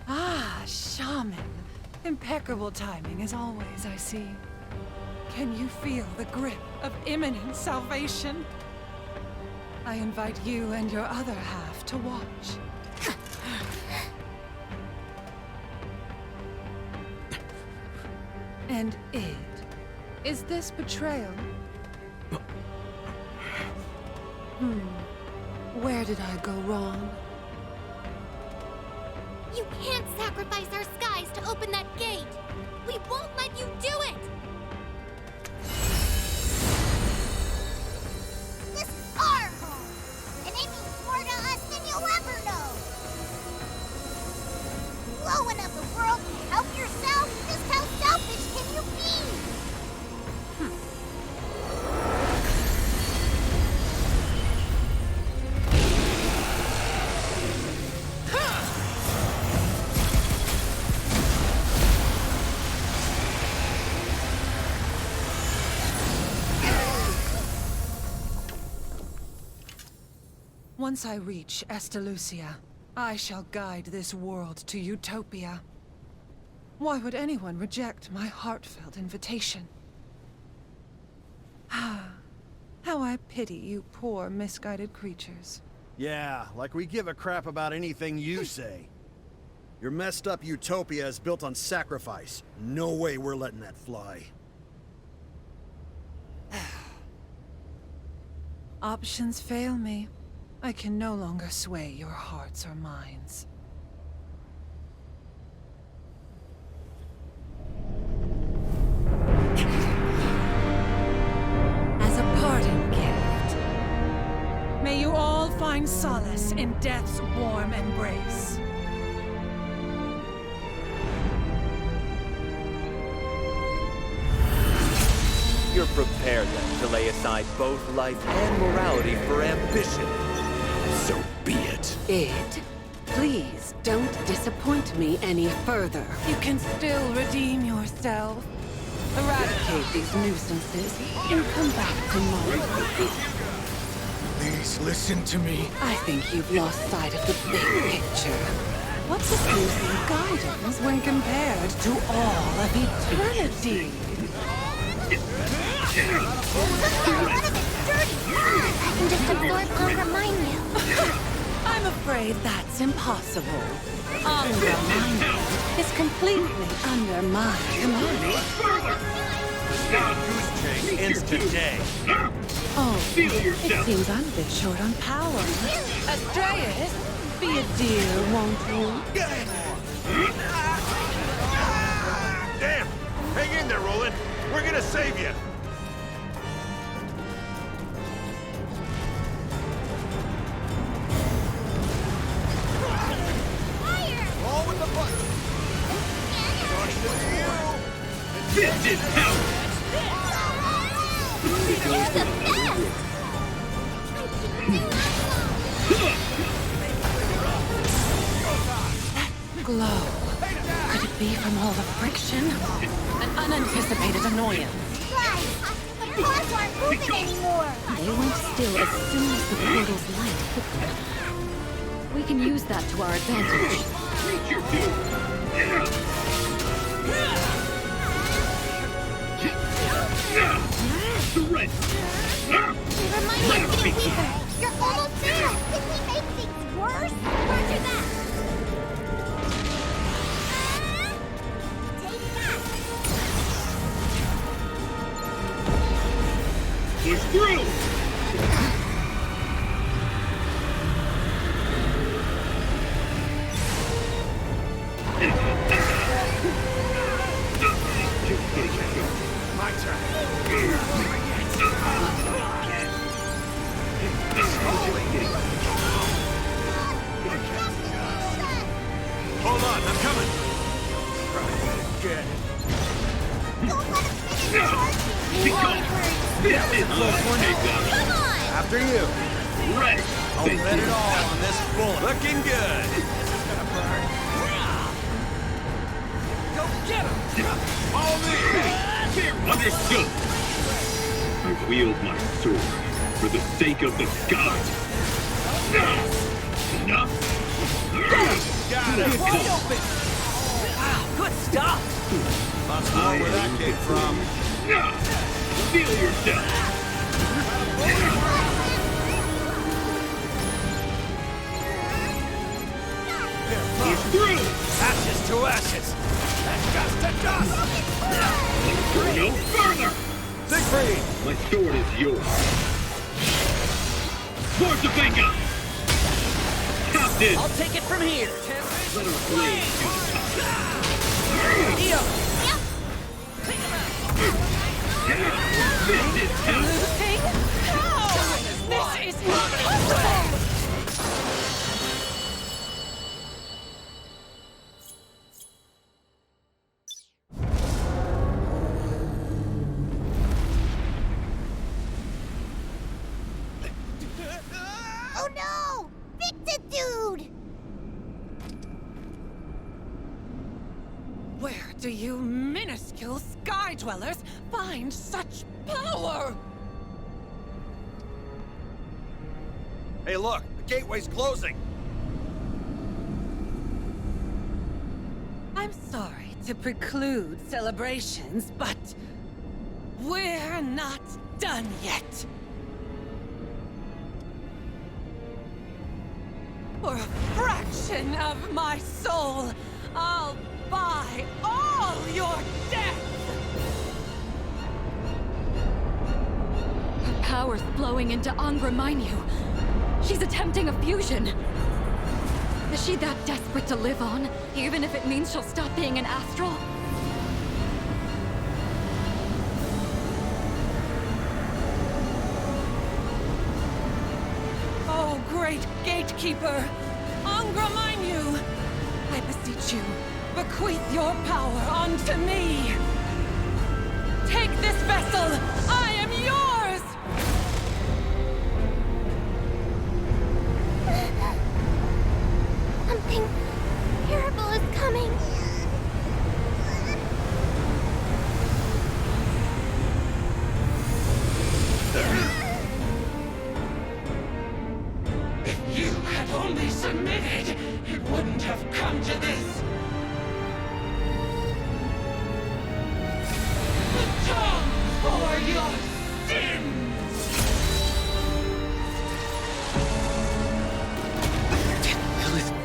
Ah, shaman. Impeccable timing as always, I see. Can you feel the grip of imminent salvation? I invite you and your other half to watch. And it? Is this betrayal? Where did I go wrong? You can't sacrifice our skies to open that gate! We won't let you do it! This is our home, and it means more to us than you'll ever know. Blowing up the world to help yourself? Just how selfish can you be? Once I reach Estalucia, I shall guide this world to utopia. Why would anyone reject my heartfelt invitation? Ah, how I pity you poor misguided creatures. Yeah, like we give a crap about anything you say. Your messed up utopia is built on sacrifice. No way we're letting that fly. Options fail me. I can no longer sway your hearts or minds. As a parting gift, may you all find solace in death's warm embrace. You're prepared then to lay aside both life and morality for ambition. So be it. Id, please don't disappoint me any further. You can still redeem yourself. Eradicate these nuisances and come back tomorrow. Please listen to me. I think you've lost sight of the big picture. What's the use of guidance when compared to all of eternity? I can just absorb Angra Minyu. I'm afraid that's impossible. Angra Minyu is completely under my command. Ends today. Oh, it seems I'm a bit short on power. Astreus, be a dear, won't you? Damn! Hang in there, Roland. We're gonna save you. All with the button. Vengeance power! You're the best! Glow. Could it be from all the friction? An unanticipated annoyance. Guys, the pods aren't moving anymore. They went still as soon as the portal's light hit them. We can use that to our advantage. Reach your doom! Surrender! They remind me of getting weaker. You're almost there. Did we make things worse? Roger that. Take that. Push through! My turn. Hold on, I'm coming. Again. Don't let him finish. Because this is my takeoff. Come on. After you. Ready! I'll bet it all on this bullet. Looking good. Go get him. Follow me! Understood! I wield my sword for the sake of the gods. Enough? Got it. Wide open. Wow, good stuff. Lots more where that came from. Feel yourself! Push through! Ashes to ashes. And dust to dust. Go no further! Siegfried! My sword is yours. Towards the finger! Captain! I'll take it from here. Let our blade do the talking. Neo! This is hell! This is impossible! Oh no! Fix it, dude! Where do you minuscule sky dwellers find such power? Hey, look, the gateway's closing. I'm sorry to preclude celebrations, but we're not done yet. For a fraction of my soul, I'll buy all your death! Her power's flowing into Angra Mainyu. She's attempting a fusion. Is she that desperate to live on, even if it means she'll stop being an astral? Oh, great gatekeeper! Angra Mainyu! I beseech you, bequeath your power unto me! Take this vessel! I am yours! Something terrible is coming. If you had only submitted, it wouldn't have come to this. Atone for your sins!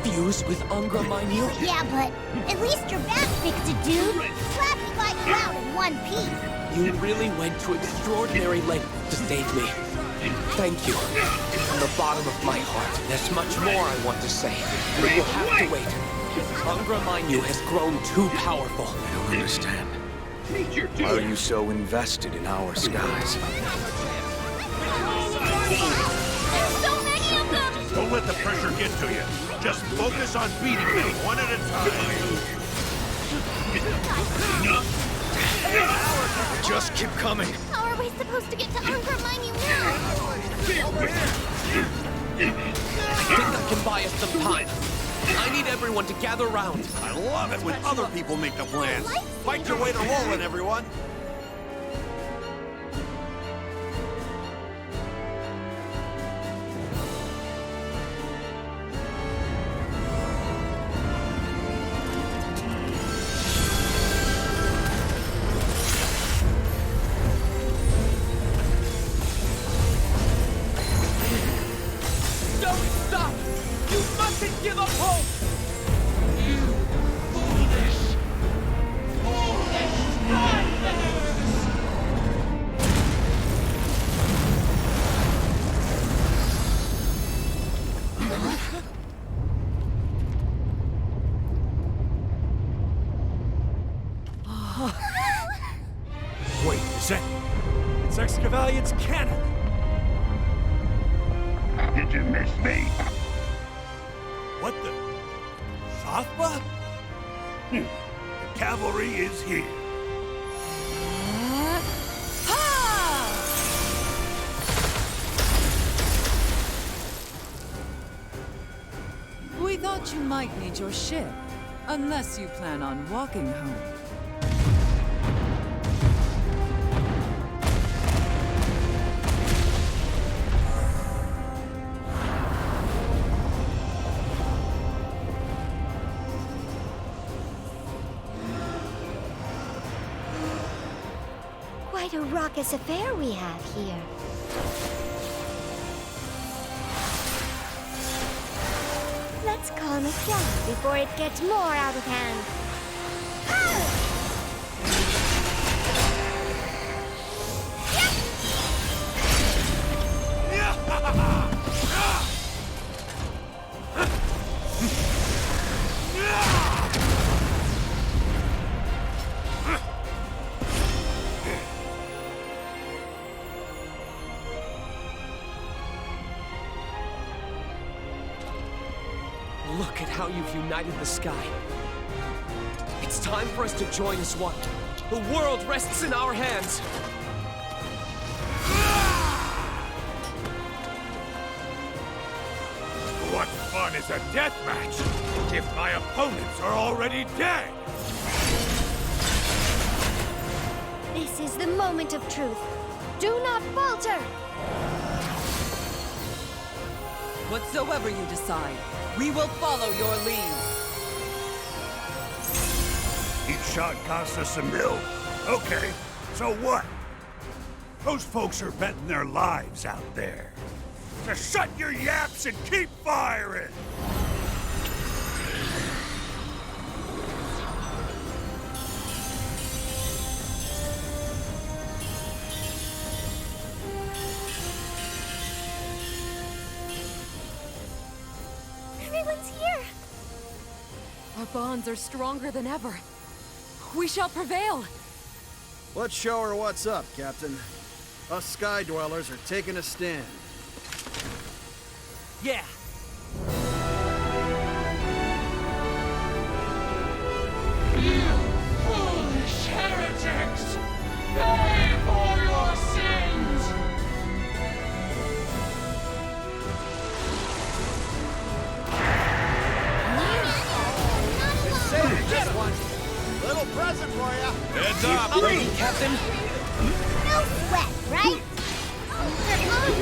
Fuse with Angra Mainyu? Yeah, but at least your back fixed it, dude. Slapping like cloud in one piece. You really went to extraordinary lengths to save me. Thank you. From the bottom of my heart, there's much more I want to say. But you'll have to wait. Angra Mainyu has grown too powerful. I don't understand. Why are you so invested in our skies? There's so many of them! Don't let the pressure get to you. Just focus on beating them one at a time. Just keep coming. How are we supposed to get to Angra Mainyu now? I think I can buy us some time. I need everyone to gather round. I love it when other people make the plans. Fight your way to rolling, everyone. Don't stop! You mustn't give up hope! You foolish, foolish nightmares! Wait, is that... It's Excavalian's cannon! Did you miss me? What the... Sothba? The cavalry is here. We thought you might need your ship, unless you plan on walking home. Quite a raucous affair we have here. Let's calm it down before it gets more out of hand. Look at how you've united the sky. It's time for us to join as one. The world rests in our hands. What fun is a death match if my opponents are already dead? This is the moment of truth. Do not falter! Whatsoever you decide, we will follow your lead. Each shot costs us a mil. Okay, so what? Those folks are betting their lives out there. Just shut your yaps and keep firing! Everyone's here! Our bonds are stronger than ever. We shall prevail! Let's show her what's up, Captain. Us Sky Dwellers are taking a stand. Yeah! You foolish heretics! Pay for your sins! Save this one! Little present for ya! Heads up! I'm ready, Captain! No sweat, right?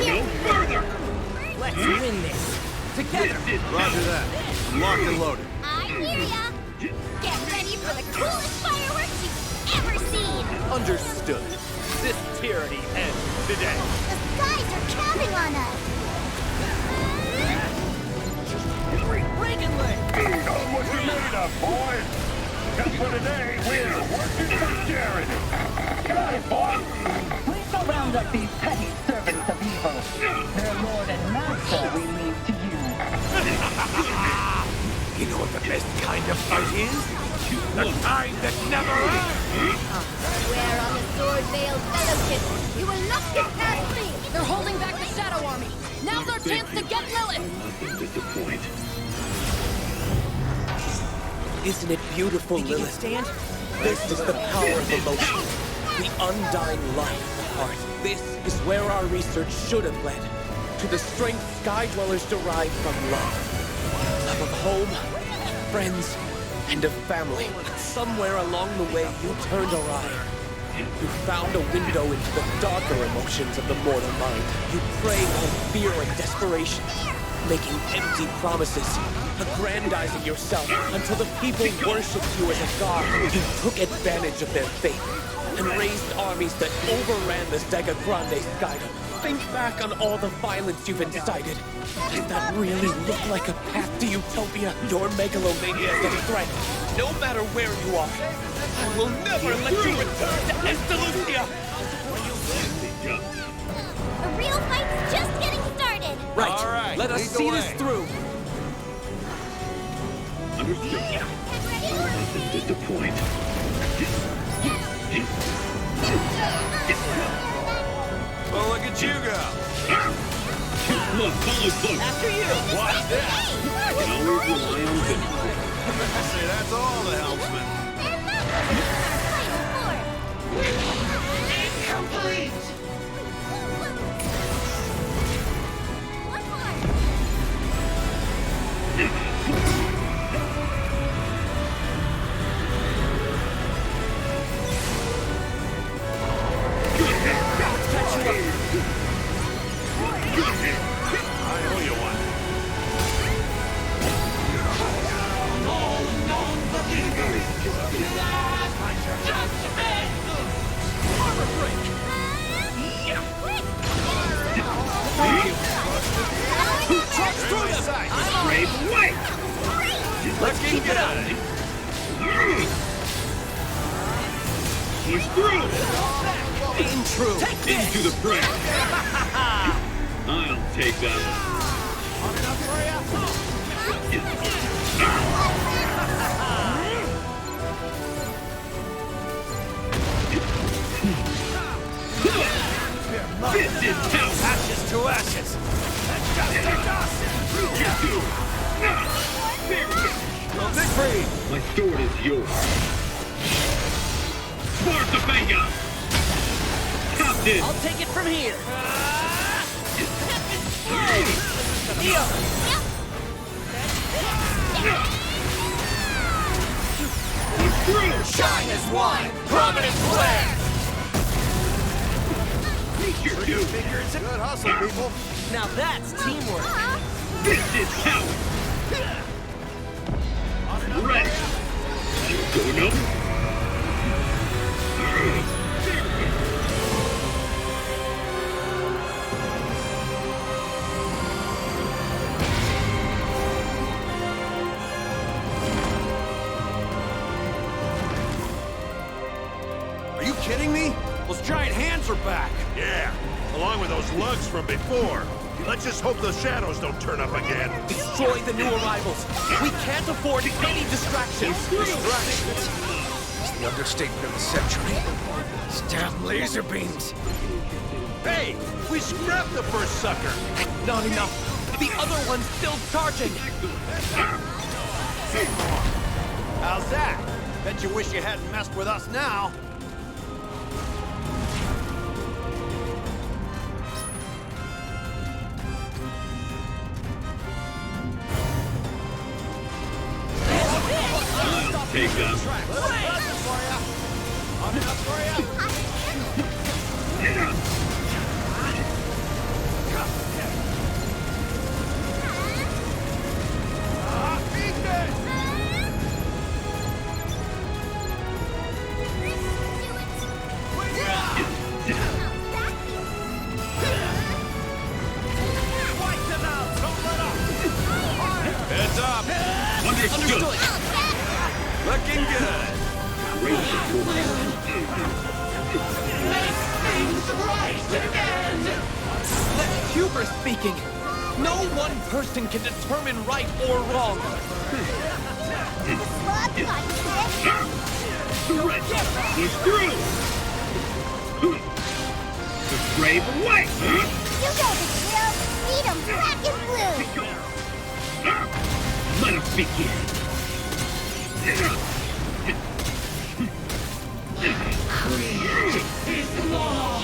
No further! Let's win this! Together! Roger that. Locked and loaded. I hear ya! Get ready for the coolest fireworks you've ever seen! Understood. This tyranny ends today. The skies are counting on us! Reagan leg! Show them what you're made of, boy! Just for today, we're working for charity. Got it, boy! Please don't round up these petty servants of evil. Their lord and master we leave to you. You know what the best kind of fight is? The kind that never ends! Where on the sword-veiled fellowship, you will not get past me! They're holding back the Shadow Army! Now's our chance to get Lilith! Nothing disappoint. Isn't it beautiful, Lilith? Stand? This is the power of emotion. The undying life of the heart. This is where our research should have led. To the strength Sky Dwellers derive from love. Love of home, friends, and of family. But somewhere along the way, you turned awry. You found a window into the darker emotions of the mortal mind. You preyed on fear and desperation, making empty promises, aggrandizing yourself until the people worshipped you as a god. You took advantage of their faith and raised armies that overran the Zega Grande Skydom. Think back on all the violence you've incited. Does that really look like a path to utopia? Your megalomania is a threat, no matter where you are. I will never let you return to Estalucia! The real fight's just getting started! Right. All right, Let us lead the see this way. through. Understood. Nothing disappoint. Well, look at you go! Look, follow close. After you! Watch this! I can always rely on Victor. Say that's all the helpsmen. Incomplete! I owe you one. Brave away! Let's keep it out of here! He's through! Aim true. Into the fray! I'll take that. This is how Ashes to ashes! Victory! My sword is yours. Sparta Vega! Captain! I'll take it from here! Shine as one! Prominent flare! Good hustle, people. Now that's teamwork! This is how! Ready! Going up! Are you kidding me? Those giant hands are back! Yeah, along with those lugs from before. Let's just hope the shadows don't turn up again. Destroy the new arrivals. We can't afford any distractions. Distractions? It's the understatement of the century. Damn laser beams. Hey, we scrapped the first sucker. Not enough. The other one's still charging. How's that? Bet you wish you hadn't messed with us now. Take us. Heads up! Understood. Looking good. That's Hubris speaking. No one person can determine right or wrong. He's through. The brave away. You know the drill. Beat 'em black and blue. Let us begin. Creation is law.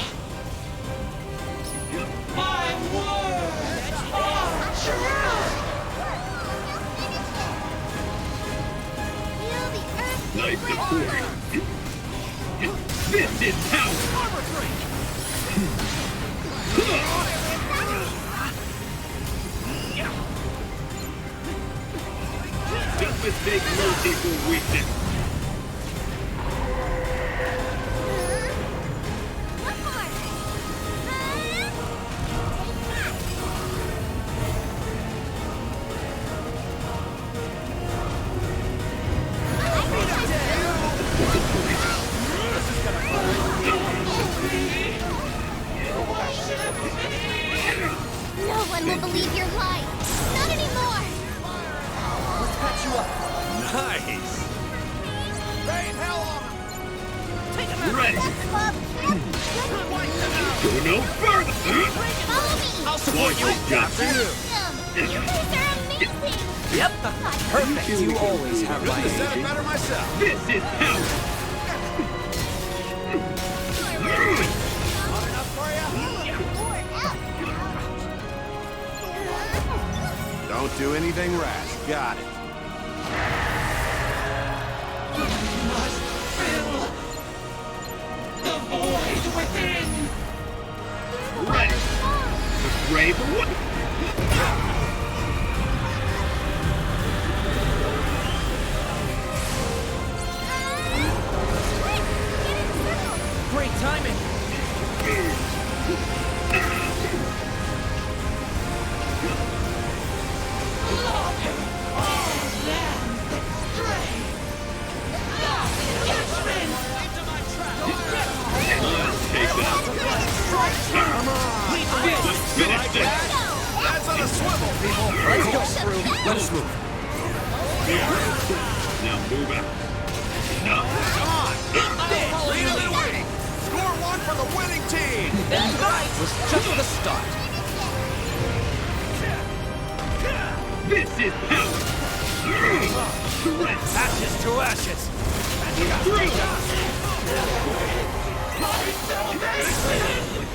My words are truth. Nice support. This is power. Just mistake mercy for weakness. No one will believe your lies. Not anymore. Let's patch you up. Nice. Rain hell on him. Take him out. Ready. Go no further. Follow me. I'll support you. After you. You guys are amazing. Yep. Perfect. You always have my Couldn't have said it better myself. This is power. Not enough for you? Don't do anything rash. Got it. You must fill the void within. Ready. The brave away. Great timing. That's on a swivel, people. Let's go, Screw. Let us move. Now move out. No. Come on. Lead them in waiting. Score one for the winning team. That was just the start. This is power. Ashes to ashes. The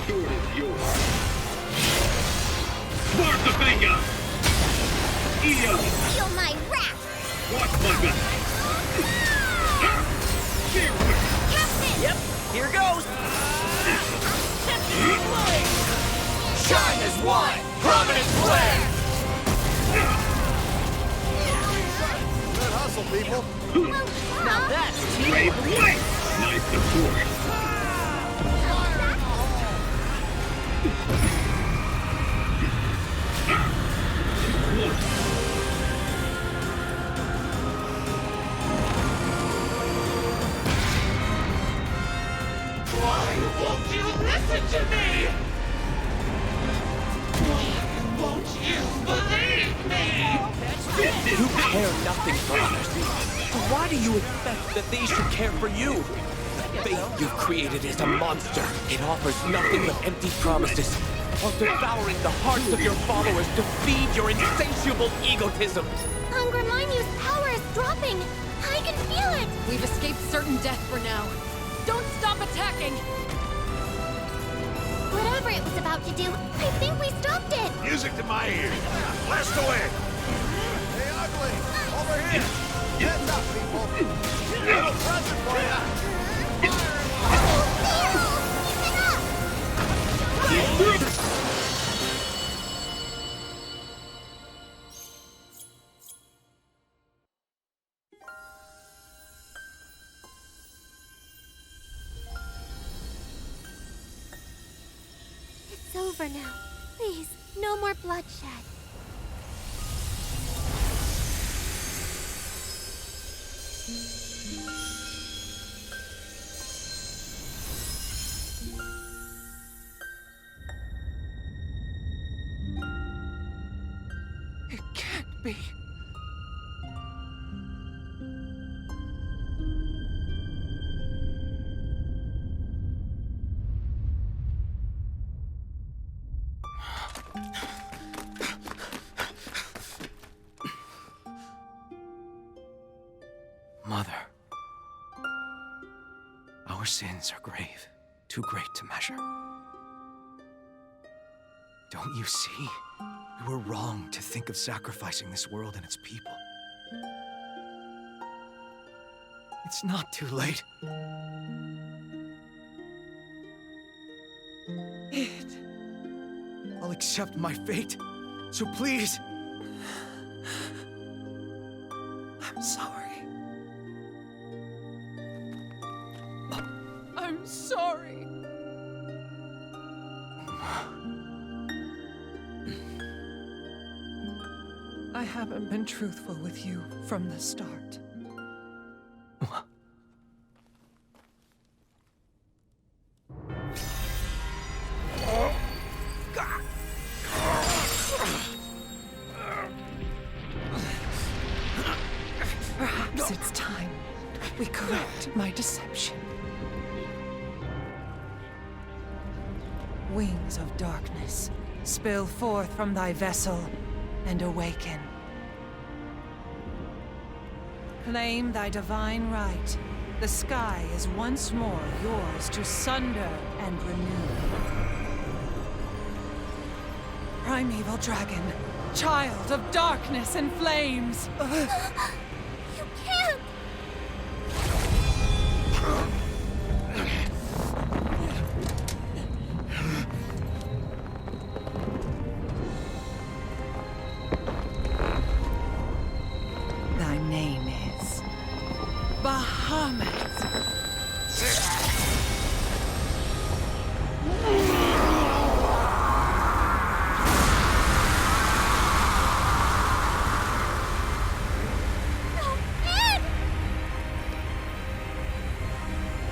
sword is yours. Spark the finger. Eo. Feel my wrath. Watch my back. Captain. Yep. Here goes. Shine as one. Prominent flare. Good hustle, people. Now that's teamwork. Brave away. Nice support. Why won't you listen to me? You care nothing for others. So why do you expect that they should care for you? The faith you've created is a monster. It offers nothing but empty promises, while devouring the hearts of your followers to feed your insatiable egotism. Angramainu's power is dropping. I can feel it. We've escaped certain death for now. Don't stop attacking! Whatever it was about to do, I think we stopped it. Music to my ears. Blast away! Hey, Ugly! Over here! Heads up, people! Little present for ya! It's over now. Please, no more bloodshed. It can't be. Mother, our sins are grave, too great to measure. Don't you see? We were wrong to think of sacrificing this world and its people. It's not too late. I'll accept my fate, so please. I'm sorry. I'm sorry. I haven't been truthful with you from the start. Perhaps it's time we correct my deception. Wings of darkness, spill forth from thy vessel and awaken. Claim thy divine right. The sky is once more yours to sunder and renew. Primeval dragon, child of darkness and flames. You can't! Thy name is Bahamut.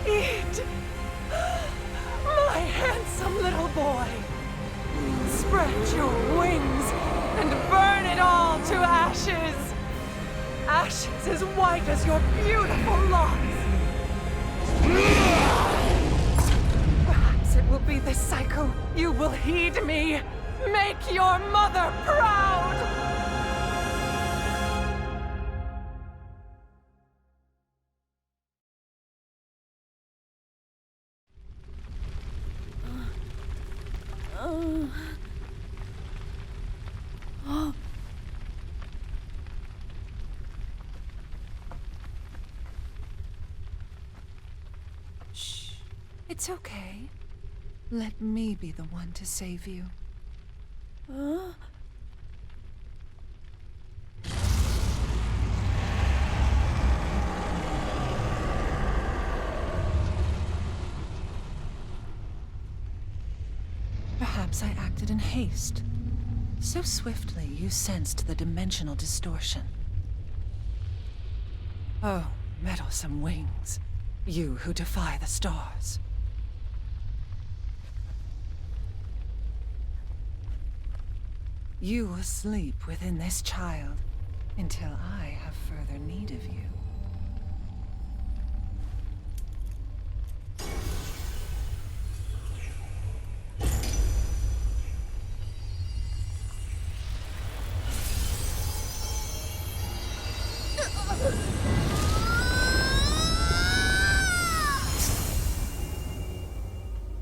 Eat! My handsome little boy! Spread your wings and burn it all to ashes! Ashes as white as your beautiful locks! Perhaps it will be this cycle you will heed me! Make your mother proud! Shh. It's okay. Let me be the one to save you. Perhaps I acted in haste. So swiftly you sensed the dimensional distortion. Oh, meddlesome wings. You who defy the stars. You will sleep within this child, until I have further need of you.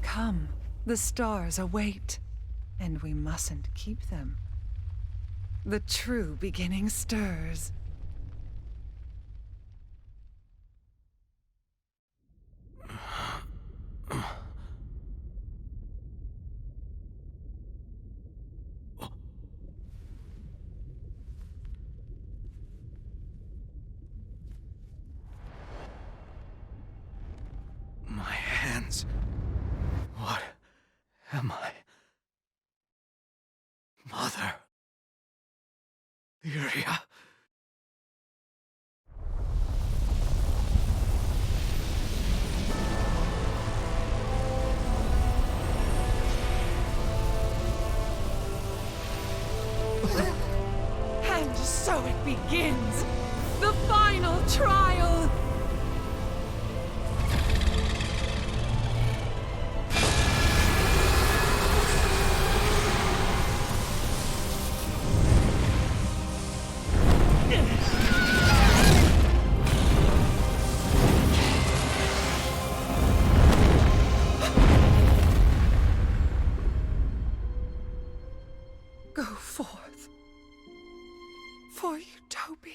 Come, the stars await, and we mustn't keep them. The true beginning stirs. My hands. What am I? Mother. Lyria. And so it begins! The final trial! Go forth for Utopia.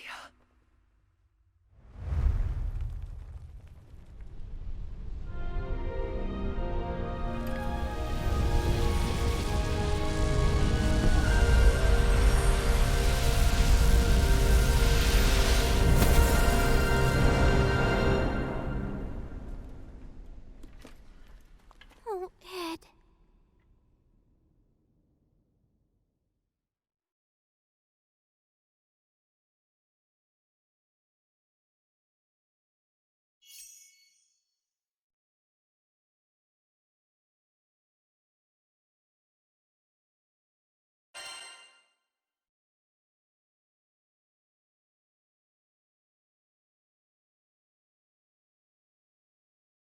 Oh, Ed.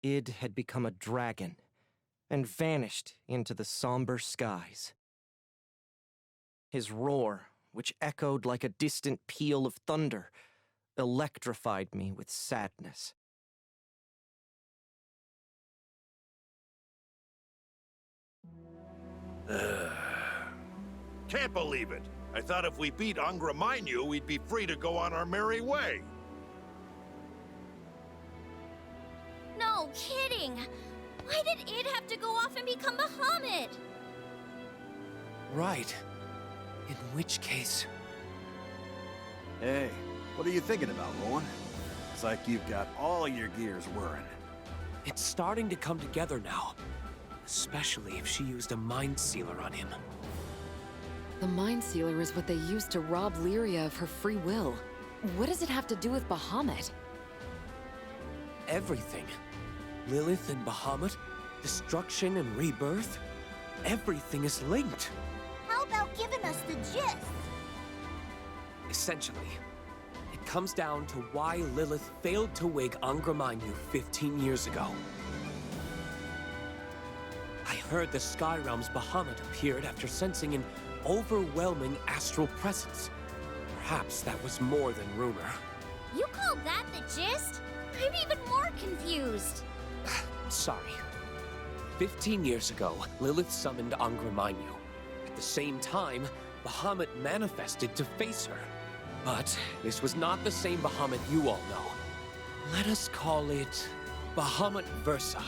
Id had become a dragon and vanished into the somber skies. His roar, which echoed like a distant peal of thunder, electrified me with sadness. Can't believe it. I thought if we beat Angra Mainyu, we'd be free to go on our merry way. No kidding! Why did Id have to go off and become Bahamut? Right. In which case... Hey, what are you thinking about, Rowan? It's like you've got all your gears whirring. It's starting to come together now. Especially if she used a mind sealer on him. The mind sealer is what they used to rob Lyria of her free will. What does it have to do with Bahamut? Everything. Lilith and Bahamut, destruction and rebirth. Everything is linked. How about giving us the gist? Essentially, it comes down to why Lilith failed to wake Angra Mainyu 15 years ago. I heard the Sky Realm's Bahamut appeared after sensing an overwhelming astral presence. Perhaps that was more than rumor. You call that the gist? I'm even more confused. Sorry. 15 years ago, Lilith summoned Angra Mainyu. At the same time, Bahamut manifested to face her. But this was not the same Bahamut you all know. Let us call it Bahamut Versa.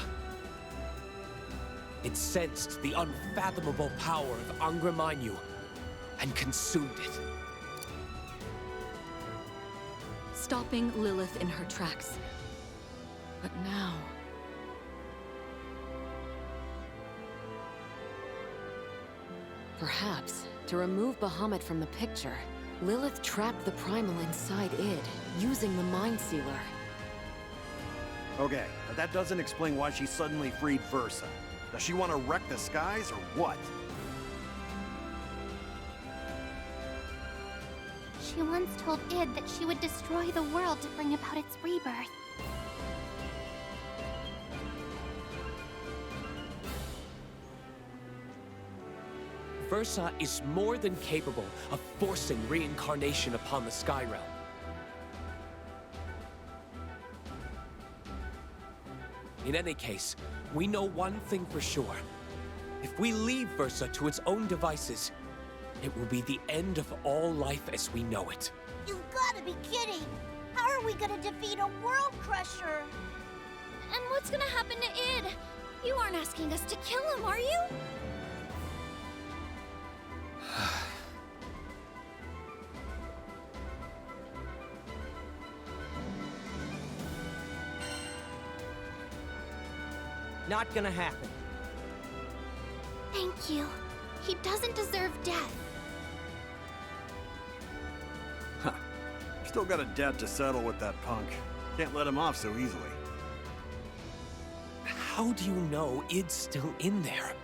It sensed the unfathomable power of Angra Mainyu and consumed it. Stopping Lilith in her tracks. But now... Perhaps, to remove Bahamut from the picture, Lilith trapped the Primal inside Id, using the Mind Sealer. Okay, but that doesn't explain why she suddenly freed Versa. Does she want to wreck the skies, or what? She She once told Id that she would destroy the world to bring about its rebirth. Versa is more than capable of forcing reincarnation upon the Sky Realm. In any case, we know one thing for sure. If we leave Versa to its own devices, it will be the end of all life as we know it. You've gotta be kidding! How are we gonna defeat a world crusher? And what's gonna happen to Id? You aren't asking us to kill him, are you? Not gonna happen. Thank you. He doesn't deserve death. Huh. Still got a debt to settle with that punk. Can't let him off so easily. How do you know Id's still in there?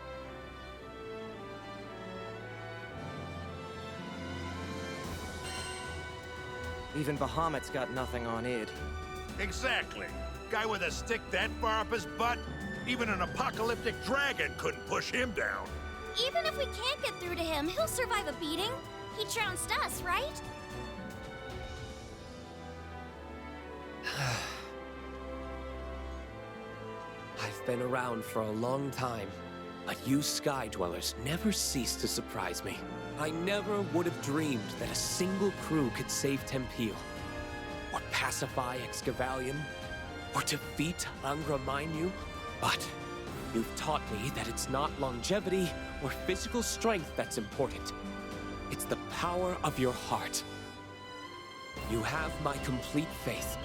Even Bahamut's got nothing on Id. Exactly. Guy with a stick that far up his butt? Even an apocalyptic dragon couldn't push him down. Even if we can't get through to him, he'll survive a beating. He trounced us, right? I've been around for a long time, but you Sky Dwellers never cease to surprise me. I never would have dreamed that a single crew could save Tempeal, or pacify Excavalion, or defeat Angra Mainyu. But you've taught me that it's not longevity or physical strength that's important. It's the power of your heart. You have my complete faith.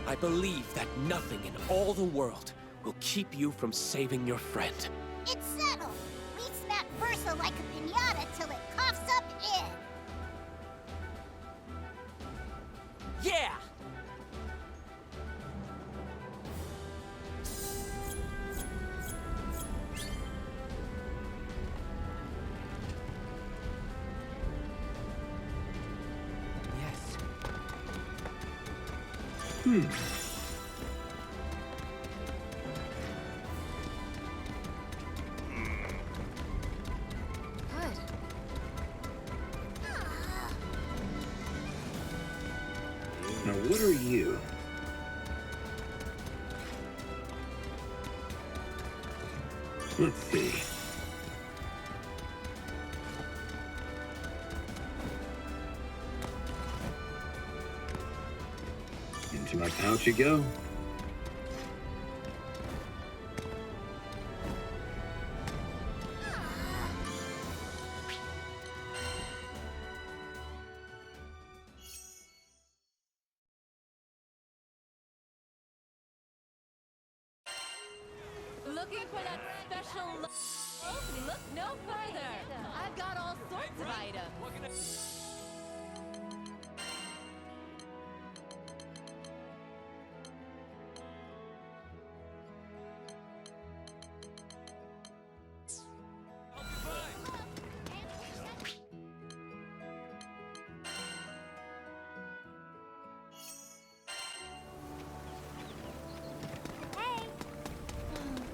I believe that nothing in all the world will keep you from saving your friend. It's settled. We smack Versa like a piñata till it coughs up Id. Yeah! Now, what are you? Let's see. Into my pouch you go. Looking for that special look no further. I've got all sorts of items.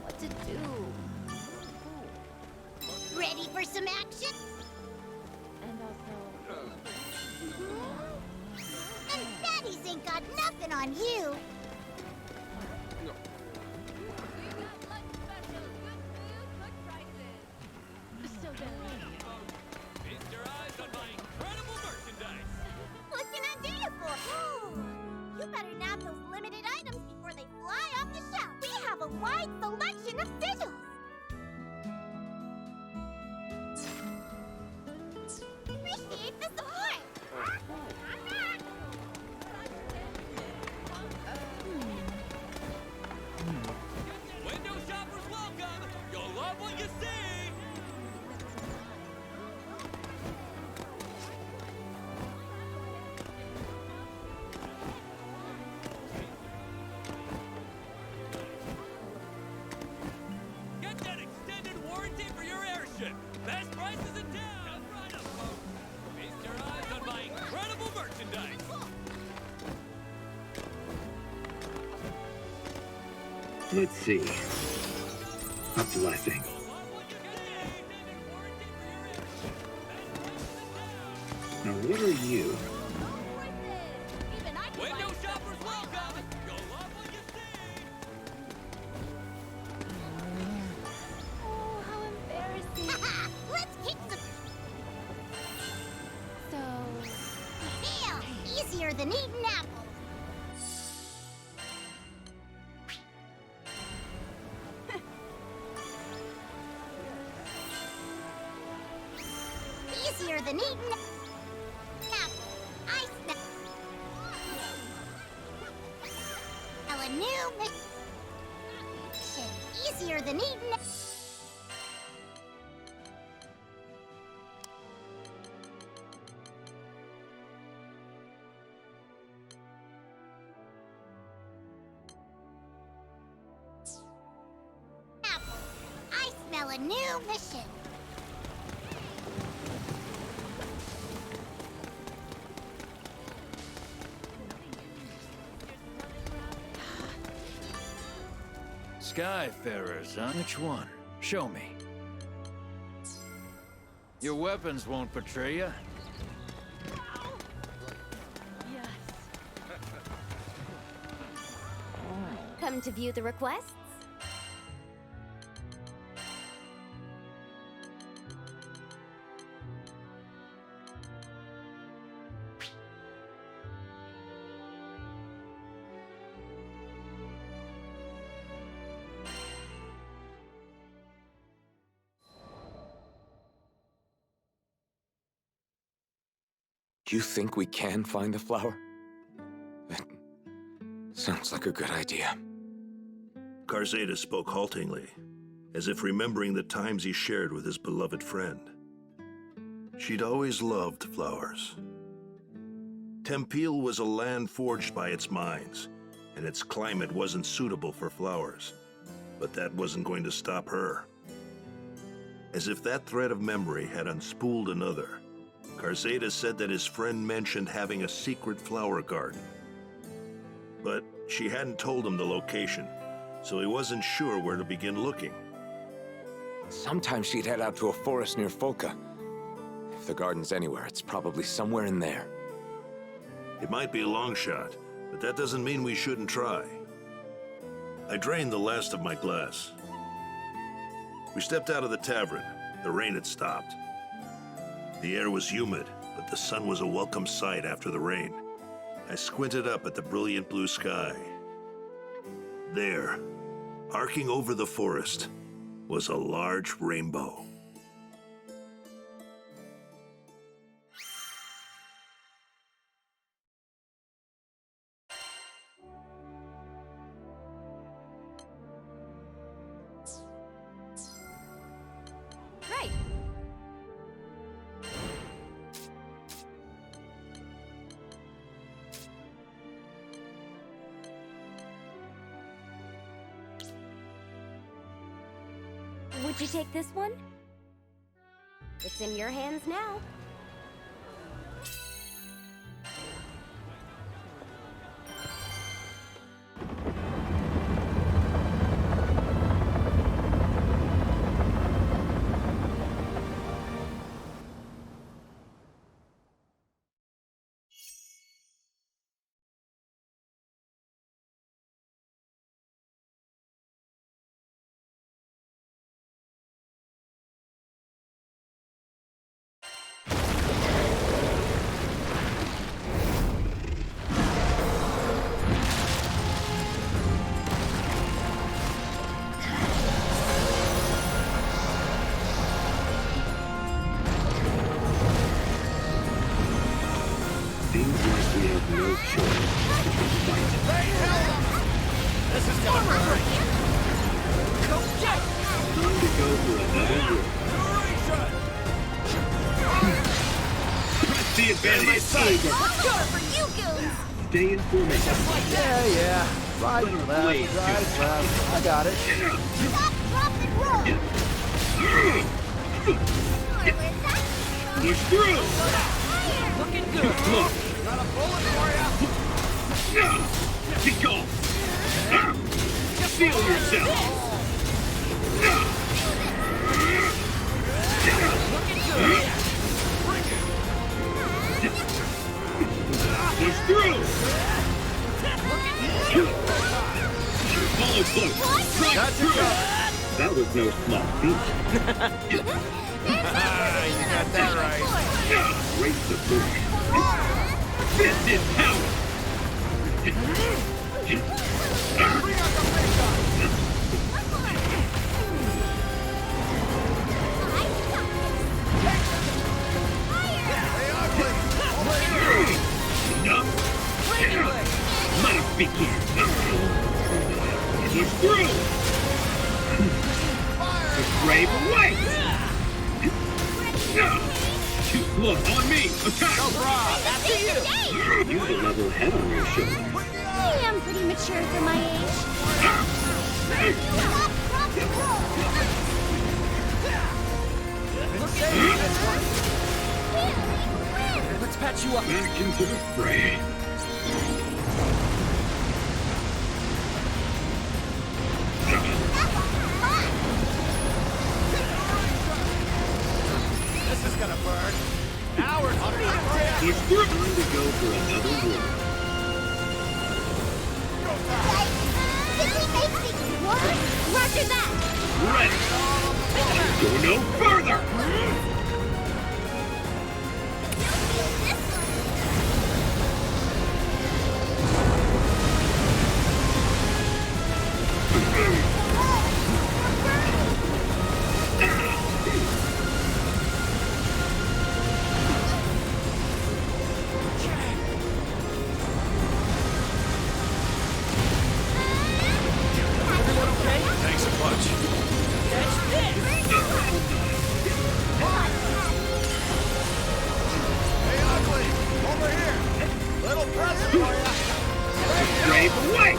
What to do? Ready for some action? And also... And Fatties ain't got nothing on you. So Feast your eyes on my incredible merchandise! What can I do you for? You better nab those limited items before they fly off the shelf. We have a wide selection of sigils. Appreciate the support. Let's see. A blessing. Now what are you? Window shoppers welcome! Go love what you Oh, how embarrassing. Let's kick the... So, Deal! Easier than eating apples. Easier than eating apples. I smell a new mission. Easier than eating apples. I smell a new mission. Skyfarers, huh? Which one? Show me. Your weapons won't betray you. come to view the requests? Do you think we can find the flower? It sounds like a good idea. Garzeda spoke haltingly, as if remembering the times he shared with his beloved friend. She'd always loved flowers. Tempeal was a land forged by its mines, and its climate wasn't suitable for flowers. But that wasn't going to stop her. As if that thread of memory had unspooled another, Garzeda said that his friend mentioned having a secret flower garden. But she hadn't told him the location, so he wasn't sure where to begin looking. Sometimes she'd head out to a forest near Folka. If the garden's anywhere, it's probably somewhere in there. It might be a long shot, but that doesn't mean we shouldn't try. I drained the last of my glass. We stepped out of the tavern. The rain had stopped. The air was humid, but the sun was a welcome sight after the rain. I squinted up at the brilliant blue sky. There, arcing over the forest, was a large rainbow. Right. Would you take this one? It's in your hands now. Seems like we have no choice but to fight. This is gonna hurt! Time to go for another room. Press the advantage over. Good for you goons! Stay in formation. Yeah. Right, Let our left, blades do the right. talking. I got it. Stop, drop, and roll! Push through! Looking good! Look! Got a bullet for ya! Get off! Just Feel yourself! Push through! Follow close! Strike through! That was no small feat. You got that right. Raise the push. Fist is power! Bring out the big guy. Enough! Let us begin! Push through! The brave away! Too slow on me! Attack! After you! You have a level head on your shoulder. I am pretty mature for my age. Let's patch you up. Back into the fray. This is gonna burn. Now we're on it. He's time to go for another war. Did we make things worse? Roger that! Ready! Go no further! Thanks a bunch. Hey, Ugly! Over here! Little present for ya! Brave away!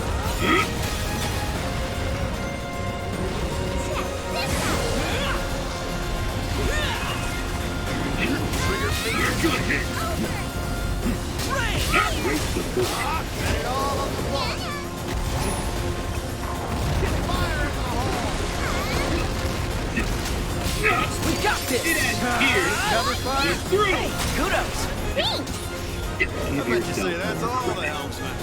Trigger finger. Good hit! Raise the push. Set it all on the floor. Fire in the hole. We got this! It ends here! Cover fire. He's through! Kudos! Give I bet you yourself say that's all the helmsman.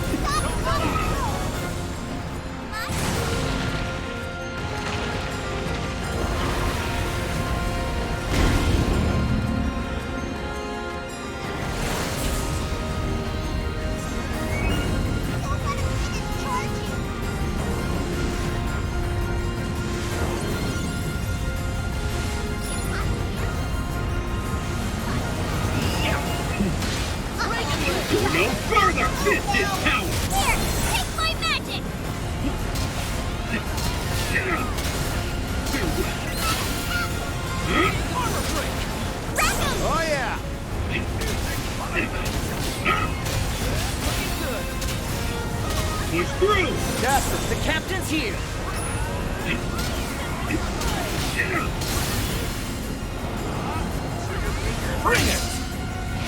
Go no further! This is power! Here, take my magic! Oh, yeah! Push through! Jasper, the captain's here! Bring it!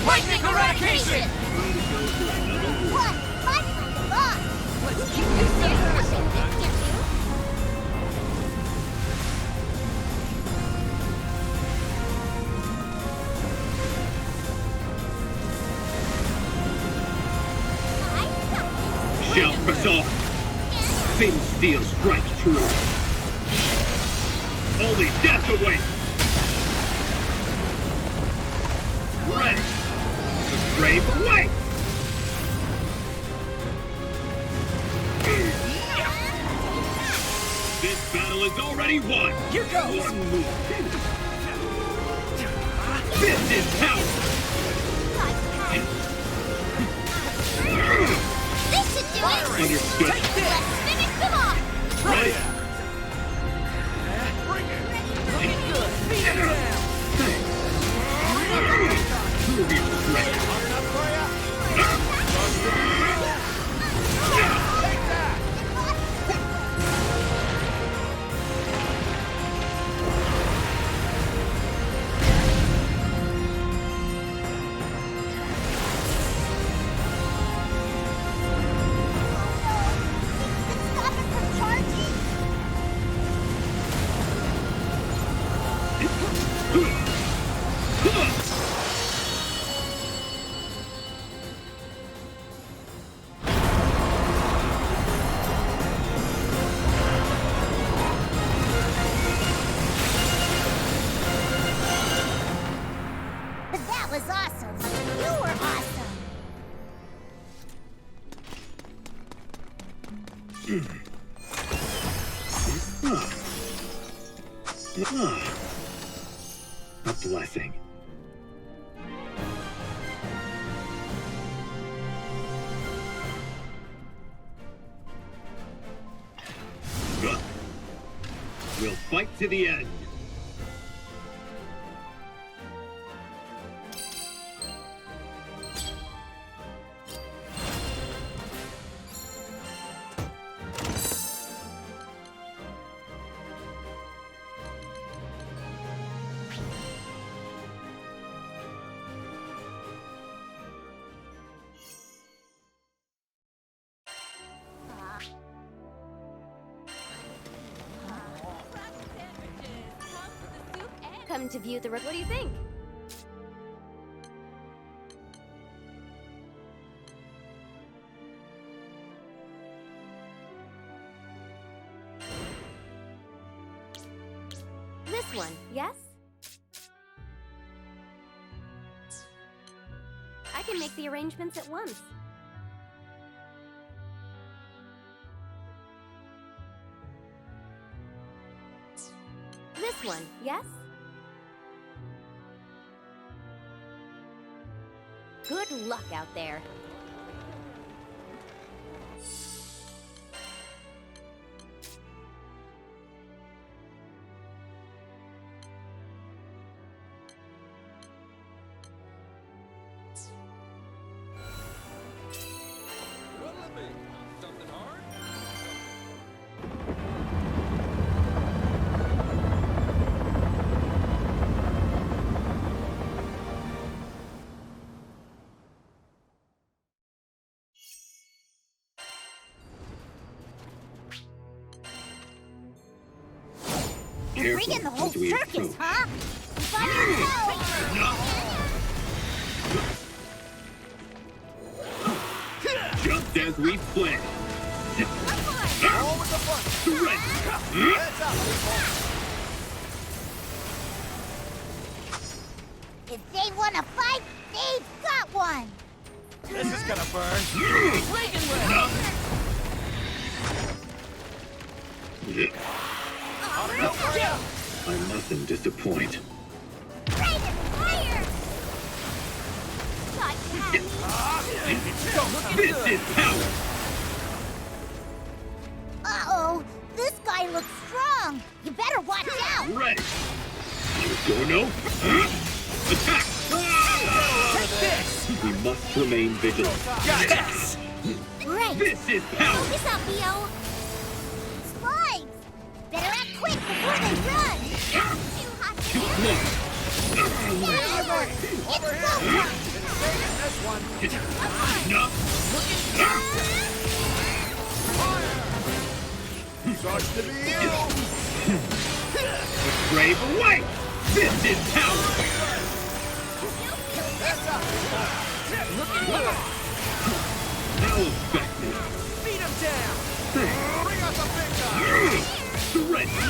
Lightning eradication! What? Fight like a boss! Let's keep this Nothing we can't do. Shell press off! Fatal steel strikes true! Only death awaits! Ready! The brave away! This battle is already won! Here goes! One move! This is power! This should do it! Understood! Let's finish them off! Ready! Bring it! Looking good! Beat him down! Prove your strength! Hard enough for ya? Take that! A blessing. We'll fight to the end. Come to view the... What do you think? This one, yes? I can make the arrangements at once. This one, yes? Good luck out there. You're bringing the whole circus, huh? It's on your Just as we planned. All with the punch. Heads up, If they want to fight, they've got one. This is gonna burn. I mustn't disappoint. This is power! Uh-oh, this guy looks strong. You better watch out. Ready! Adorno! Attack! Take this! We must remain vigilant. Yes! Right. This is power! Focus up, Theo. Spikes! Better act quick before they run. Too hot to Too close! Over here! This one. Enough! Starts to be you! Brave away! This is power! Heads up! How effective! Beat him down! Bring out the big guy! Surrender!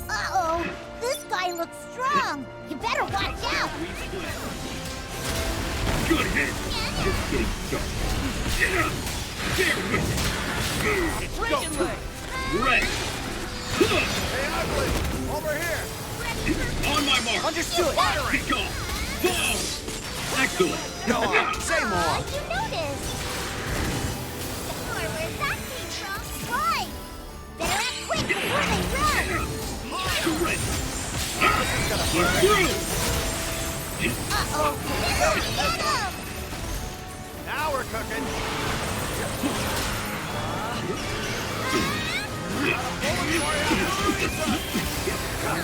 Uh-oh, this guy looks strong. You better watch out. Good hit! Just getting started. There with it! Breaking leg! Ready! Hey, Ugly! Over here! On my mark! Understood! Kick off! Fall! Excellent! Go on! Say more! You noticed. Or where's that came from? Right. Better act quick before they run. Surrender! Uh-oh, get him! Now we're cooking!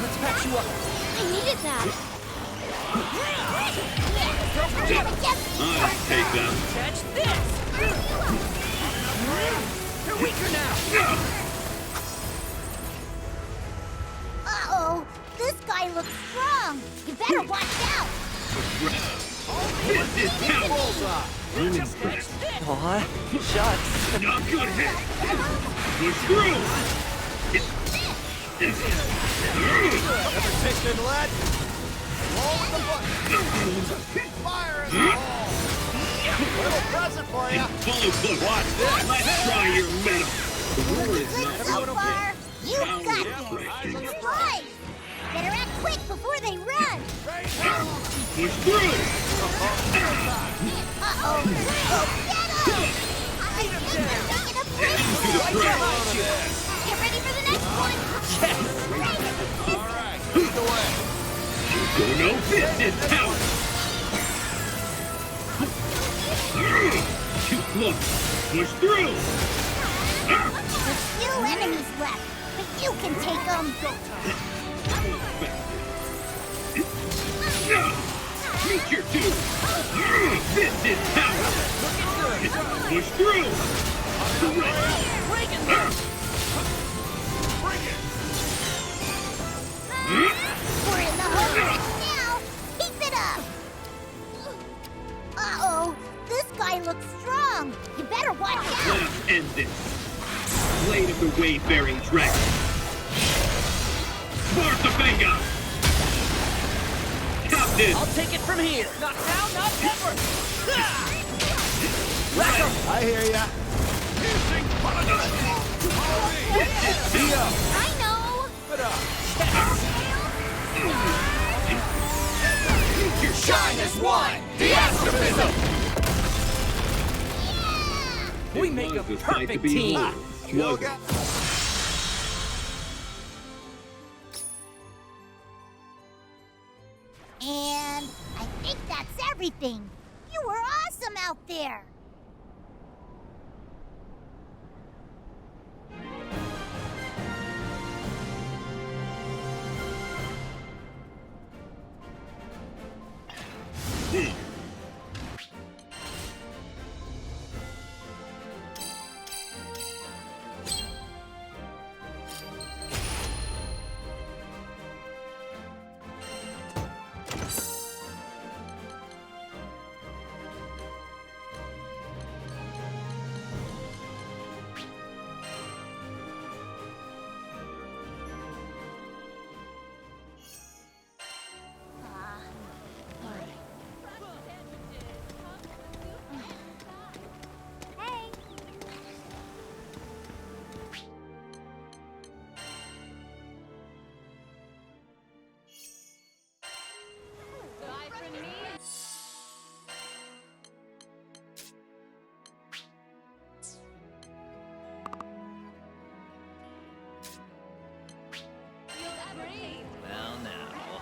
Let's patch you up. I needed that. I'll take that. Catch this! You're weaker now! Uh-oh, this guy looks strong. You better watch out. This is power! I'm impressed. Aw, shucks. Not good hit! We're through! Ever tasted lead? Roll with the punch! Fire in the hole! Little present! present for you. Follow close. Watch this. Let's try your metal. The war is not So far, you got this. this. Boys, better act quick before they run. Push through. Uh-oh. Oh, get him! I think they're taking a break. Get ready for the next one. All right, lead the way. No business out. Too close. Push through. There's few enemies left, but you can take them. Meet your doom. This is power. Push through. We're in the home stretch now. Keep it up. Uh-oh. This guy looks strong. You better watch out. Let us end this. Blade of the wayfaring dragon. Sparta Captain! I'll take it from here. Not now, not ever. I hear ya. I know. Shine as one. The astrophism. We make a perfect team. And I think that's everything. You were awesome out there.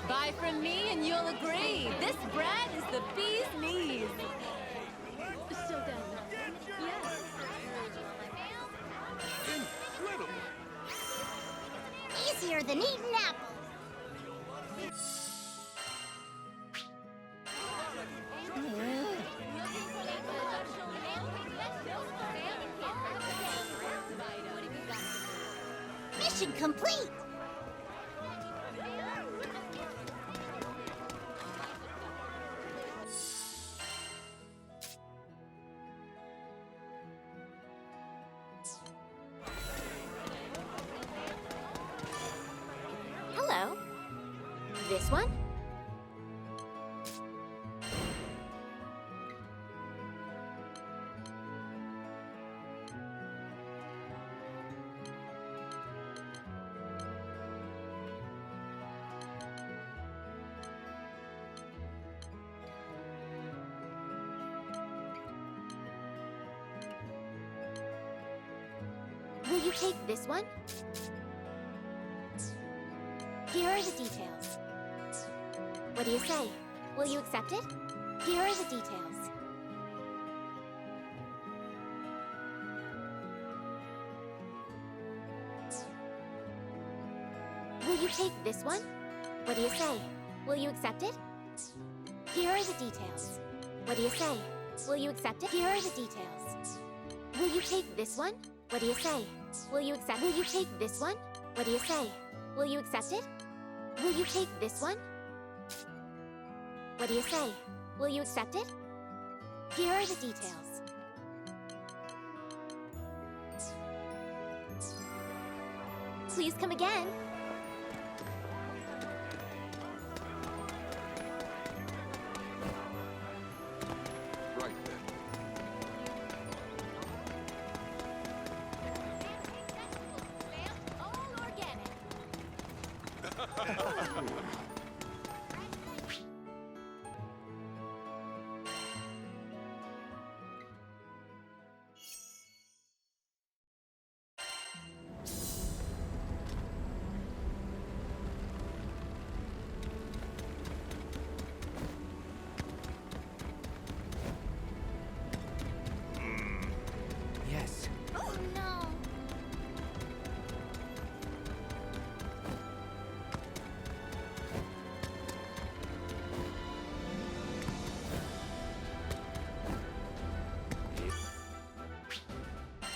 Buy from me and you'll agree. This bread is the bee's knees. So done. Yes. Easier than eating apples. Mission complete. Hello. This one? Will you take this one? Here are the details. What do you say? Will you accept it? Here are the details. Will you take this one? What do you say? Will you accept it? Here are the details. What do you say? Will you accept it? Here are the details. Will you take this one? What do you say? Will you accept? Will you take this one? What do you say? Will you accept it? Will you take this one? What do you say? Will you accept it? Here are the details. Please come again. Right then.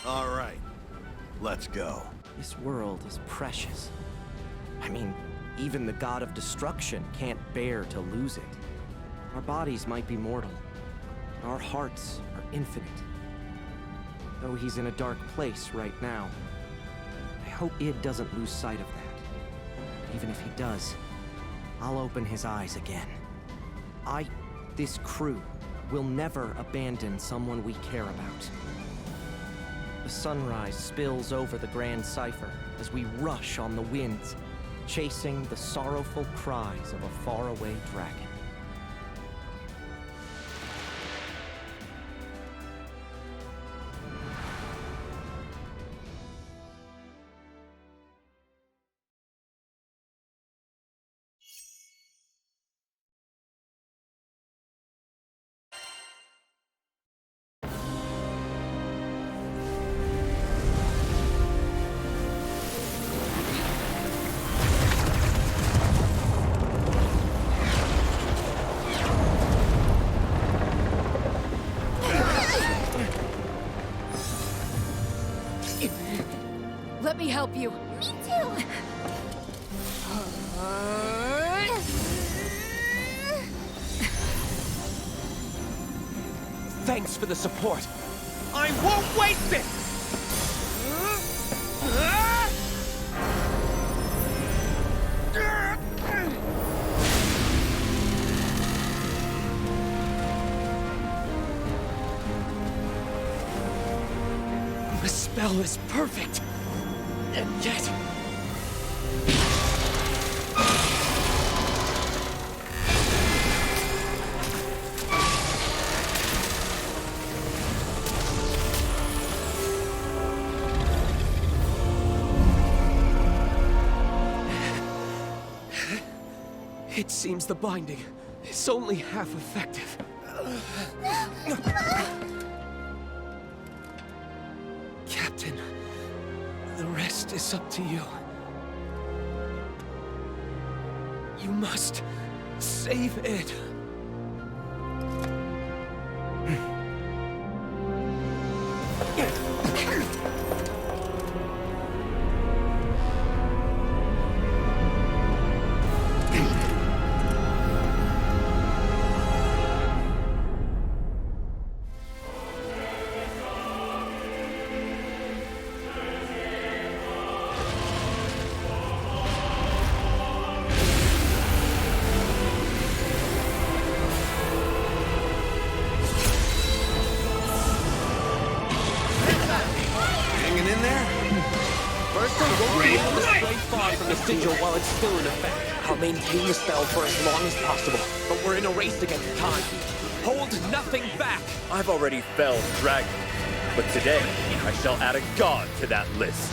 All right. Let's go. This world is precious. I mean, even the god of destruction can't bear to lose it. Our bodies might be mortal, but our hearts are infinite. Though he's in a dark place right now, I hope Id doesn't lose sight of that. Even if he does, I'll open his eyes again. This crew, will never abandon someone we care about. The sunrise spills over the Grand Cipher as we rush on the winds, chasing the sorrowful cries of a faraway dragon. Let me help you. Me too! Thanks for the support. I won't waste it! The spell is perfect. And yet... It seems the binding is only half effective. Captain, the rest is up to you. You must save it. While it's still in effect. I'll maintain the spell for as long as possible, but we're in a race against time. Hold nothing back! I've already felled dragon, but today I shall add a god to that list.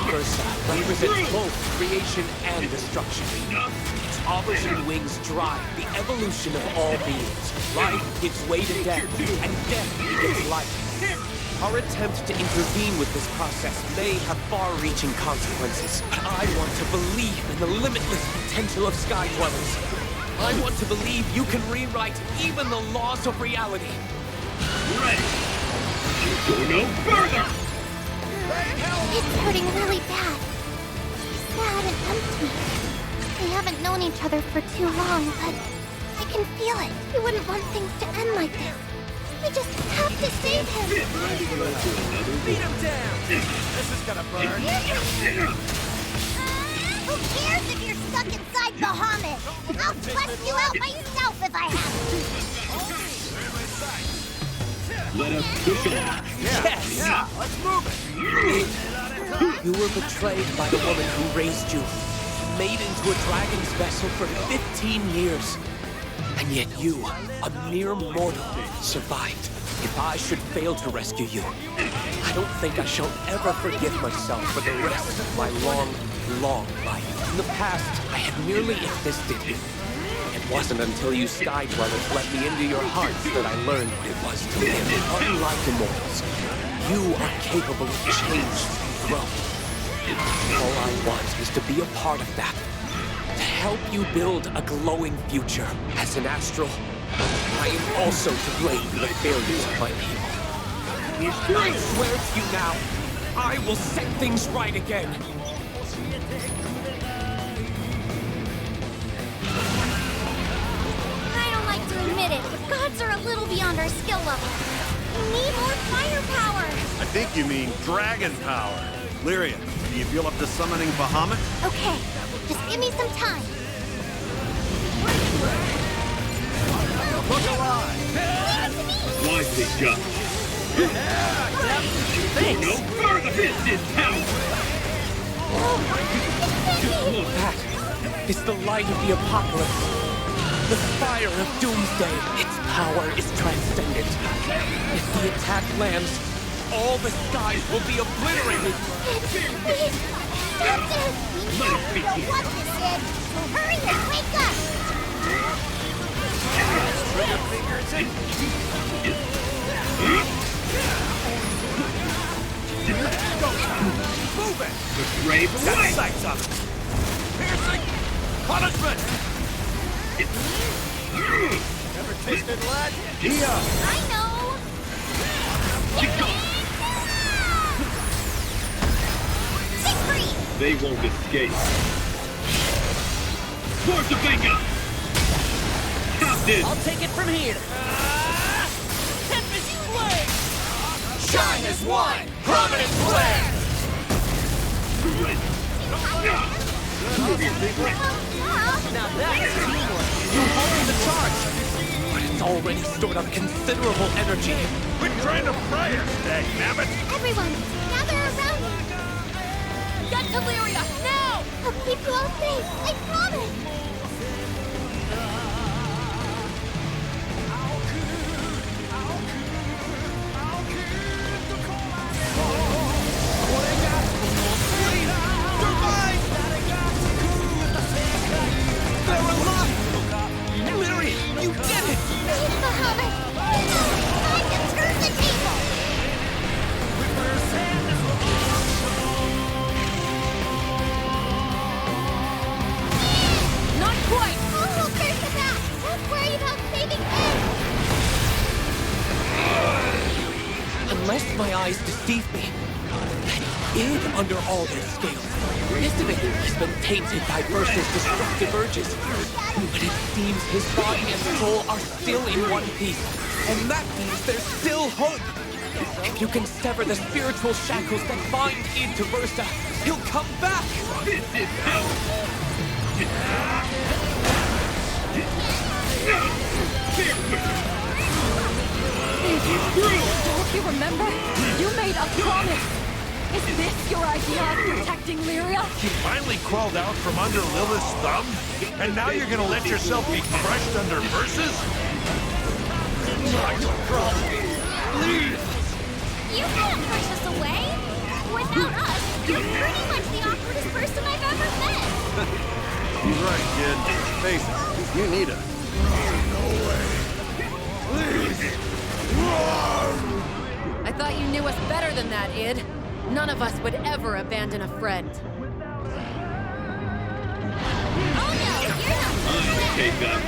Versa represents both creation and destruction. Its aubergine wings drive the evolution of all beings. Life gives way to death, and death begets life. Our attempt to intervene with this process may have far-reaching consequences, but I want to believe in the limitless potential of Sky Dwellers. I want to believe you can rewrite even the laws of reality. Ready! Go no further! It's hurting really bad. Sad and empty. We haven't known each other for too long, but I can feel it. We wouldn't want things to end like this. We just have to save him. Beat him down! This is gonna burn. Who cares if you're stuck inside Bahamut? I'll bust you out myself if I have to. Let us push on. Yes! Yeah, let's move it! You were betrayed by the woman who raised you, made into a dragon's vessel for 15 years. And yet you, a mere mortal, survived. If I should fail to rescue you, I don't think I shall ever forgive myself for the rest of my long, long life. In the past, I had merely existed. It wasn't until you Sky Dwellers let me into your hearts that I learned what it was to live. Unlike immortals, you are capable of change and growth. All I want is to be a part of that. to help you build a glowing future. As an astral, I am also to blame for the failures of my people. I swear to you now, I will set things right again. I don't like to admit it, but gods are a little beyond our skill level. We need more firepower. I think you mean dragon power. Lyria, do you feel up to summoning Bahamut? Okay, just give me some time. Look alive! Wisely judged. Thanks. No further this power! That is the light of the apocalypse. The fire of doomsday. Its power is transcendent. If the attack lands, all the skies will be obliterated. Please, stop this! We know you don't want this, Sid. So hurry and wake up! Put your fingers in. Go. Move it! The brave Got away! sights on it. Piercing! Punishment! Never tasted lead? I know! Victory! They won't escape. Force of Vega! Captain! I'll take it from here. Tempest flame! Shine as one! Prominent flare! Now that's teamwork. You're holding the charge. But it's already stored up considerable energy. Quit trying to fry us, dagnabbit! Everyone, gather around me! Get to Lyria, now! I'll keep you all safe, I promise! They're alive! Lyria, you did it! Please, Bahamut! Time to turn the table! Not quite! Oh, there's the bat! Don't worry about saving him! Unless my eyes deceive me, that id under all their scales. Isn't it? He's been tainted by Versa's destructive urges. But it seems his body and soul are still in one piece. And that means there's still hope. If you can sever the spiritual shackles that bind id to Versa, he'll come back! This is hell! Don't you remember? You made a promise! Is this your idea of protecting Lyria? You finally crawled out from under Lilith's thumb? And now you're gonna let yourself be crushed under Versus? You can't push us away! Without us, you're pretty much the awkwardest person I've ever met! He's right, kid. Face it, you need us. I thought you knew us better than that, id. None of us would ever abandon a friend. Oh no, you're not Take that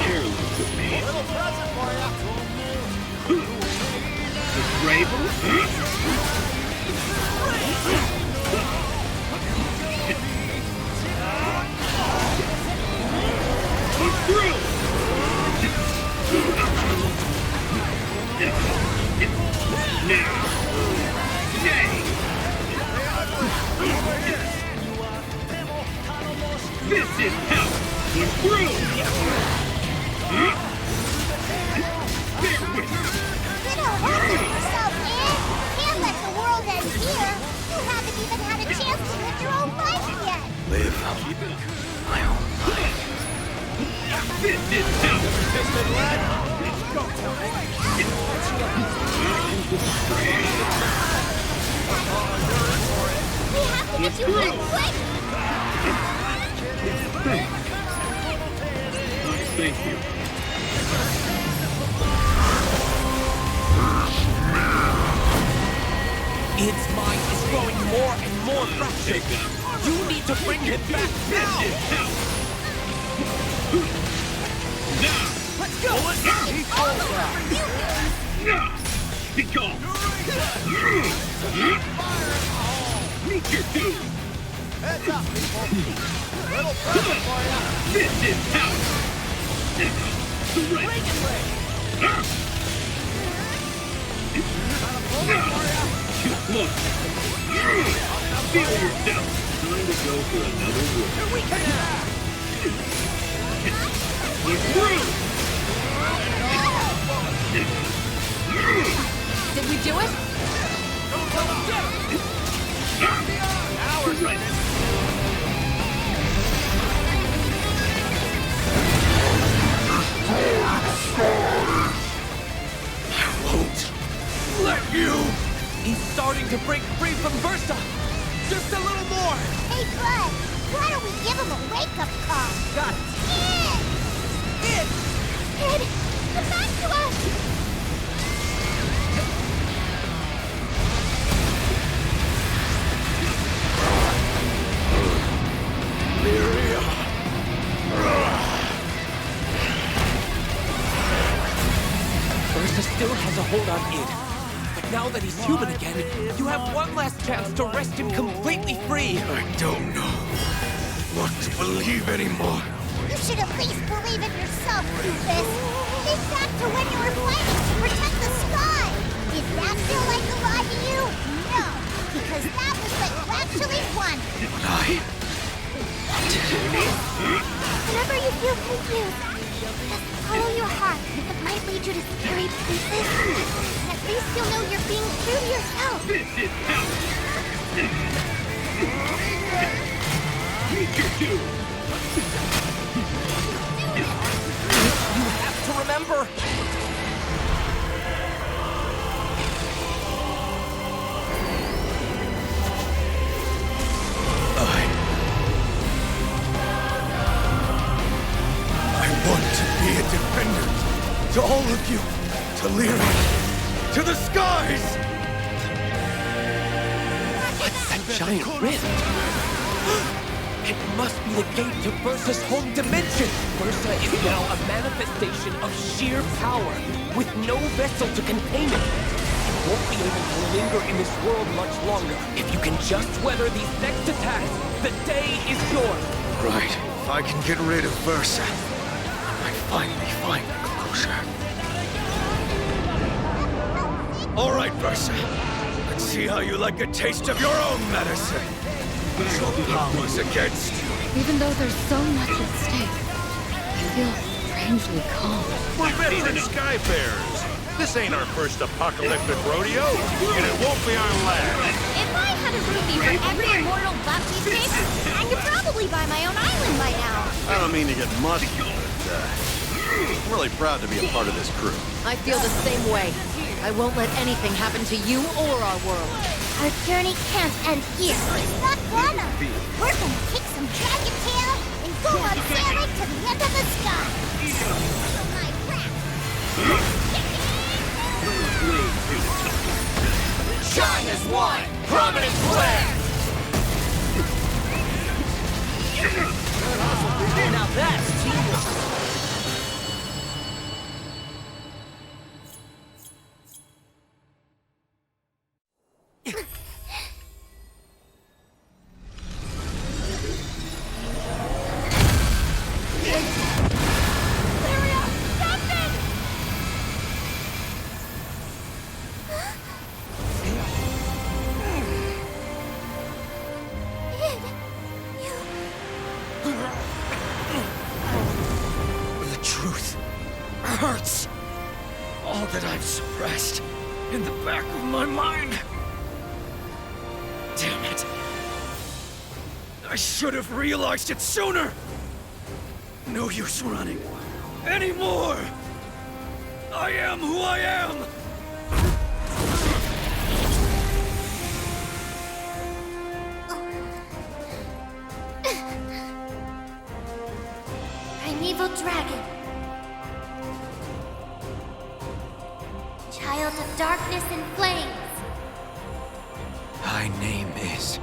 careless with me. Little present for you. The braver? He's through! Now! Yay! This is hell! He's through! Little hurry yourself, man! Can't let the world end here! You haven't even had a chance to live your own life yet! Live my own life. This is hell! Tasted lead? Go tell me. We have to get you home quick! Thank you. Id's mind is growing more and more fractured. You need to bring him back now! This is hell! Let's go! Be gone! Meet your doom! Heads up, people! Little present for ya! This is power! Surrender! Just look! Feel yourself! Time to go for another room. Here we come! Look through! Did we do it? Now we're ready! I won't let you! He's starting to break free from Versa! Just a little more! Hey, Bud, why don't we give him a wake-up call? Got it! Kid, come back to us! Lyria! Versa still has a hold on Id. But now that he's human again, you have one last chance to wrest him completely free. I don't know what to believe anymore. You should at least believe in yourself, Doofus. Think back to when you were fighting to protect the sky. Did that feel like a lie to you? No, because that was when you actually won. Whenever you feel confused, just follow your heart. It might lead you to scary places. At least you'll know you're being true to yourself. This is power! Meet your doom! You have to remember! I want to be a defender to all of you, to Lyria, to the skies! What's that giant rift? It must be the gate to Versa's home dimension! Versa is now a manifestation of sheer power, with no vessel to contain it. You won't be able to linger in this world much longer. If you can just weather these next attacks, the day is yours! Right. If I can get rid of Versa, I might finally find the closure. All right, Versa. Let's see how you like a taste of your own medicine. Your powers against you. Even though there's so much at stake, I feel strangely calm. We're veteran skyfarers. This ain't our first apocalyptic rodeo, and it won't be our last. If I had a rupee for every immortal buff these days, I could probably buy my own island by now. I don't mean to get mushy, but I'm really proud to be a part of this crew. I feel the same way. I won't let anything happen to you or our world. Our journey can't end here. It's not gonna. We're gonna kick some dragon tail and go on sailing to the end of the sky. Feel my wrath. Shine as one! Prominence flare! Now that's teamwork! The truth hurts. All that I've suppressed in the back of my mind. Damn it. I should have realized it sooner. No use running anymore. I am who I am. Primeval dragon. Child of darkness and flames. Thy name is...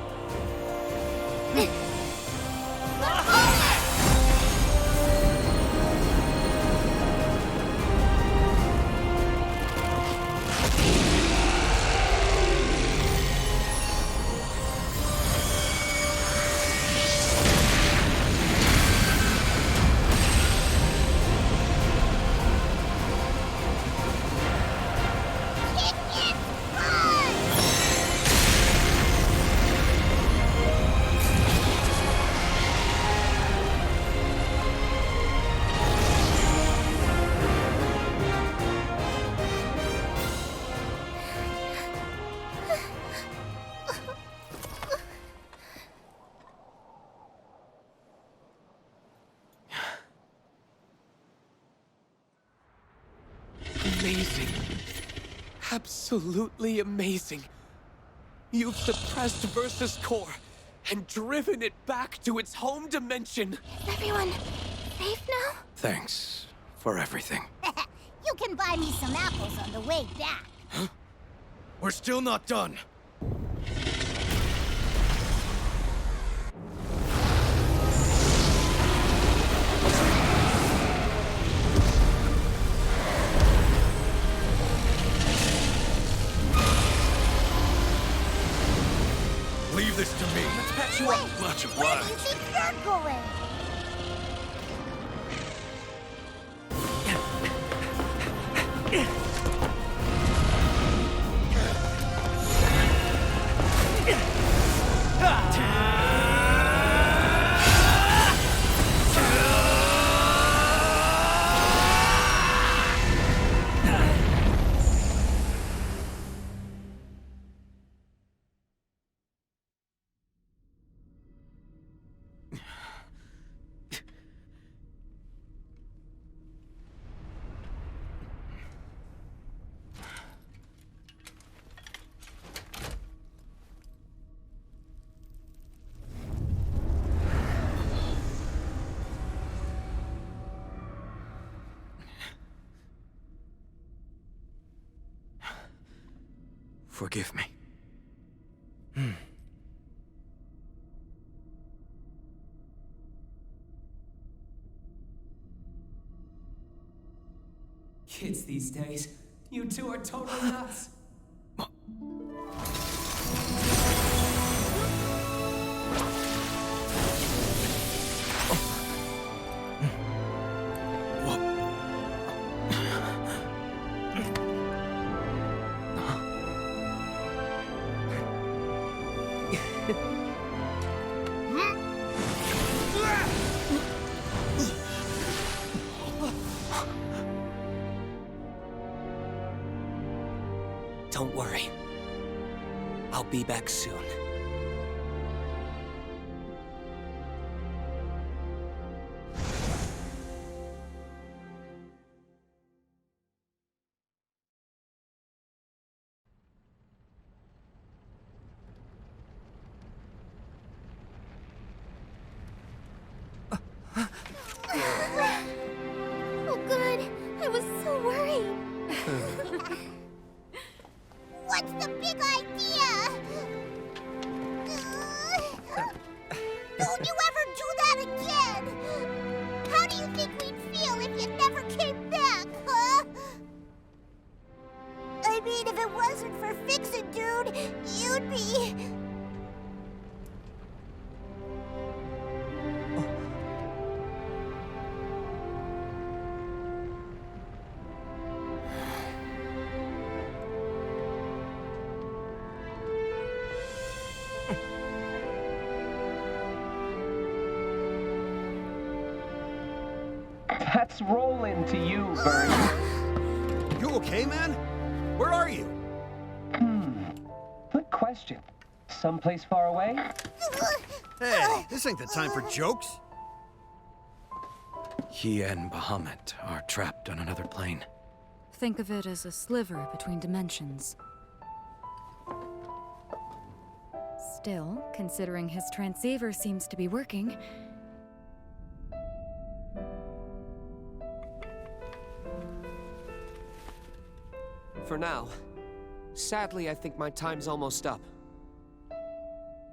amazing. Absolutely amazing. You've suppressed Versus Core and driven it back to its home dimension. Is everyone safe now? Thanks for everything. You can buy me some apples on the way back. Huh? We're still not done. Leave this to me. Let's patch you up. Much Where do you obliged. think you're going? Forgive me. Kids these days, you two are totally nuts. Don't worry. I'll be back soon. Oh, good. I was so worried. What's the big idea? Don't you ever do that again? How do you think we'd feel if you never came back, huh? I mean, if it wasn't for Fix-It, dude, you'd be... Let's roll into you, Bernie. You okay, man? Where are you? Good question. Someplace far away? Hey, this ain't the time for jokes. He and Bahamut are trapped on another plane. Think of it as a sliver between dimensions. Still, considering his transceiver seems to be working, For now. Sadly, I think my time's almost up.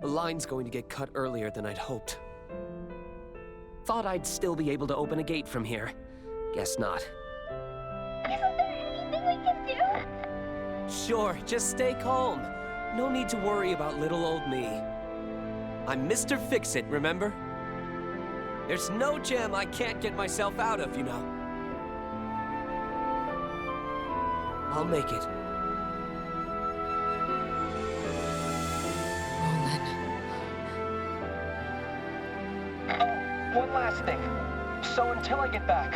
The line's going to get cut earlier than I'd hoped. Thought I'd still be able to open a gate from here. Guess not. Isn't there anything we can do? Sure, just stay calm. No need to worry about little old me. I'm Mr. Fix-It, remember? There's no jam I can't get myself out of, you know. I'll make it. One last thing. So until I get back...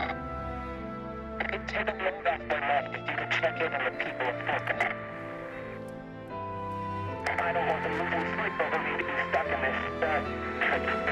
Take a look back there left if you can check in on the people of Focus. I don't want the losing sleep over me to be stuck in this, tricky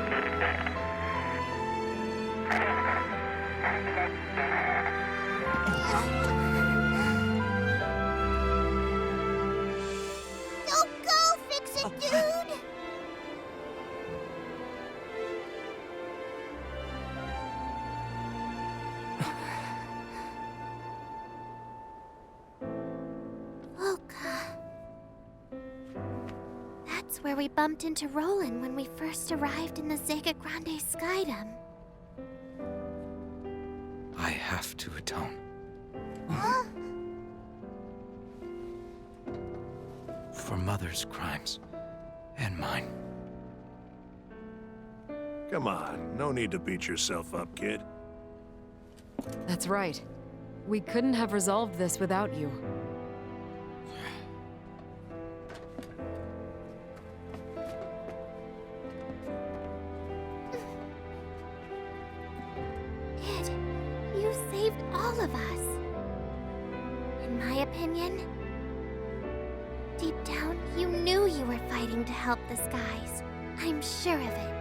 That's where we bumped into Roland when we first arrived in the Zega Grande Skydom. I have to atone. For Mother's crimes. And mine. Come on, no need to beat yourself up, kid. That's right. We couldn't have resolved this without you. Kid, you saved all of us. In my opinion, deep down, you knew you were fighting to help the skies. I'm sure of it.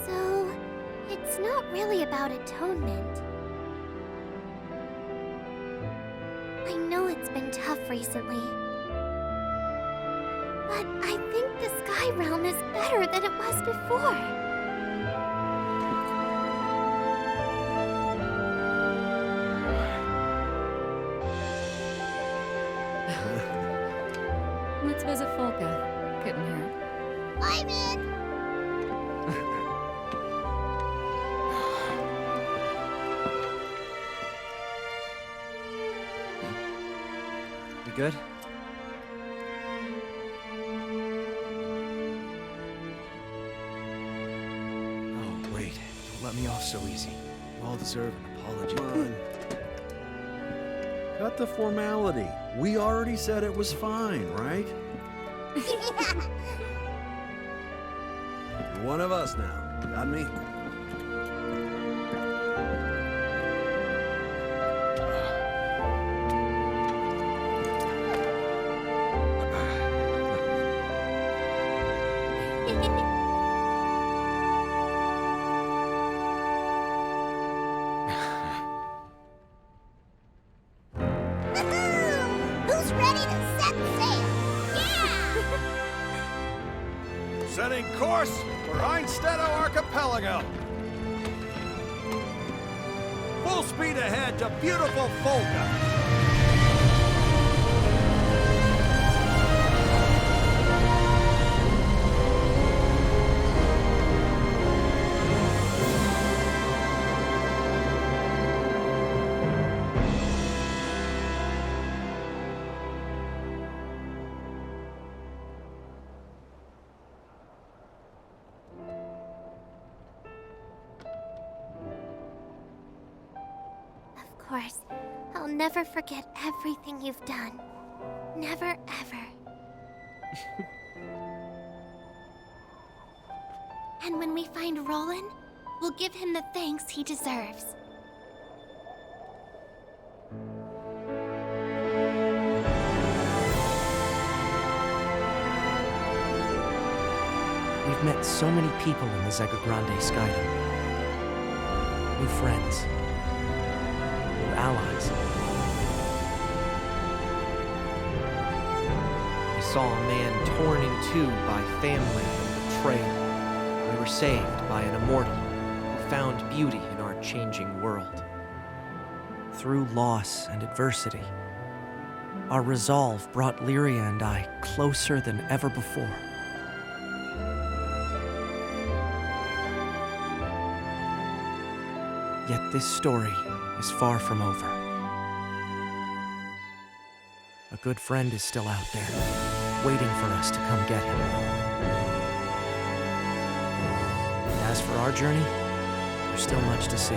So, it's not really about atonement. I know it's been tough recently. But I think the Sky Realm is better than it was before. Let's visit Folka. Couldn't hurt. I'm in! We good? Oh, wait. Don't let me off so easy. You all deserve an apology. Come on. Cut the formality. We already said it was fine, right? You're one of us now. Got me? Who's ready to set sail? Setting course for Einstedo Archipelago. Full speed ahead to beautiful Folka. Of course, I'll never forget everything you've done. Never, ever. And when we find Roland, we'll give him the thanks he deserves. We've met so many people in the Zega Grande Skydom. New friends. New allies. We saw a man torn in two by family and betrayal. We were saved by an immortal who found beauty in our changing world. Through loss and adversity, our resolve brought Lyria and I closer than ever before. Yet this story is far from over. A good friend is still out there, waiting for us to come get him. And as for our journey, there's still much to see.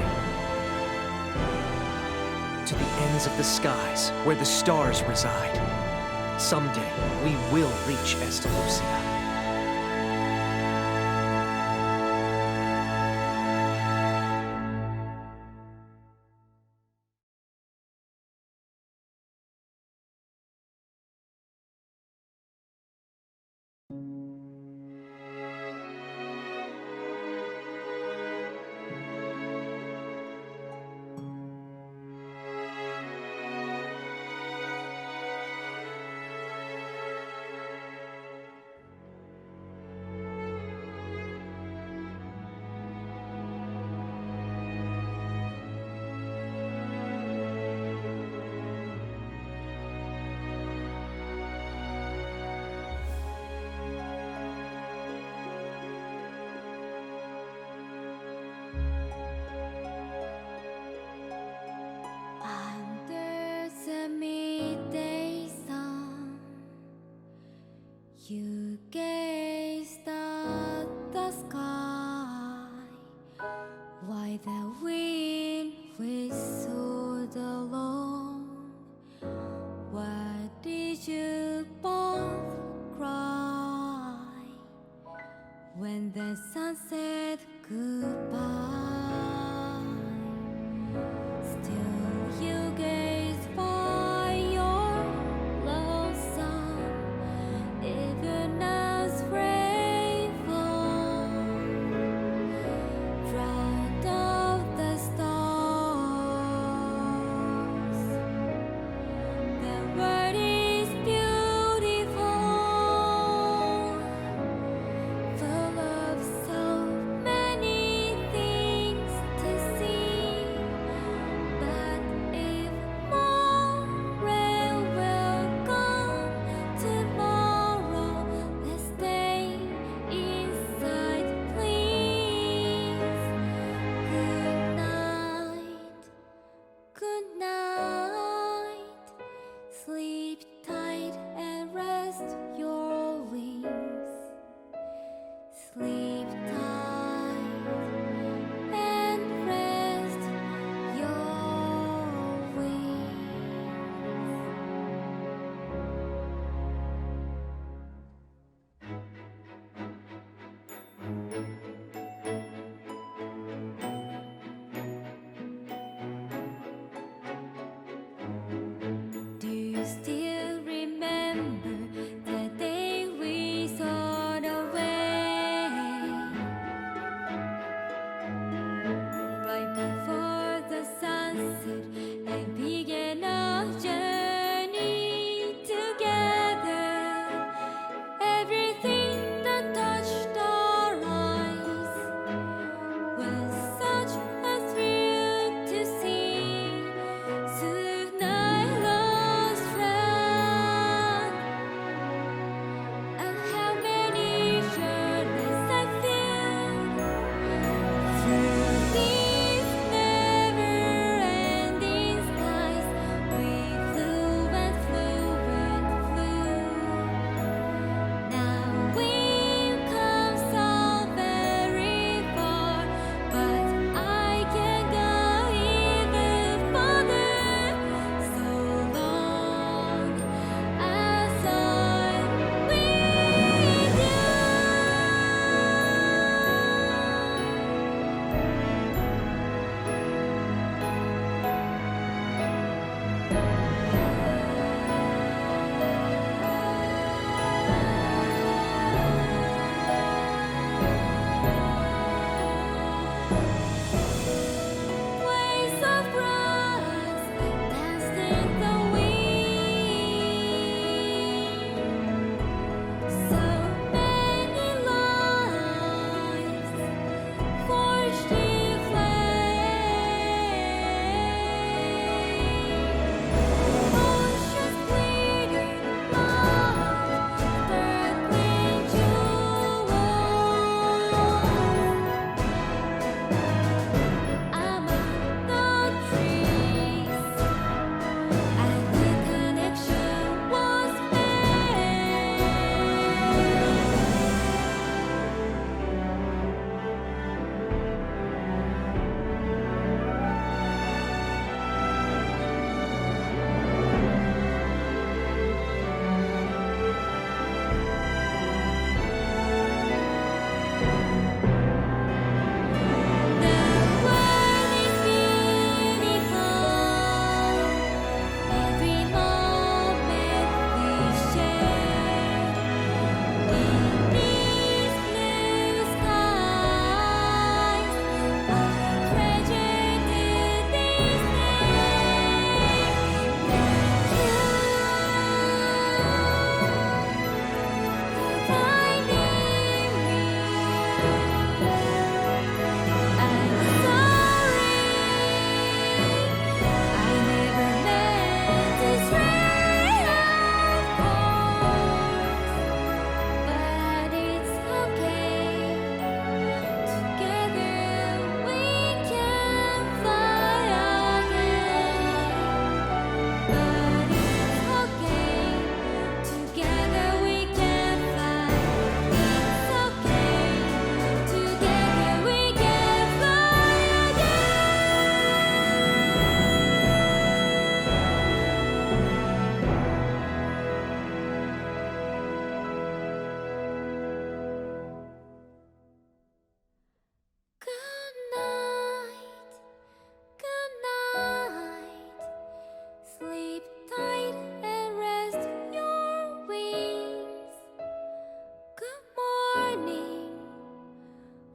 To the ends of the skies, where the stars reside. Someday, we will reach Estalucia. When the sun said goodbye, still you gaze by your lonesome, even as rain falls, proud of the stars. The world is beautiful, full of so many things to see. But if more rain will come tomorrow, let's stay inside, please. Good night, good night. Sleep tight and rest your wings. Sleep tight and rest your wings. Do you still remember the day we soared away? Right before the sunset and began a journey together. Everything that touched our eyes was such a thrill to see. Soon I lost track.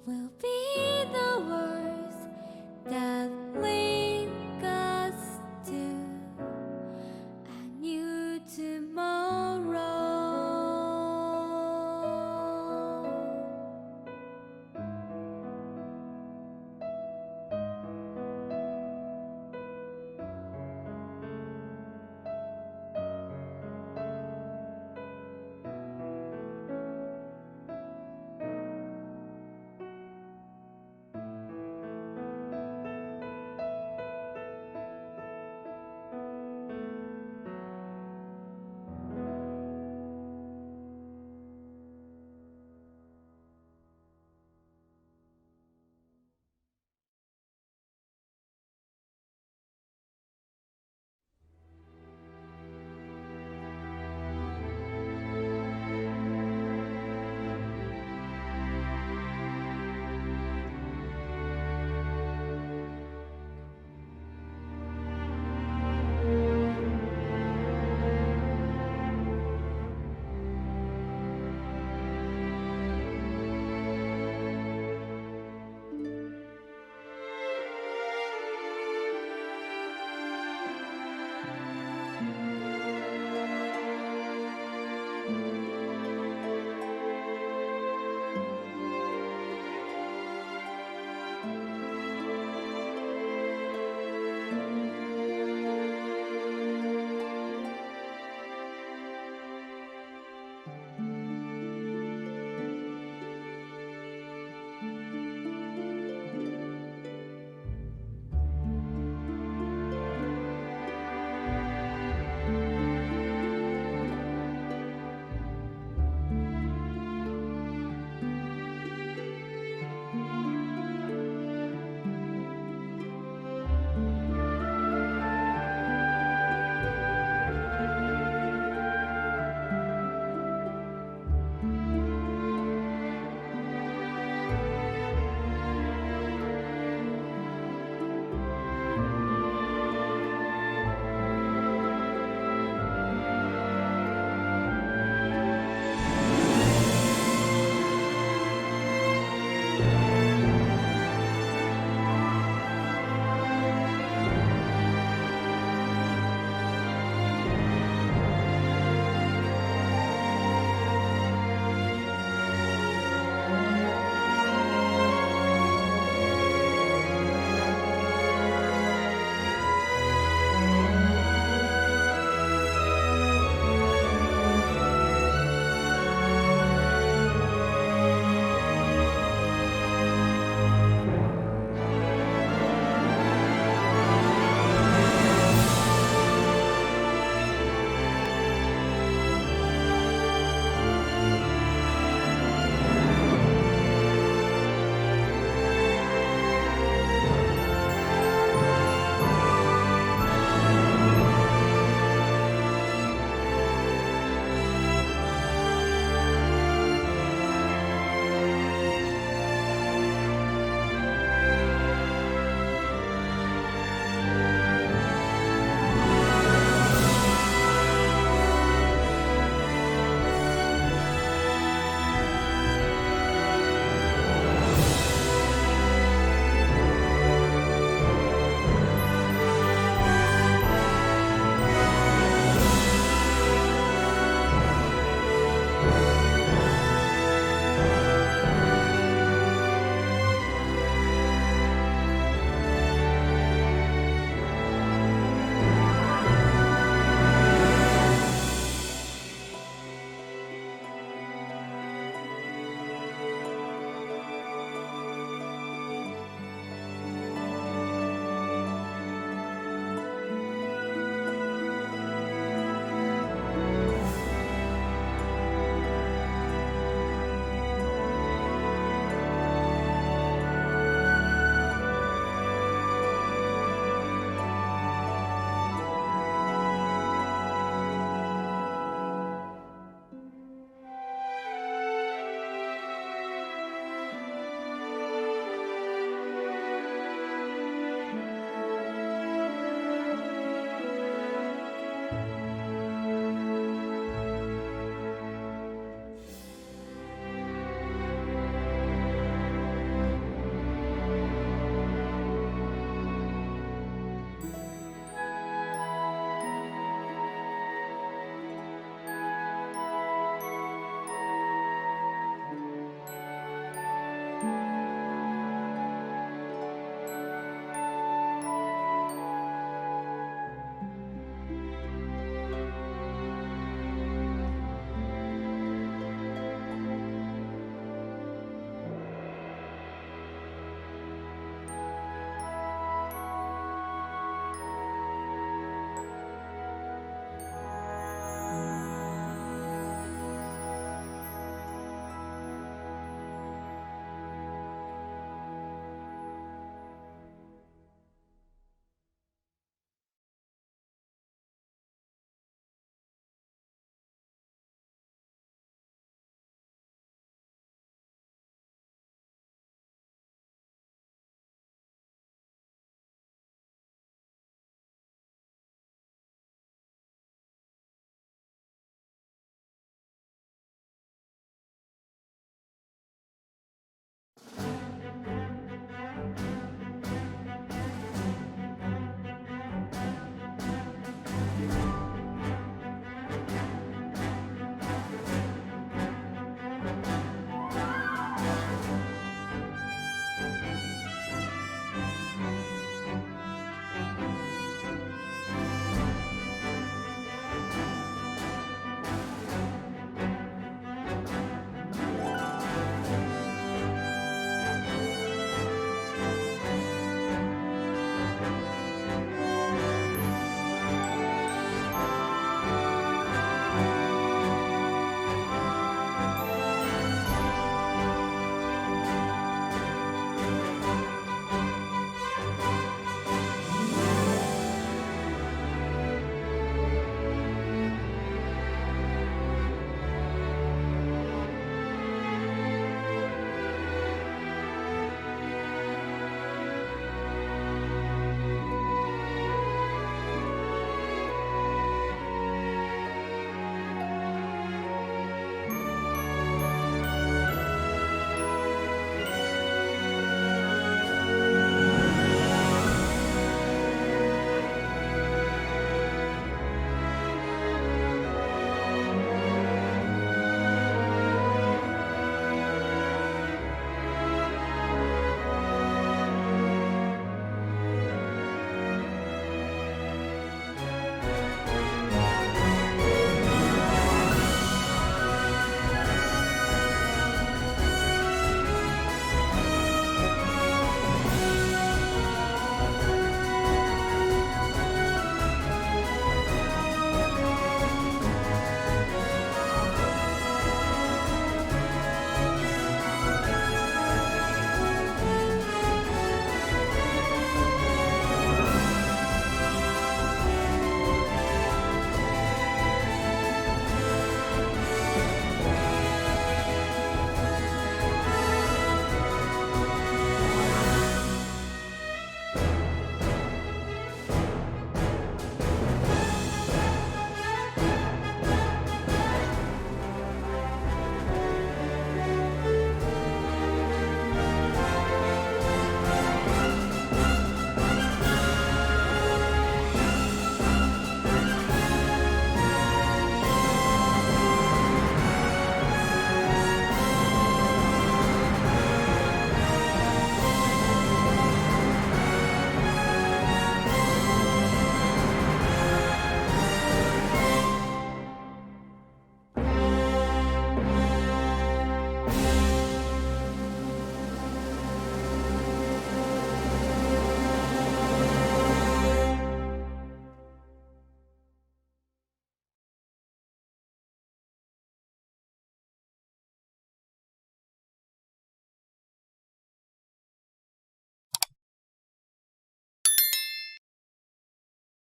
We'll be